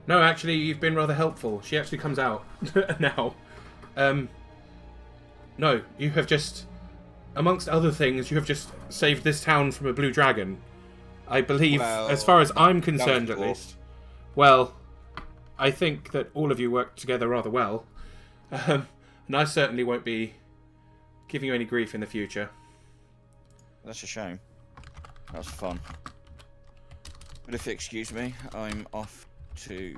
No, actually, you've been rather helpful. She actually comes out now. No, you have just, amongst other things, you have just saved this town from a blue dragon. I believe, as far as I'm concerned at least. Well, I think that all of you work together rather well. And I certainly won't be giving you any grief in the future. That's a shame. That was fun. But if you excuse me, I'm off to...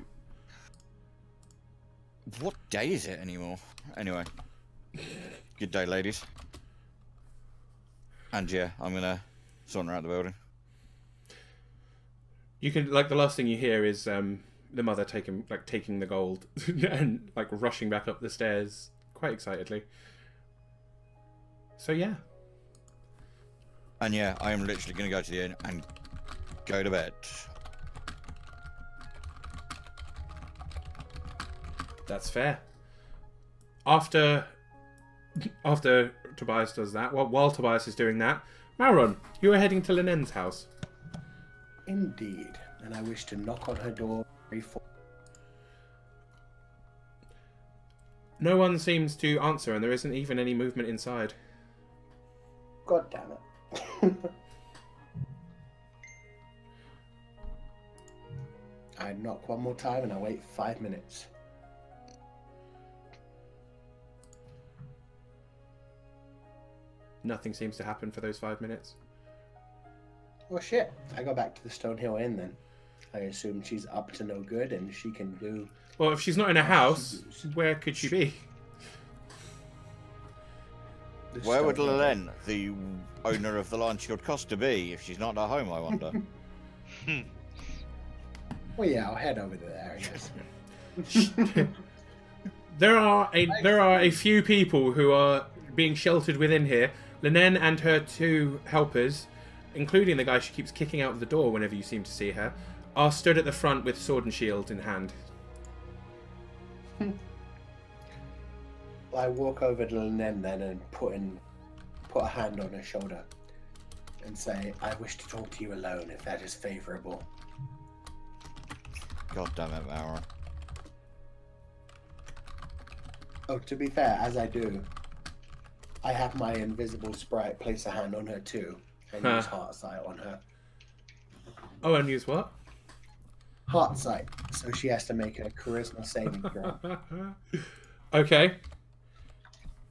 What day is it anymore? Anyway. Good day, ladies. And yeah, I'm gonna saunter out the building. You can, like, the last thing you hear is the mother taking the gold and like rushing back up the stairs quite excitedly. So yeah. And yeah, I am literally going to go to the inn and go to bed. That's fair. After Tobias does that, while Tobias is doing that, Mauron, you are heading to Linen's house. Indeed, and I wish to knock on her door before. No one seems to answer, and there isn't even any movement inside. God damn it. I knock one more time and I wait 5 minutes. Nothing seems to happen for those 5 minutes. Well, shit. I go back to the Stonehill Inn then. I assume she's up to no good and she can do... Well, if she's not in a house, where could she be? Where would Lelen, the owner of the Landshield Costa, be if she's not at home, I wonder? Well, yeah, I'll head over there, I guess. There are a few people who are being sheltered within here. Lenen and her 2 helpers, including the guy she keeps kicking out of the door whenever you seem to see her, are stood at the front with sword and shield in hand. I walk over to Lenen then and put a hand on her shoulder and say, I wish to talk to you alone if that is favourable. God damn it, Mara. Oh, to be fair, as I do, I have my invisible sprite place a hand on her too and use heart sight on her. Oh, and use what? Heart sight. So she has to make a charisma saving throw. Okay.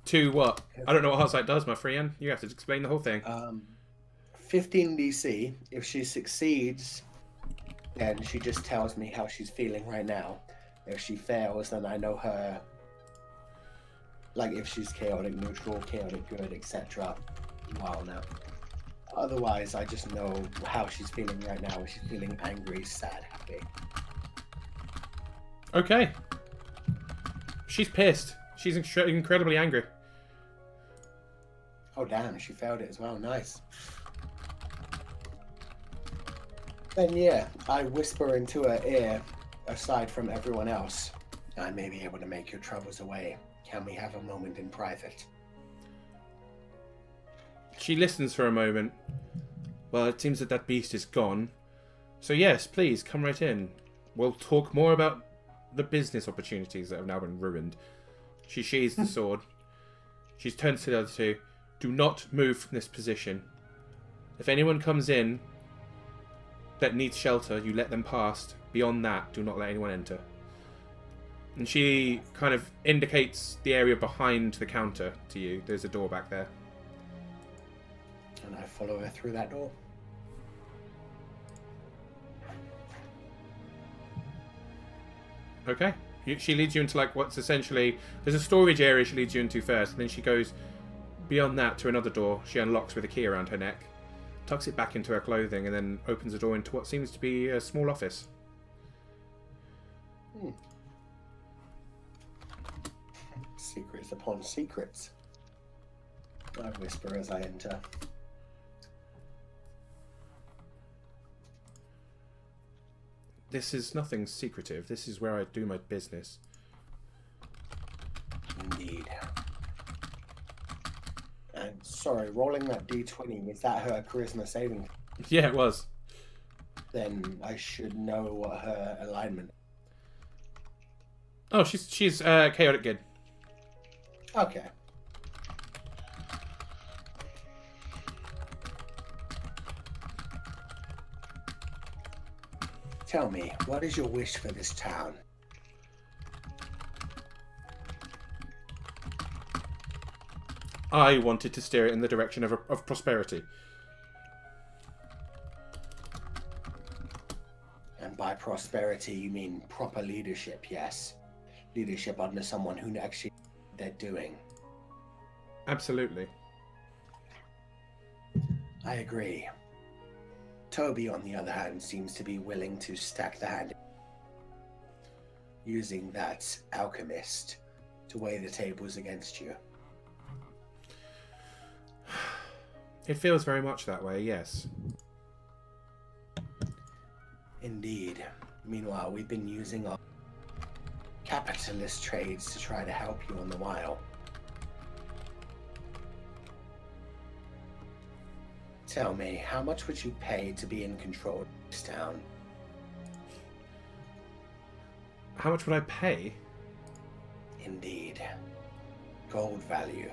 To what? I don't know what heart sight does, my friend. You have to explain the whole thing. 15 DC. If she succeeds, then she just tells me how she's feeling right now. If she fails, then I know her. Like if she's chaotic neutral, chaotic good, etc. Wow, now. Otherwise, I just know how she's feeling right now. If she's feeling angry, sad, happy. Okay. She's pissed. She's incredibly angry. Oh damn, she failed it as well. Nice. Then yeah, I whisper into her ear, aside from everyone else, I may be able to make your troubles away. Can we have a moment in private? She listens for a moment. Well, it seems that that beast is gone. So yes, please, come right in. We'll talk more about the business opportunities that have now been ruined. She sheathes the sword. She turns to the other 2. Do not move from this position. If anyone comes in that needs shelter, you let them past. Beyond that, do not let anyone enter. And she kind of indicates the area behind the counter to you. There's a door back there. And I follow her through that door. Okay. She leads you into like what's essentially... There's a storage area she leads you into first. And then she goes beyond that to another door. She unlocks with a key around her neck. Tucks it back into her clothing. And then opens the door into what seems to be a small office. Secrets upon secrets. I whisper as I enter. This is nothing secretive. This is where I do my business. Indeed. And sorry, rolling that D20, was that her charisma saving? Yeah, it was. Then I should know what her alignment. Oh, she's chaotic good. Okay. Tell me, what is your wish for this town? I wanted to steer it in the direction of prosperity. And by prosperity, you mean proper leadership, yes? Leadership under someone who actually knows what they're doing. Absolutely. I agree. Toby, on the other hand, seems to be willing to stack the hand, using that alchemist to weigh the tables against you. It feels very much that way, yes. Indeed. Meanwhile, we've been using our capitalist trades to try to help you on the while. Tell me, how much would you pay to be in control of this town? How much would I pay? Indeed. Gold value.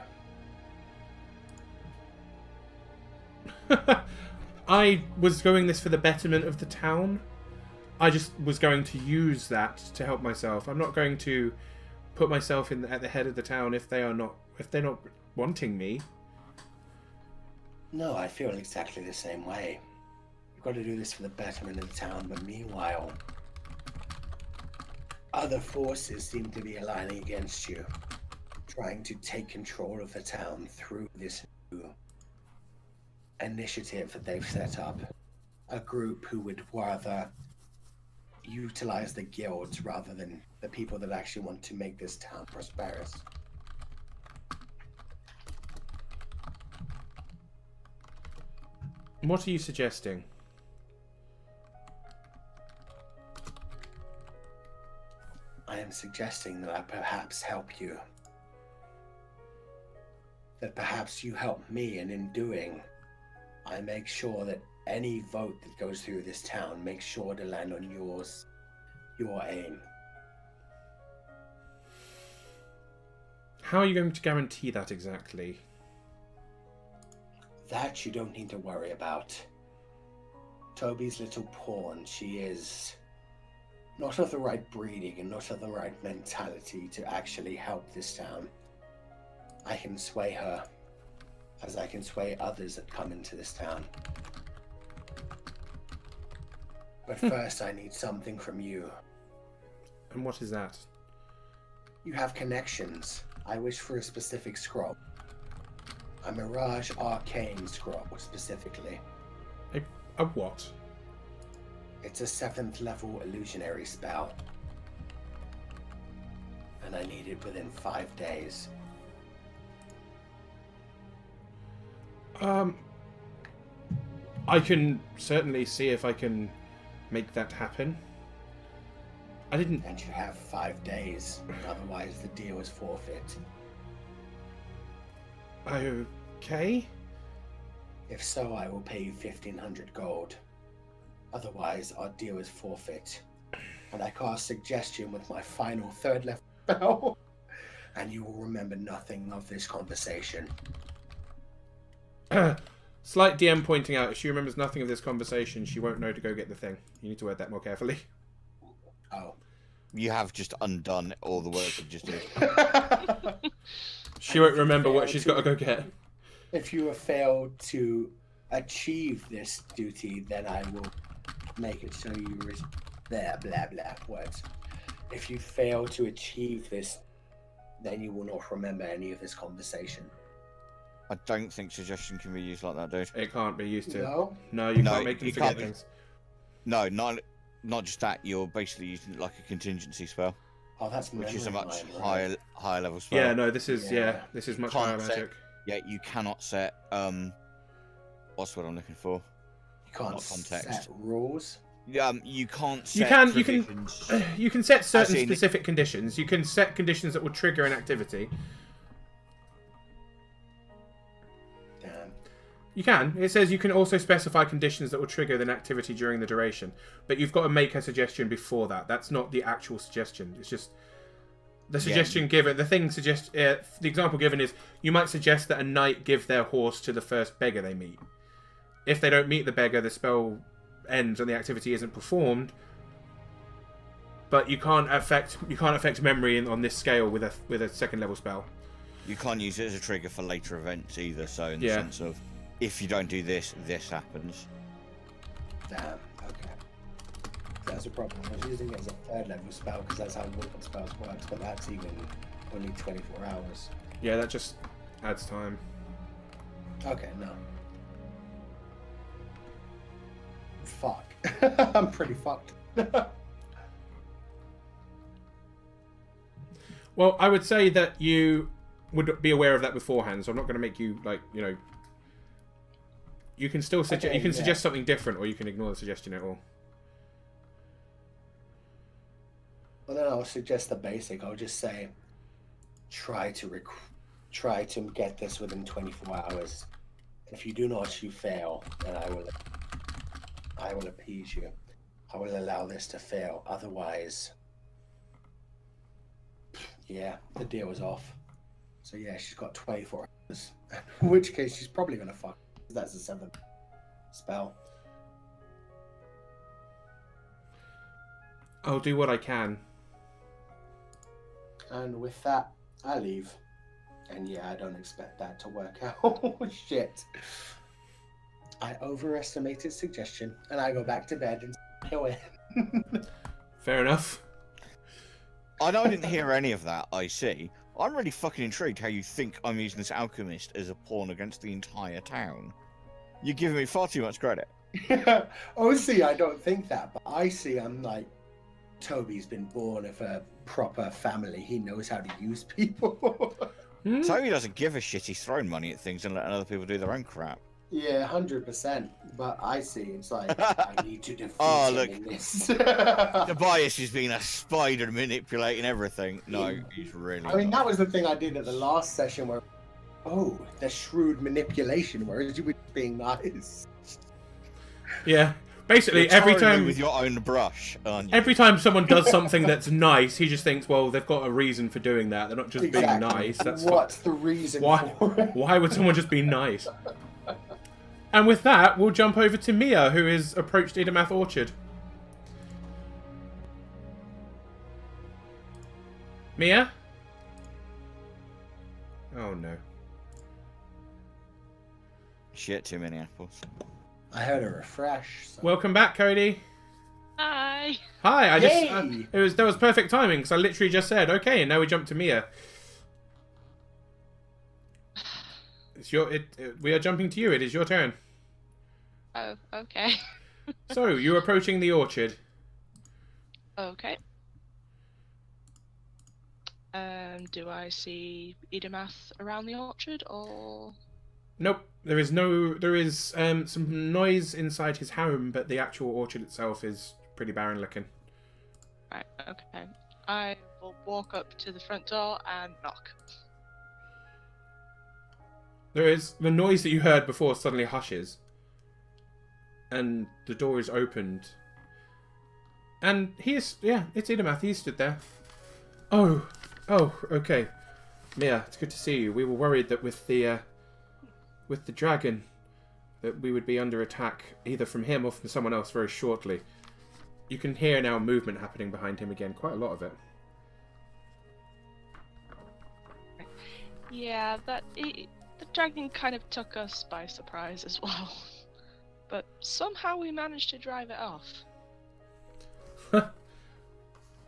I was going this for the betterment of the town. I just was going to use that to help myself. I'm not going to put myself at the head of the town if they're not wanting me. No, I feel exactly the same way. You've got to do this for the betterment of the town, but meanwhile, other forces seem to be aligning against you, trying to take control of the town through this new initiative that they've set up. A group who would rather utilize the guilds rather than the people that actually want to make this town prosperous. What are you suggesting? I am suggesting that I perhaps help you. That perhaps you help me, and in doing, I make sure that any vote that goes through this town makes sure to land on your aim. How are you going to guarantee that exactly? That you don't need to worry about. Toby's little pawn, she is not of the right breeding and not of the right mentality to actually help this town. I can sway her, as I can sway others that come into this town. But first I need something from you. And what is that? You have connections. I wish for a specific scroll. A Mirage Arcane scroll, specifically. A what? It's a 7th level illusionary spell. And I need it within 5 days. I can certainly see if I can make that happen. I didn't... And you have 5 days, otherwise the deal is forfeit. Okay. If so, I will pay you 1,500 gold. Otherwise, our deal is forfeit. And I cast Suggestion with my final 3rd level spell. And you will remember nothing of this conversation. Slight DM pointing out, if she remembers nothing of this conversation, she won't know to go get the thing. You need to word that more carefully. Oh. You have just undone all the work you just did. She won't remember what she's got to go get. If you have failed to achieve this duty, then I will make it so you blah blah words. If you fail to achieve this, then you will not remember any of this conversation. I don't think Suggestion can be used like that, dude. It can't be used to. No? No, you can't make them forget things. No, not just that. You're basically using it like a contingency spell. Oh, that's which is a much right? higher level spell. Yeah, no, this is this is much higher magic. Yeah, you cannot set what's what I'm looking for? You can't set rules. You can't set you can set certain specific conditions. You can set conditions that will trigger an activity. Damn. You can. It says you can also specify conditions that will trigger an activity during the duration, but you've got to make a suggestion before that. That's not the actual suggestion. It's just the suggestion given. The thing suggest the example given is you might suggest that a knight give their horse to the first beggar they meet. If they don't meet the beggar, the spell ends and the activity isn't performed. But you can't affect memory on this scale with a 2nd level spell. You can't use it as a trigger for later events either. So in the sense of, if you don't do this, this happens. Damn. Okay. That's a problem. I was using it as a 3rd level spell because that's how weapon spells works, but that's even only 24 hours. Yeah, that just adds time. Okay, no. Fuck. I'm pretty fucked. Well, I would say that you would be aware of that beforehand, so I'm not going to make you, like, you know... You can still suggest, you can suggest something different, or you can ignore the suggestion at all. Well, then I'll suggest the basic. I'll just say, try to get this within 24 hours. If you do not, you fail, then I will appease you. I will allow this to fail. Otherwise, yeah, the deal is off. So yeah, she's got 24 hours. In which case, she's probably gonna fuck. That's the 7th spell. I'll do what I can. And with that, I leave. And yeah, I don't expect that to work out. Shit. I overestimated suggestion, and I go back to bed and kill it. Fair enough. I know I didn't hear any of that, I see. I'm really fucking intrigued how you think I'm using this alchemist as a pawn against the entire town. You're giving me far too much credit. Oh, see, I don't think that, but I see I'm like, Toby's been born of a proper family. He knows how to use people. Toby doesn't give a shit. He's throwing money at things and letting other people do their own crap. Yeah, 100%. But I see, it's like, I need to defeat Oh, him look. in this. Tobias is being a spider manipulating everything. No, he's really I mean, not. that was the thing I did at the last session where, oh, the shrewd manipulation, whereas you were being nice. Yeah. Basically, You're every tarring me time with your own brush, aren't you? every time someone does something that's nice, he just thinks, well, they've got a reason for doing that. They're not just being nice. That's What's the reason for it? Why would someone just be nice? And with that, we'll jump over to Mia, who has approached Idamath Orchard. Mia? Oh no. Shit, too many apples. I heard a refresh. So. Welcome back, Cody. Hi. Hi. Yay! That was perfect timing because I literally just said okay, and now we jump to Mia. We are jumping to you. It is your turn. Oh, okay. So you're approaching the orchard. Okay. Do I see Idamath around the orchard, or...? Nope. There is some noise inside his home, but the actual orchard itself is pretty barren looking. Right, okay. I will walk up to the front door and knock. There is the noise that you heard before suddenly hushes, and the door is opened. And it's Idamath. He stood there. Oh, okay. Mia, it's good to see you. We were worried that with the dragon, that we would be under attack, either from him or from someone else very shortly. You can hear now movement happening behind him again, quite a lot of it. Yeah, the dragon kind of took us by surprise as well. But somehow we managed to drive it off.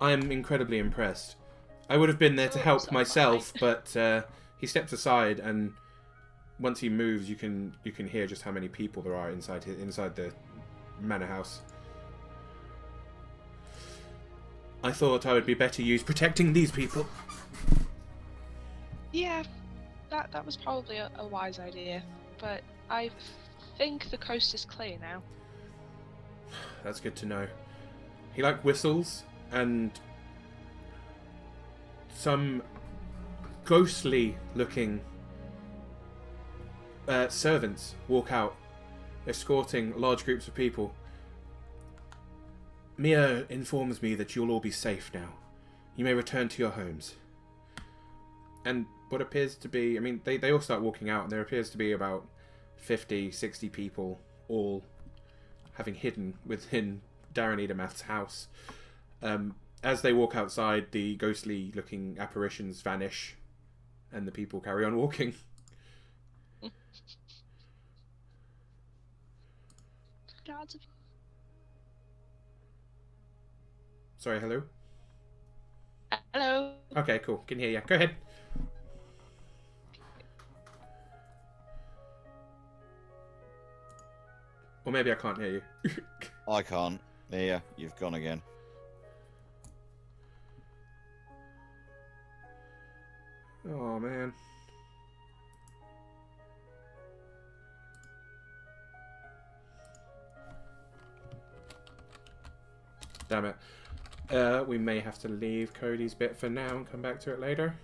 I'm incredibly impressed. I would have been there to help myself, but he stepped aside, and once he moves, you can hear just how many people there are inside the manor house. I thought I would be better used protecting these people. Yeah, that was probably a wise idea, but I think the coast is clear now. That's good to know. He whistles, and some ghostly looking servants walk out, escorting large groups of people. Mia informs me that you'll all be safe now. You may return to your homes. And what appears to be, I mean, they all start walking out, and there appears to be about 50, 60 people, all having hidden within Darren Idamath's house. As they walk outside, the ghostly looking apparitions vanish, and the people carry on walking. Gods of... Sorry, hello? Hello. Okay, cool. Can hear you. Go ahead. Or maybe I can't hear you. I can't. Yeah, you've gone again. Oh, man. Damn it. We may have to leave Cody's bit for now and come back to it later.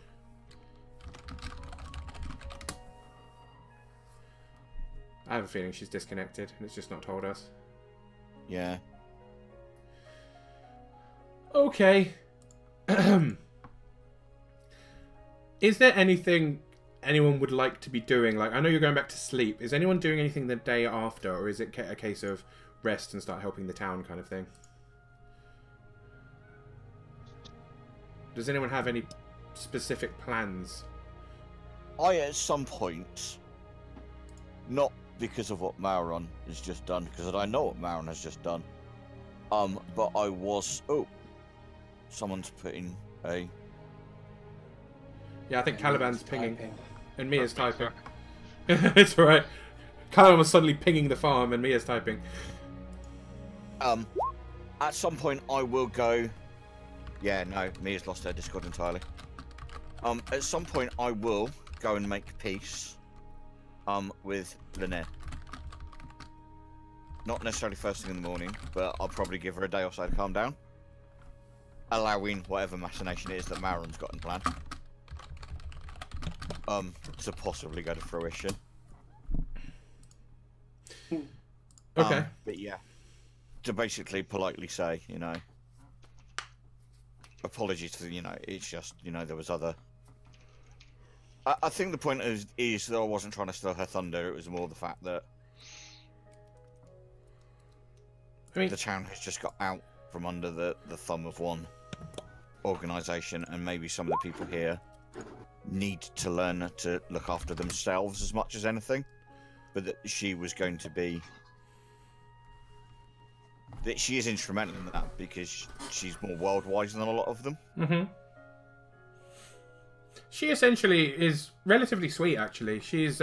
I have a feeling she's disconnected and it's just not told us. Yeah. Okay. Is there anything anyone would like to be doing? I know you're going back to sleep. Is anyone doing anything the day after, or is it a case of rest and start helping the town kind of thing? Does anyone have any specific plans? At some point, not because of what Mauron has just done, because I know what Mauron has just done, but I was... Oh, someone's putting a... Yeah, I think Caliban's pinging. And Mia's typing. It's alright. Caliban was suddenly pinging the farm and Mia's typing. At some point I will go... Yeah, no, Mia's lost her Discord entirely. At some point I will go and make peace with Lynette. Not necessarily first thing in the morning, but I'll probably give her a day or so to calm down. Allowing whatever machination it is that Mauron's got in plan. To possibly go to fruition. Okay. But yeah. To basically politely say, you know, apologies for, you know, it's just, you know, there was other... I think the point is that I wasn't trying to steal her thunder, it was more the fact that the town has just got out from under the thumb of one organisation, and maybe some of the people here need to learn to look after themselves as much as anything, but that she was going to be... that she is instrumental in that, because she's more world-wise than a lot of them. Mm-hmm. She essentially is relatively sweet, actually. She's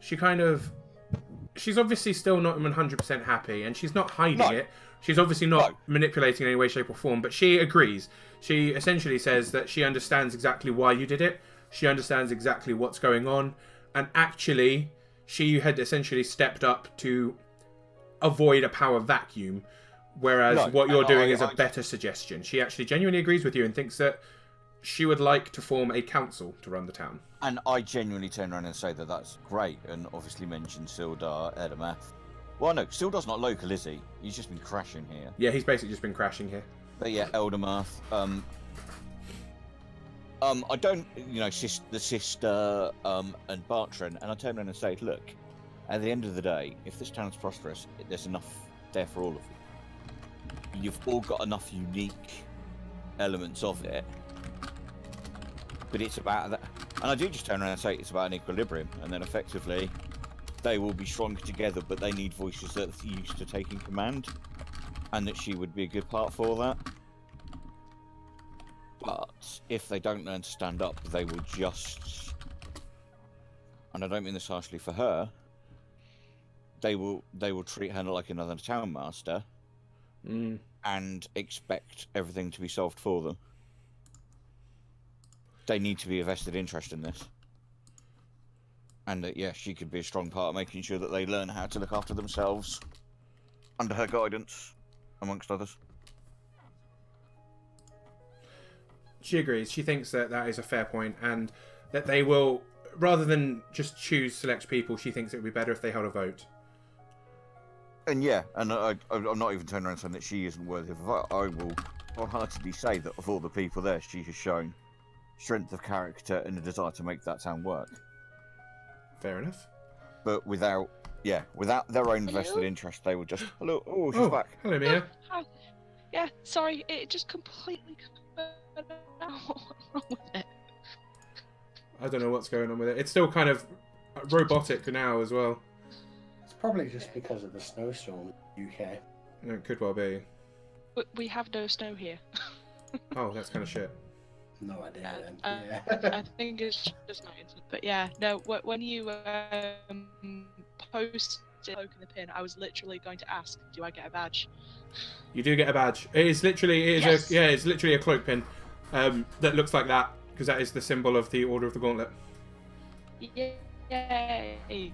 she's obviously still not 100% happy, and she's not hiding it. She's obviously not manipulating in any way, shape, or form, but she agrees. She essentially says that she understands exactly why you did it. She understands exactly what's going on, and actually, she had essentially stepped up to avoid a power vacuum, whereas what you're doing is a better suggestion. She actually genuinely agrees with you and thinks that she would like to form a council to run the town. And I genuinely turn around and say that that's great, and obviously mention Sildar, Edamath. Well, no, Sildar's not local, is he? He's just been crashing here. Yeah, he's basically just been crashing here. But yeah, Eldermath. I don't, you know, the sister, and Bartran, and I turn around and say, look, at the end of the day, if this town's prosperous, there's enough there for all of you. You've all got enough unique elements of it. But it's about that, and I do just turn around and say it's about an equilibrium, and then effectively they will be stronger together, but they need voices that are used to taking command, and that she would be a good part for that. But if they don't learn to stand up, they will just, and I don't mean this harshly for her, they will treat her like another town master, and expect everything to be solved for them. They need to be a vested interest in this. And that, yeah, she could be a strong part of making sure that they learn how to look after themselves under her guidance, amongst others. She agrees. She thinks that that is a fair point, and that they will, rather than just choose select people, she thinks it would be better if they held a vote. And yeah, and I'm not even turning around saying that she isn't worthy of a vote. I will wholeheartedly say that of all the people there, she has shown strength of character and a desire to make that town work. Fair enough. But without their own vested interest, they would just... Hello, oh, she's back. Hello, Mia. Hi. Yeah, sorry, it just completely... What's wrong with it? I don't know what's going on with it. It's still kind of robotic now as well. It's probably just because of the snowstorm in the UK. It could well be. We have no snow here. Oh, that's kind of shit. No idea then. I think it's just my internet. But yeah, no, when you posted Poke in the Pin, I was literally going to ask, do I get a badge? You do get a badge. It's literally it's literally a cloak pin that looks like that, because that is the symbol of the Order of the Gauntlet. Yay!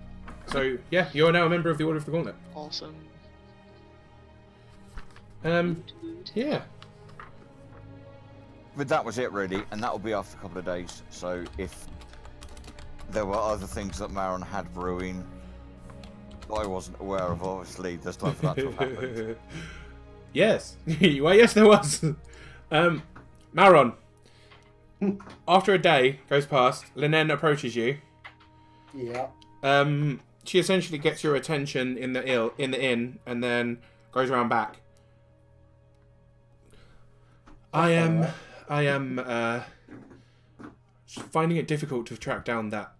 So yeah, you're now a member of the Order of the Gauntlet. Awesome. Yeah. But that was it really, and that will be after a couple of days. So if there were other things that Mauron had brewing I wasn't aware of, obviously there's time for that to have happened. Yes. Well, yes there was. Mauron, after a day goes past, Linen approaches you. Yeah. She essentially gets your attention in the inn, and then goes around back. I I am finding it difficult to track down that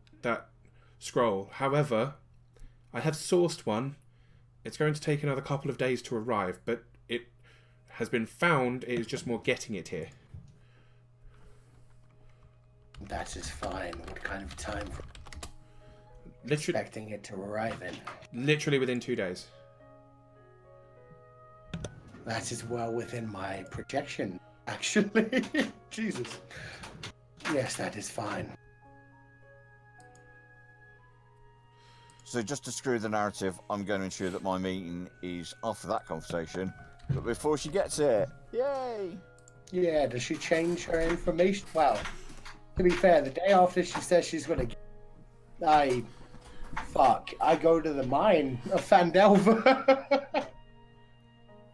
scroll. However, I have sourced one. It's going to take another couple of days to arrive, but it has been found. It is just more getting it here. That is fine. What kind of time? Expecting it to arrive in? Literally within 2 days. That is well within my projection, actually. Jesus. Yes, that is fine. So just to screw the narrative, I'm going to ensure that my meeting is after that conversation, but before she gets it. Yay! Yeah, does she change her information? Well, to be fair, the day after she says she's going to... I go to the mine of Phandelver.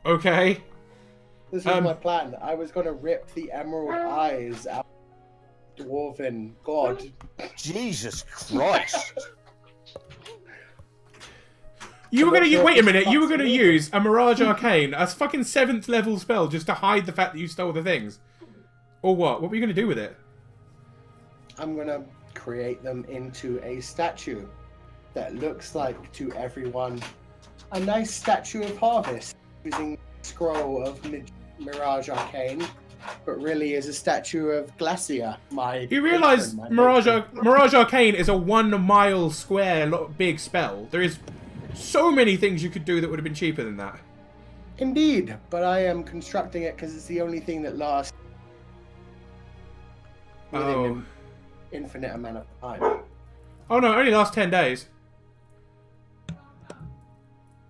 Okay. This was my plan. I was going to rip the emerald eyes out of the dwarven god. Jesus Christ! You were going to... Wait a minute. You were going to use a Mirage Arcane, a fucking 7th level spell, just to hide the fact that you stole the things? Or what? What were you going to do with it? I'm going to create them into a statue that looks like, to everyone, a nice statue of harvest, using scroll of Mirage Arcane, but really is a statue of Glacia. You realise Mirage Arcane is a 1 mile square big spell. There is so many things you could do that would have been cheaper than that. Indeed, but I am constructing it because it's the only thing that lasts within an infinite amount of time. Oh no, it only lasts 10 days.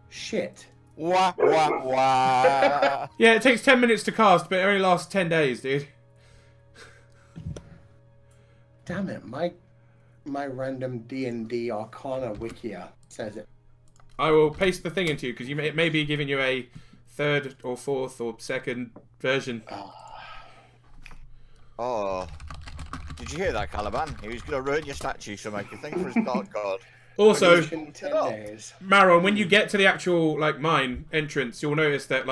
Shit. Wah, wah, wah. Yeah, it takes 10 minutes to cast, but it only lasts 10 days, dude. Damn it, my random D&D Arcana Wikia says it. I will paste the thing into you, because it may be giving you a 3rd or 4th or 2nd version. Oh. Did you hear that, Caliban? He was going to ruin your statue to make you think for his dark god. Also, 10 days. Maron, when you get to the actual mine entrance, you'll notice that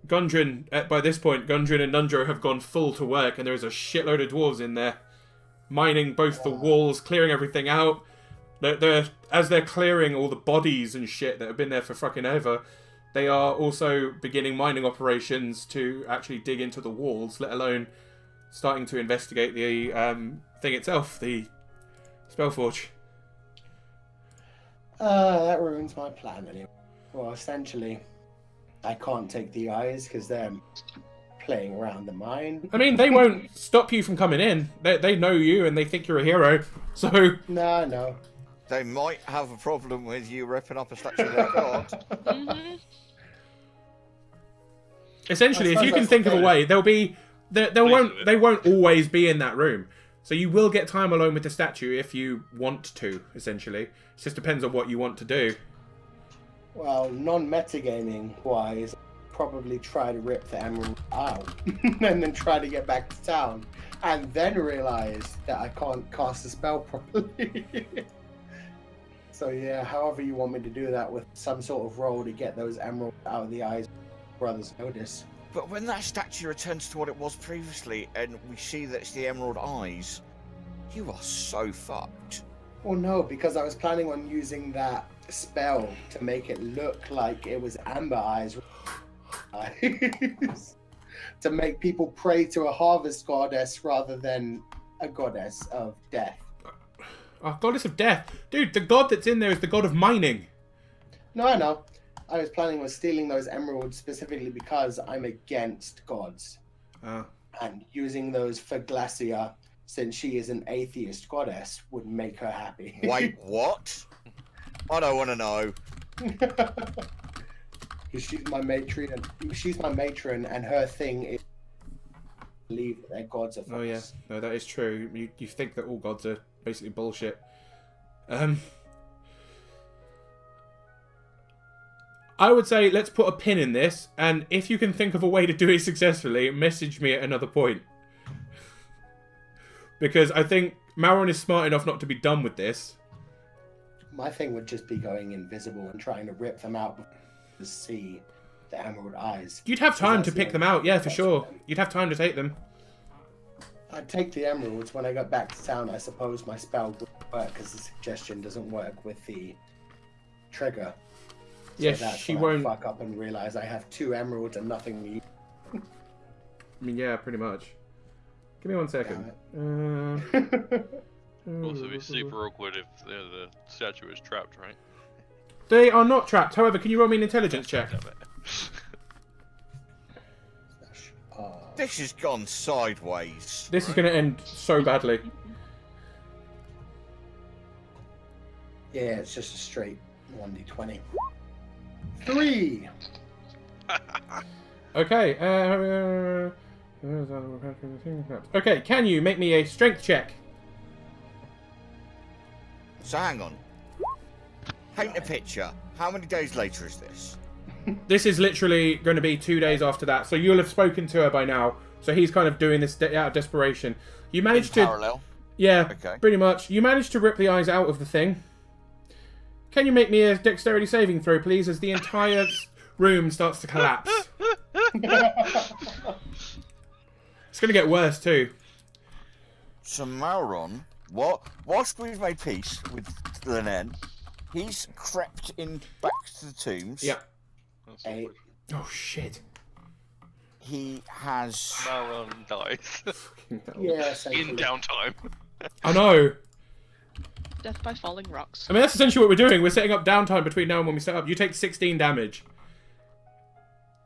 Gundren, by this point, Gundren and Nundro have gone full to work, and there is a shitload of dwarves in there, mining both the walls, clearing everything out. As they're clearing all the bodies and shit that have been there for fucking ever, they are also beginning mining operations to actually dig into the walls, let alone starting to investigate the thing itself, the Spellforge. That ruins my plan anyway. Well, essentially, I can't take the eyes because they're playing around the mine. I mean, they won't stop you from coming in. They know you and they think you're a hero, so... No. They might have a problem with you ripping up a statue of their god. Essentially, if you can think of a way, they won't always be in that room. So you will get time alone with the statue if you want to, essentially. It just depends on what you want to do. Well, non-metagaming wise, probably try to rip the emerald out and then try to get back to town and then realize that I can't cast a spell properly. So yeah, however you want me to do that with some sort of roll to get those emeralds out of the eyes, brothers notice. But when that statue returns to what it was previously, and we see that it's the emerald eyes, you are so fucked. Well, no, because I was planning on using that spell to make it look like it was amber eyes. To make people pray to a harvest goddess rather than a goddess of death. A goddess of death? Dude, the god that's in there is the god of mining. No, I know. I was planning on stealing those emeralds specifically because I'm against gods. And using those for Glacia, since she is an atheist goddess, would make her happy. Wait, what? I don't want to know. She's my matron, and her thing is believe that their gods are false. Oh yeah, no, that is true. You think that all gods are basically bullshit. I would say let's put a pin in this, and if you can think of a way to do it successfully, message me at another point. Because I think Maron is smart enough not to be done with this. My thing would just be going invisible and trying to rip them out to see the emerald eyes. You'd have time to pick them out, yeah, for sure. You'd have time to take them. I'd take the emeralds. When I got back to town, I suppose my spell would work because the suggestion doesn't work with the trigger. So Yes, that's she when I won't. fuck up and realize I have 2 emeralds and nothing. I mean, yeah, pretty much. Give me 1 second. Also, it'd be super awkward if the statue is trapped, right? They are not trapped. However, can you roll me an intelligence check? Damn it. This has gone sideways. This is going to end so badly. Yeah, it's just a straight 1d20. 3. Okay. Okay, can you make me a strength check? So hang on. Paint a picture. How many days later is this? This is literally going to be 2 days after that, so you'll have spoken to her by now. So he's kind of doing this out of desperation. You managed to... Parallel? Yeah, Okay. pretty much. You managed to rip the eyes out of the thing. Can you make me a dexterity saving throw, please, as the entire room starts to collapse? It's going to get worse, too. So Mauron, whilst we've made peace with Linen, he's crept in back to the tombs. Yep. That's 8. awkward. Oh, shit. He has... Mauron dies. Yeah, In essentially. downtime. I know. Death by falling rocks. I mean, that's essentially what we're doing. We're setting up downtime between now and when we set up. You take 16 damage.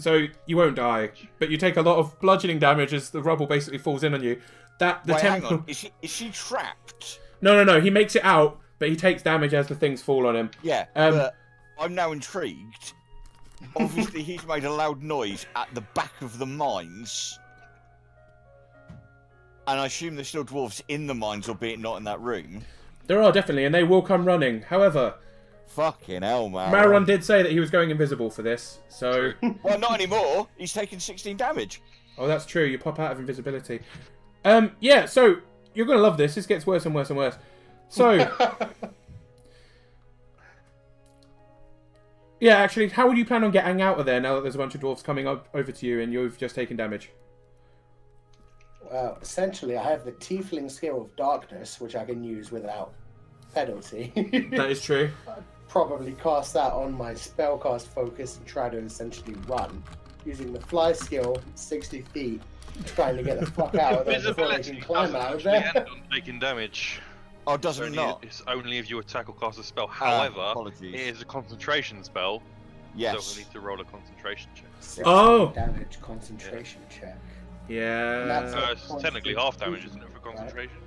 So, you won't die. But you take a lot of bludgeoning damage as the rubble basically falls in on you. The Wait, hang temple... on. Is she trapped? No. He makes it out, but he takes damage as the things fall on him. Yeah, but I'm now intrigued. Obviously, he's made a loud noise at the back of the mines. And I assume there's still dwarves in the mines, albeit not in that room. There are, definitely, and they will come running. However... Fucking hell, man. Mauron did say that he was going invisible for this, so... Well, not anymore. He's taken 16 damage. Oh, that's true. You pop out of invisibility. Yeah, so... You're going to love this. This gets worse and worse and worse. So... Yeah, actually, how would you plan on getting out of there now that there's a bunch of dwarves coming up over to you and you've just taken damage? Well, essentially, I have the Tiefling skill of darkness, which I can use without penalty. That is true. Probably cast that on my spellcast focus and try to essentially run. Using the fly skill, 60 feet, trying to get the fuck out of there before I can Visibility climb doesn't out of actually there. end on taking damage. Oh, does it not? It's only if you attack or cast a spell. However, apologies. it is a concentration spell, Yes. so we need to roll a concentration check. 60 Oh! damage concentration check. Yeah... That's a- It's technically half damage, isn't it, for concentration?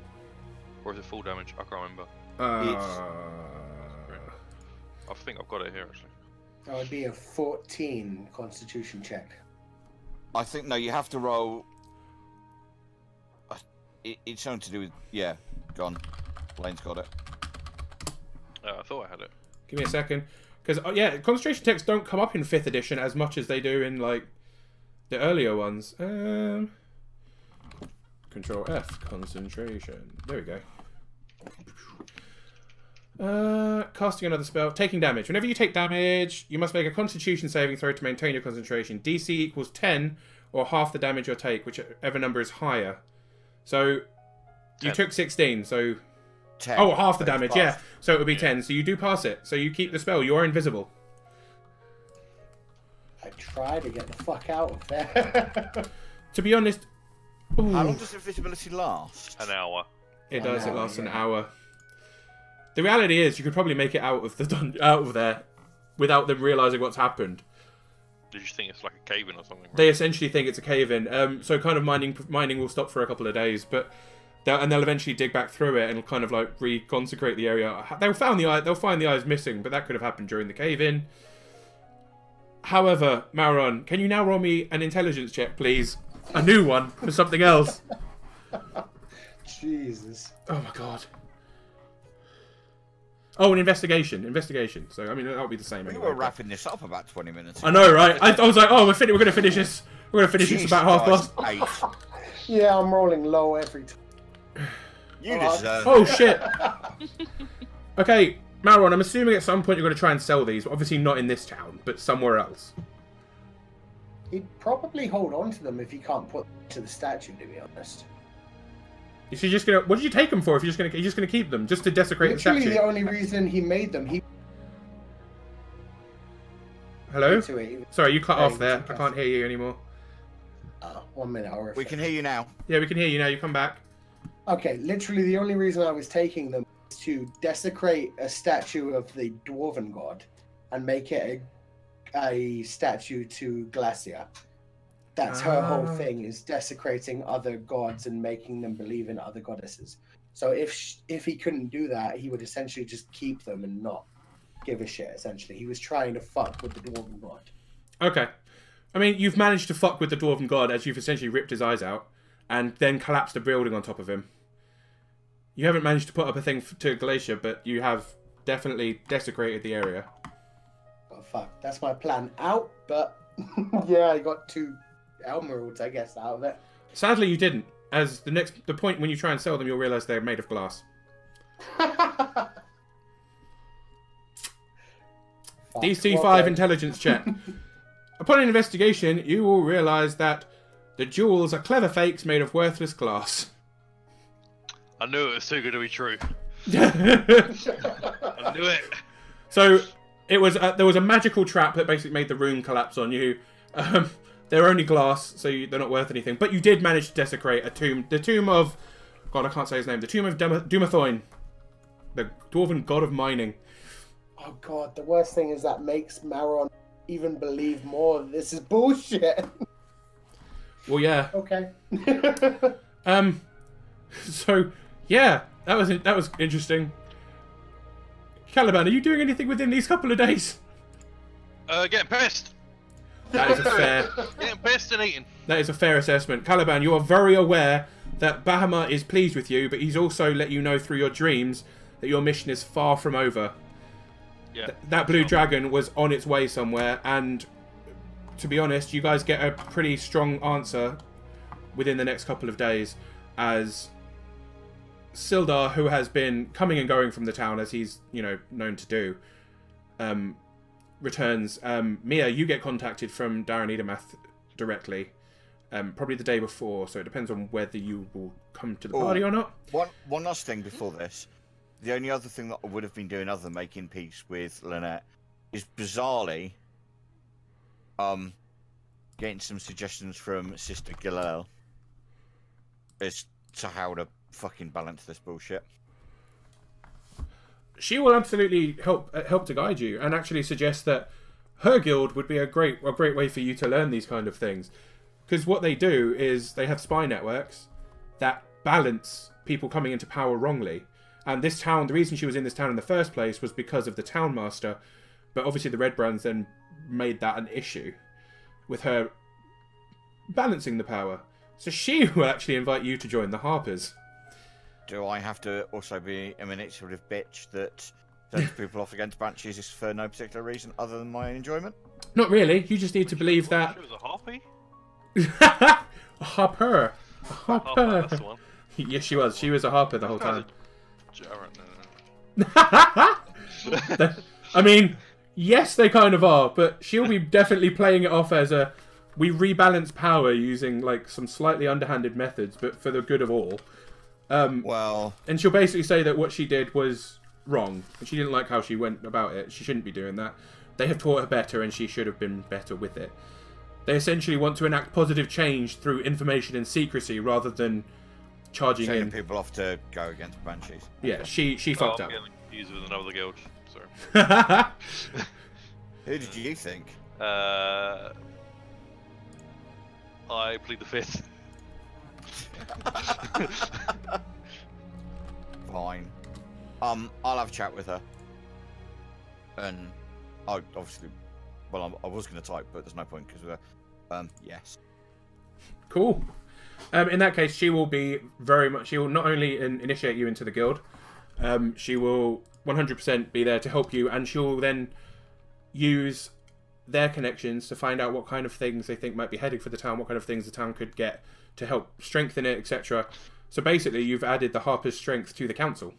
Or is it full damage? I can't remember. I think I've got it here, actually. That would be a 14 constitution check. I think, no, you have to roll... It's something to do with... Yeah, gone. Blaine's got it. I thought I had it. Give me a second. Because, yeah, concentration checks don't come up in 5th edition as much as they do in, like, the earlier ones. Control F, concentration. There we go. Casting another spell. Taking damage. Whenever you take damage, you must make a constitution saving throw to maintain your concentration. DC equals 10 or half the damage you'll take, whichever number is higher. So, you 10. took 16, so... 10. Oh, half the So it's damage, passed. yeah. So it would be 10. So you do pass it. So you keep the spell. You are invisible. I try to get the fuck out of there. To be honest... Ooh, How long does invisibility last? An hour. it does. It An hour, lasts an yeah. hour. The reality is, you could probably make it out of the out of there without them realizing what's happened. Did you think it's like a cave-in or something? Right? They essentially think it's a cave-in. So kind of mining will stop for a couple of days, but they'll eventually dig back through it and kind of like reconsecrate the area. They'll find the eyes missing, but that could have happened during the cave-in. However, Mauron, can you now roll me an intelligence check, please? A new one for something else. Jesus. Oh my god. Oh, an investigation. Investigation. So, I mean, that'll be the same We anyway. were wrapping this up about 20 minutes ago. I know, right? I was like, oh, we're going to finish this. We're going to finish this about half past. Christ, 8. Yeah, I'm rolling low every time. You deserve Oh, shit. Okay, Mauron, I'm assuming at some point you're going to try and sell these. Obviously not in this town, but somewhere else. He'd probably hold on to them if he can't put them to the statue, to be honest. Is he just gonna? What did you take them for? If you're just gonna keep them just to desecrate the statue? Literally, the only reason he made them, Hello? Sorry, you cut off there. I can't hear you anymore. 1 minute. We can hear you now. Yeah, we can hear you now. You come back. Okay, literally the only reason I was taking them is to desecrate a statue of the Dwarven god and make it a statue to Glacia. That's her whole thing, is desecrating other gods and making them believe in other goddesses. So if he couldn't do that, he would essentially just keep them and not give a shit, essentially. He was trying to fuck with the Dwarven god. Okay. I mean, you've managed to fuck with the Dwarven god as you've essentially ripped his eyes out and then collapsed a building on top of him. You haven't managed to put up a thing to Glacia, but you have definitely desecrated the area. Oh, fuck. That's my plan out, but yeah, I got 2 emeralds, I guess, out of it. Sadly, you didn't. As the point when you try and sell them, you'll realise they're made of glass. DC5 intelligence check. Upon an investigation, you will realise that the jewels are clever fakes made of worthless glass. I knew it was too good to be true. I knew it. So it was there was a magical trap that basically made the room collapse on you. They're only glass, so they're not worth anything. But you did manage to desecrate a tomb. The tomb of... God, I can't say his name. The tomb of Dumathoin. The Dwarven god of mining. Oh god, the worst thing is that makes Maron even believe more this is bullshit. Well, yeah. Okay. So, yeah, that was interesting. Caliban, are you doing anything within these couple of days? Getting pissed. That is a fair... Getting pissed and eating. That is a fair assessment. Caliban, you are very aware that Bahamut is pleased with you, but he's also let you know through your dreams that your mission is far from over. Yeah. That blue dragon was on its way somewhere, and to be honest, you guys get a pretty strong answer within the next couple of days, as Sildar, who has been coming and going from the town, as he's, known to do, returns. Mia, you get contacted from Darren Edomath directly, probably the day before, so it depends on whether you will come to the party or not. One last thing before this. The only other thing that I would have been doing other than making peace with Lynette is bizarrely getting some suggestions from Sister Gilel as to how to fucking balance this bullshit. She will absolutely help to guide you, and actually suggest that her guild would be a great way for you to learn these kind of things. Because what they do is they have spy networks that balance people coming into power wrongly. And this town, the reason she was in this town in the first place was because of the town master. But obviously the Red Brands then made that an issue with her balancing the power. So she will actually invite you to join the Harpers. Do I have to also be a manipulative bitch that sends people off against Banshees for no particular reason other than my enjoyment? Not really. You just need to believe that... She was a harpy? A harper. A harper. That's the one. Yes, she was. She was a harper the whole time. I mean, yes, they kind of are, but she'll be definitely playing it off as a... We rebalance power using, some slightly underhanded methods, but for the good of all. And she'll basically say that what she did was wrong. She didn't like how she went about it. She shouldn't be doing that. They have taught her better, and she should have been better with it. They essentially want to enact positive change through information and secrecy rather than sending in people off to go against Banshees. Yeah, she fucked up. I'm getting confused with another guild. Sorry. Who did you think? I plead the fifth. Fine. I'll have a chat with her. And I obviously, I was going to type, but there's no point because yes. Cool. In that case, she will be she will not only initiate you into the guild, she will 100% be there to help you, and she'll then use their connections to find out what kind of things they think might be heading for the town, what kind of things the town could get to help strengthen it, etc. So basically, you've added the Harper's strength to the council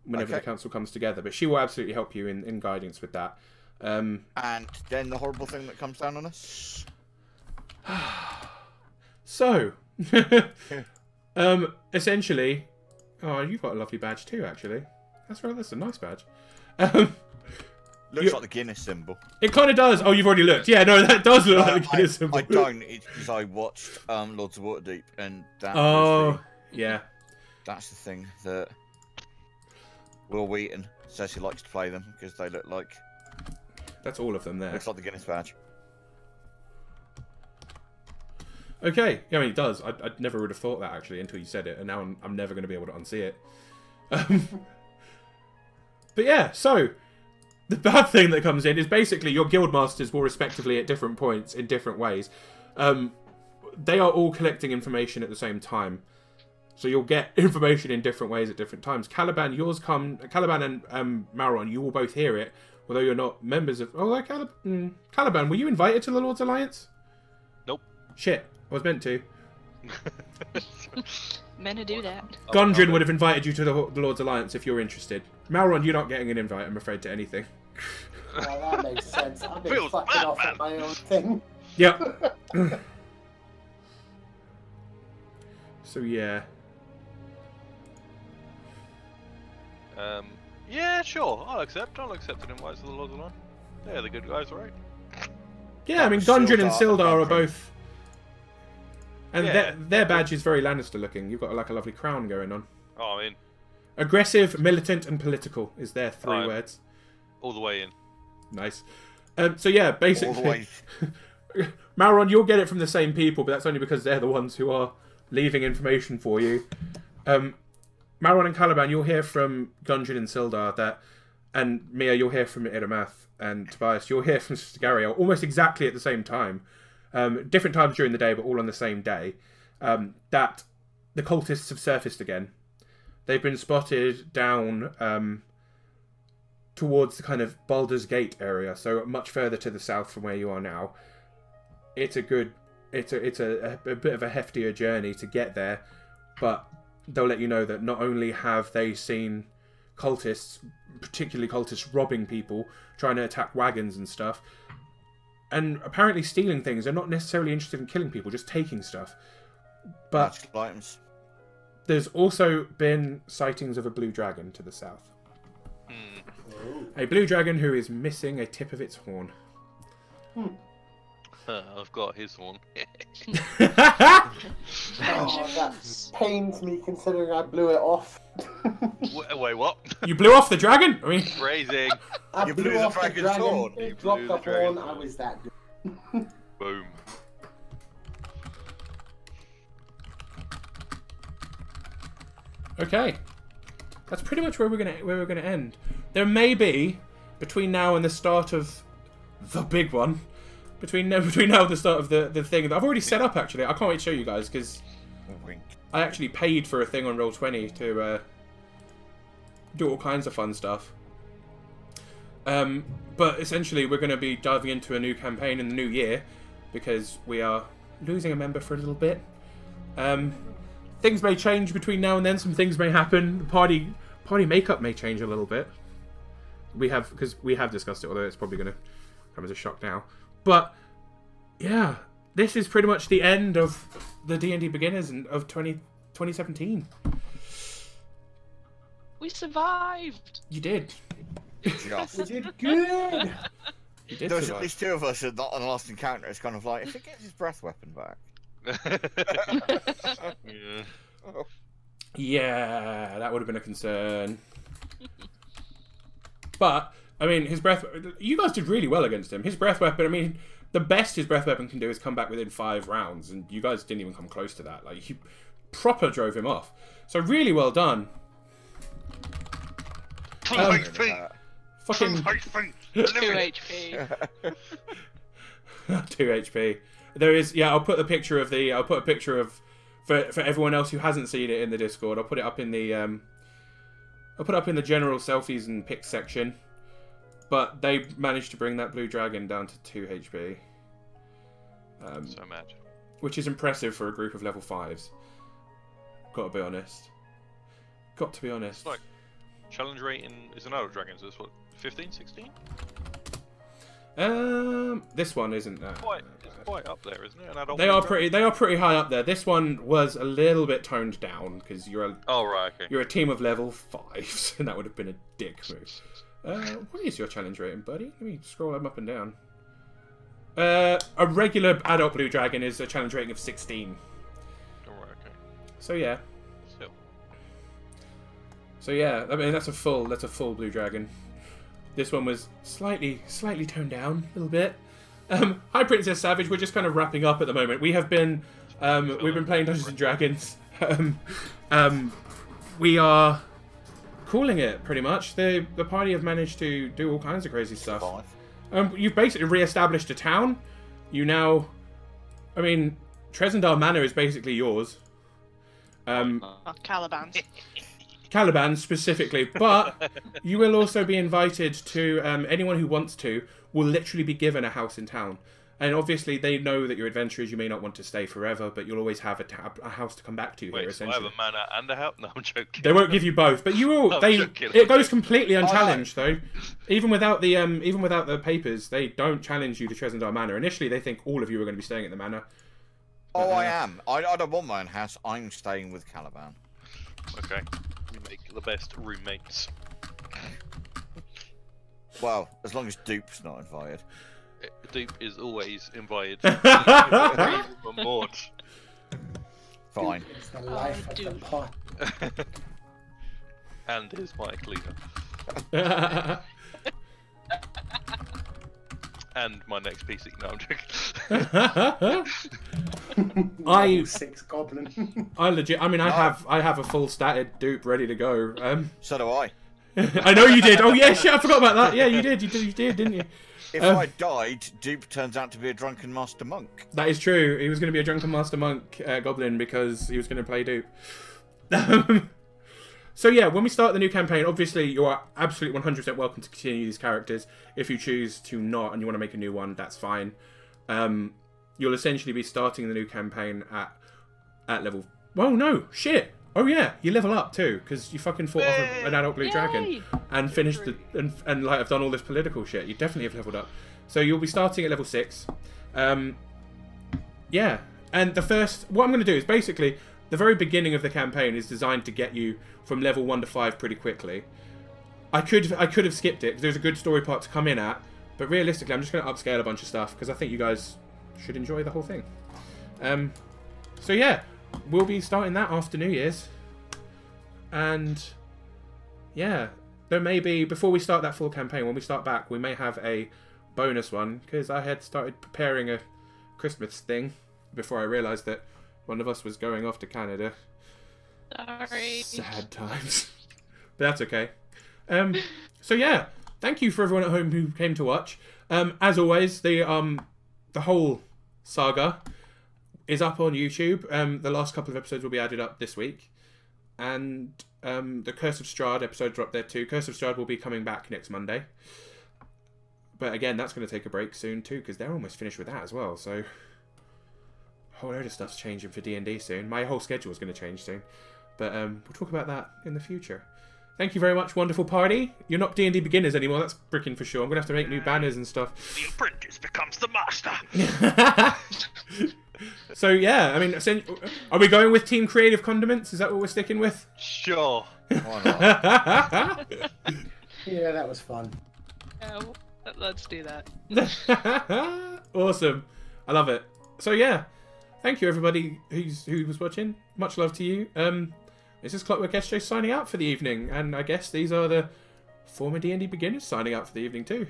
whenever the council comes together. But she will absolutely help you in guidance with that. And then the horrible thing that comes down on us? So, Essentially, oh, you've got a lovely badge too. Actually, that's right. That's a nice badge. Looks like the Guinness symbol. It kind of does. Oh, you've already looked. Yeah, no, that does look like the Guinness symbol. I don't. It's because I watched Lords of Waterdeep, and that. Oh, yeah. That's the thing that Will Wheaton says he likes to play them because they look like. That's all of them there. Looks like the Guinness badge. Okay, yeah, I mean, it does. I never would have thought that actually until you said it, and now I'm never going to be able to unsee it. But yeah, so the bad thing that comes in is basically your guild masters will respectively at different points in different ways. They are all collecting information at the same time, so you'll get information in different ways at different times. Caliban, Caliban and Maron, you will both hear it, although you're not members of. Oh, Caliban, were you invited to the Lord's Alliance? Nope. Shit. I was meant to. Men who do that. Gundren would have invited you to the Lord's Alliance if you're interested. Malron, you're not getting an invite, I'm afraid, to anything. Well, that makes sense. I've been Feels fucking bad, off man. at my own thing. Yep. So, yeah. Yeah, sure. I'll accept an invite to the Lords of the Line. Yeah, the good guys, right? Yeah, I mean, Gundren and Sildar Sildar are and both... And Yeah. their badge is very Lannister looking. You've got like a lovely crown going on. Oh, I mean, Aggressive, militant, and political is their three Right. words. all the way in. Nice. So yeah, All the basically, way. Maron, you'll get it from the same people, but that's only because they're the ones who are leaving information for you. Maron and Caliban, you'll hear from Gundren and Sildar that, and Mia, you'll hear from Iramath, and Tobias, you'll hear from Sister Gariel almost exactly at the same time. Different times during the day, but all on the same day, that the cultists have surfaced again. They've been spotted down towards the kind of Baldur's Gate area, so much further to the south from where you are now. It's a bit of a heftier journey to get there, but they'll let you know that not only have they seen cultists, particularly cultists robbing people, trying to attack wagons and stuff, and apparently stealing things. They're not necessarily interested in killing people, just taking stuff. But Magical items. there's also been sightings of a blue dragon to the south. A blue dragon who is missing a tip of its horn. I've got his one. Oh, that pains me considering I blew it off. Wait, what? You blew off the dragon? I mean, Phrasing. I You blew blew the off the dragon's dragon, horn. it You dropped blew the the dragon's horn, I horn. was that good. Boom. okay. That's pretty much where we're gonna end. There may be, between now and the start of the big one, between now and the start of the thing that I've already set up. Actually, I can't wait to show you guys because Wink. I actually paid for a thing on Roll20 to do all kinds of fun stuff. But essentially, we're going to be diving into a new campaign in the new year because we are losing a member for a little bit. Things may change between now and then. Some things may happen. The party makeup may change a little bit. Because we have discussed it, although it's probably going to come as a shock now. But yeah, this is pretty much the end of the D&D beginners of 2017. We survived! You did. Just. We did good! You did There's at survive. least two of us are not on the last encounter. It's kind of like, if it gets his breath weapon back. Yeah. Yeah, that would have been a concern. But, I mean, his breath... You guys did really well against him. His breath weapon, I mean, the best his breath weapon can do is come back within 5 rounds, and you guys didn't even come close to that. Like, you proper drove him off. So, really well done. Full HP. Fucking... 2 HP. 2 HP. There is... Yeah, I'll put a picture of the... I'll put a picture of... For everyone else who hasn't seen it in the Discord, I'll put it up in the... I'll put it up in the general selfies and pics section. But they managed to bring that blue dragon down to 2 HP. So mad. Which is impressive for a group of level 5s. Got to be honest. Got to be honest. It's like challenge rating is an adult dragon, so it's what, 15, 16? This one isn't that. It's quite up there, isn't it? An adult They are pretty high up there. This one was a little bit toned down because you're a team of level 5s, and that would have been a dick move. What is your challenge rating, buddy? Let me scroll them up and down. A regular adult blue dragon is a challenge rating of 16. Alright, okay. So yeah. Still. So yeah, I mean that's a full blue dragon. This one was slightly toned down a little bit. Hi Princess Savage, we're just kind of wrapping up at the moment. We've been playing Dungeons and Dragons. We are calling it pretty much. The party have managed to do all kinds of crazy stuff. You've basically re-established a town. You now, I mean, Tresendar Manor is basically yours. Caliban's. Caliban specifically, but you will also be invited to, anyone who wants to will literally be given a house in town. And obviously they know that you're adventurers, you may not want to stay forever, but you'll always have a house to come back to here, So I essentially. have a manor and a house? No, I'm joking. They won't give you both, but you will. It goes completely unchallenged, though. Even without the papers, they don't challenge you to Tresendar Manor. Initially, they think all of you are going to be staying at the manor. Oh, I am. I don't want my own house. I'm staying with Caliban. Okay. We make the best roommates. Well, as long as Dupe's not invited. Dupe is always invited. Fine. On board. Fine. It's the life of the pot. And his mic leader. And my next PC. No, I'm joking. 6 goblin. I mean, I have a full statted Dupe ready to go. So do I. I know you did. Oh yeah, shit, I forgot about that. Yeah, you did, didn't you? If I died, Dupe turns out to be a drunken master monk. That is true. He was going to be a drunken master monk goblin because he was going to play Dupe. So yeah, when we start the new campaign, obviously you are absolutely 100% welcome to continue these characters. If you choose to not and you want to make a new one, that's fine. You'll essentially be starting the new campaign at level... Well, no, shit. Oh yeah, you level up too, because you fucking fought off an adult blue dragon and finished the and like have done all this political shit. You definitely have leveled up. So you'll be starting at level 6. Yeah, and what I'm going to do is basically the very beginning of the campaign is designed to get you from level 1 to 5 pretty quickly. I could have skipped it because there's a good story part to come in at, but realistically, I'm just going to upscale a bunch of stuff because I think you guys should enjoy the whole thing. So yeah. We'll be starting that after New Year's. And yeah, there may be, before we start that full campaign, when we start back, we may have a bonus one, because I had started preparing a Christmas thing before I realised that one of us was going off to Canada. Sorry. Sad times. But that's okay. So yeah, thank you for everyone at home who came to watch. As always, the whole saga is up on YouTube. The last couple of episodes will be added up this week. And the Curse of Strahd episodes are up there too. Curse of Strahd will be coming back next Monday. But again, that's going to take a break soon too, because they're almost finished with that as well. So a whole load of stuff's changing for D&D soon. My whole schedule is going to change soon. But we'll talk about that in the future. Thank you very much, wonderful party. You're not D&D beginners anymore, that's freaking for sure. I'm going to have to make new banners and stuff. The apprentice becomes the master. So yeah, I mean, are we going with Team Creative Condiments? Is that what we're sticking with? Sure. Why not? Yeah, that was fun. Yeah, let's do that. Awesome. I love it. So yeah, thank you everybody who was watching. Much love to you. This is Clockwork SJ signing out for the evening, and I guess these are the former D&D beginners signing out for the evening too.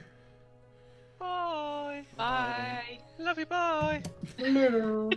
Bye. Bye. Love you, bye. Hello.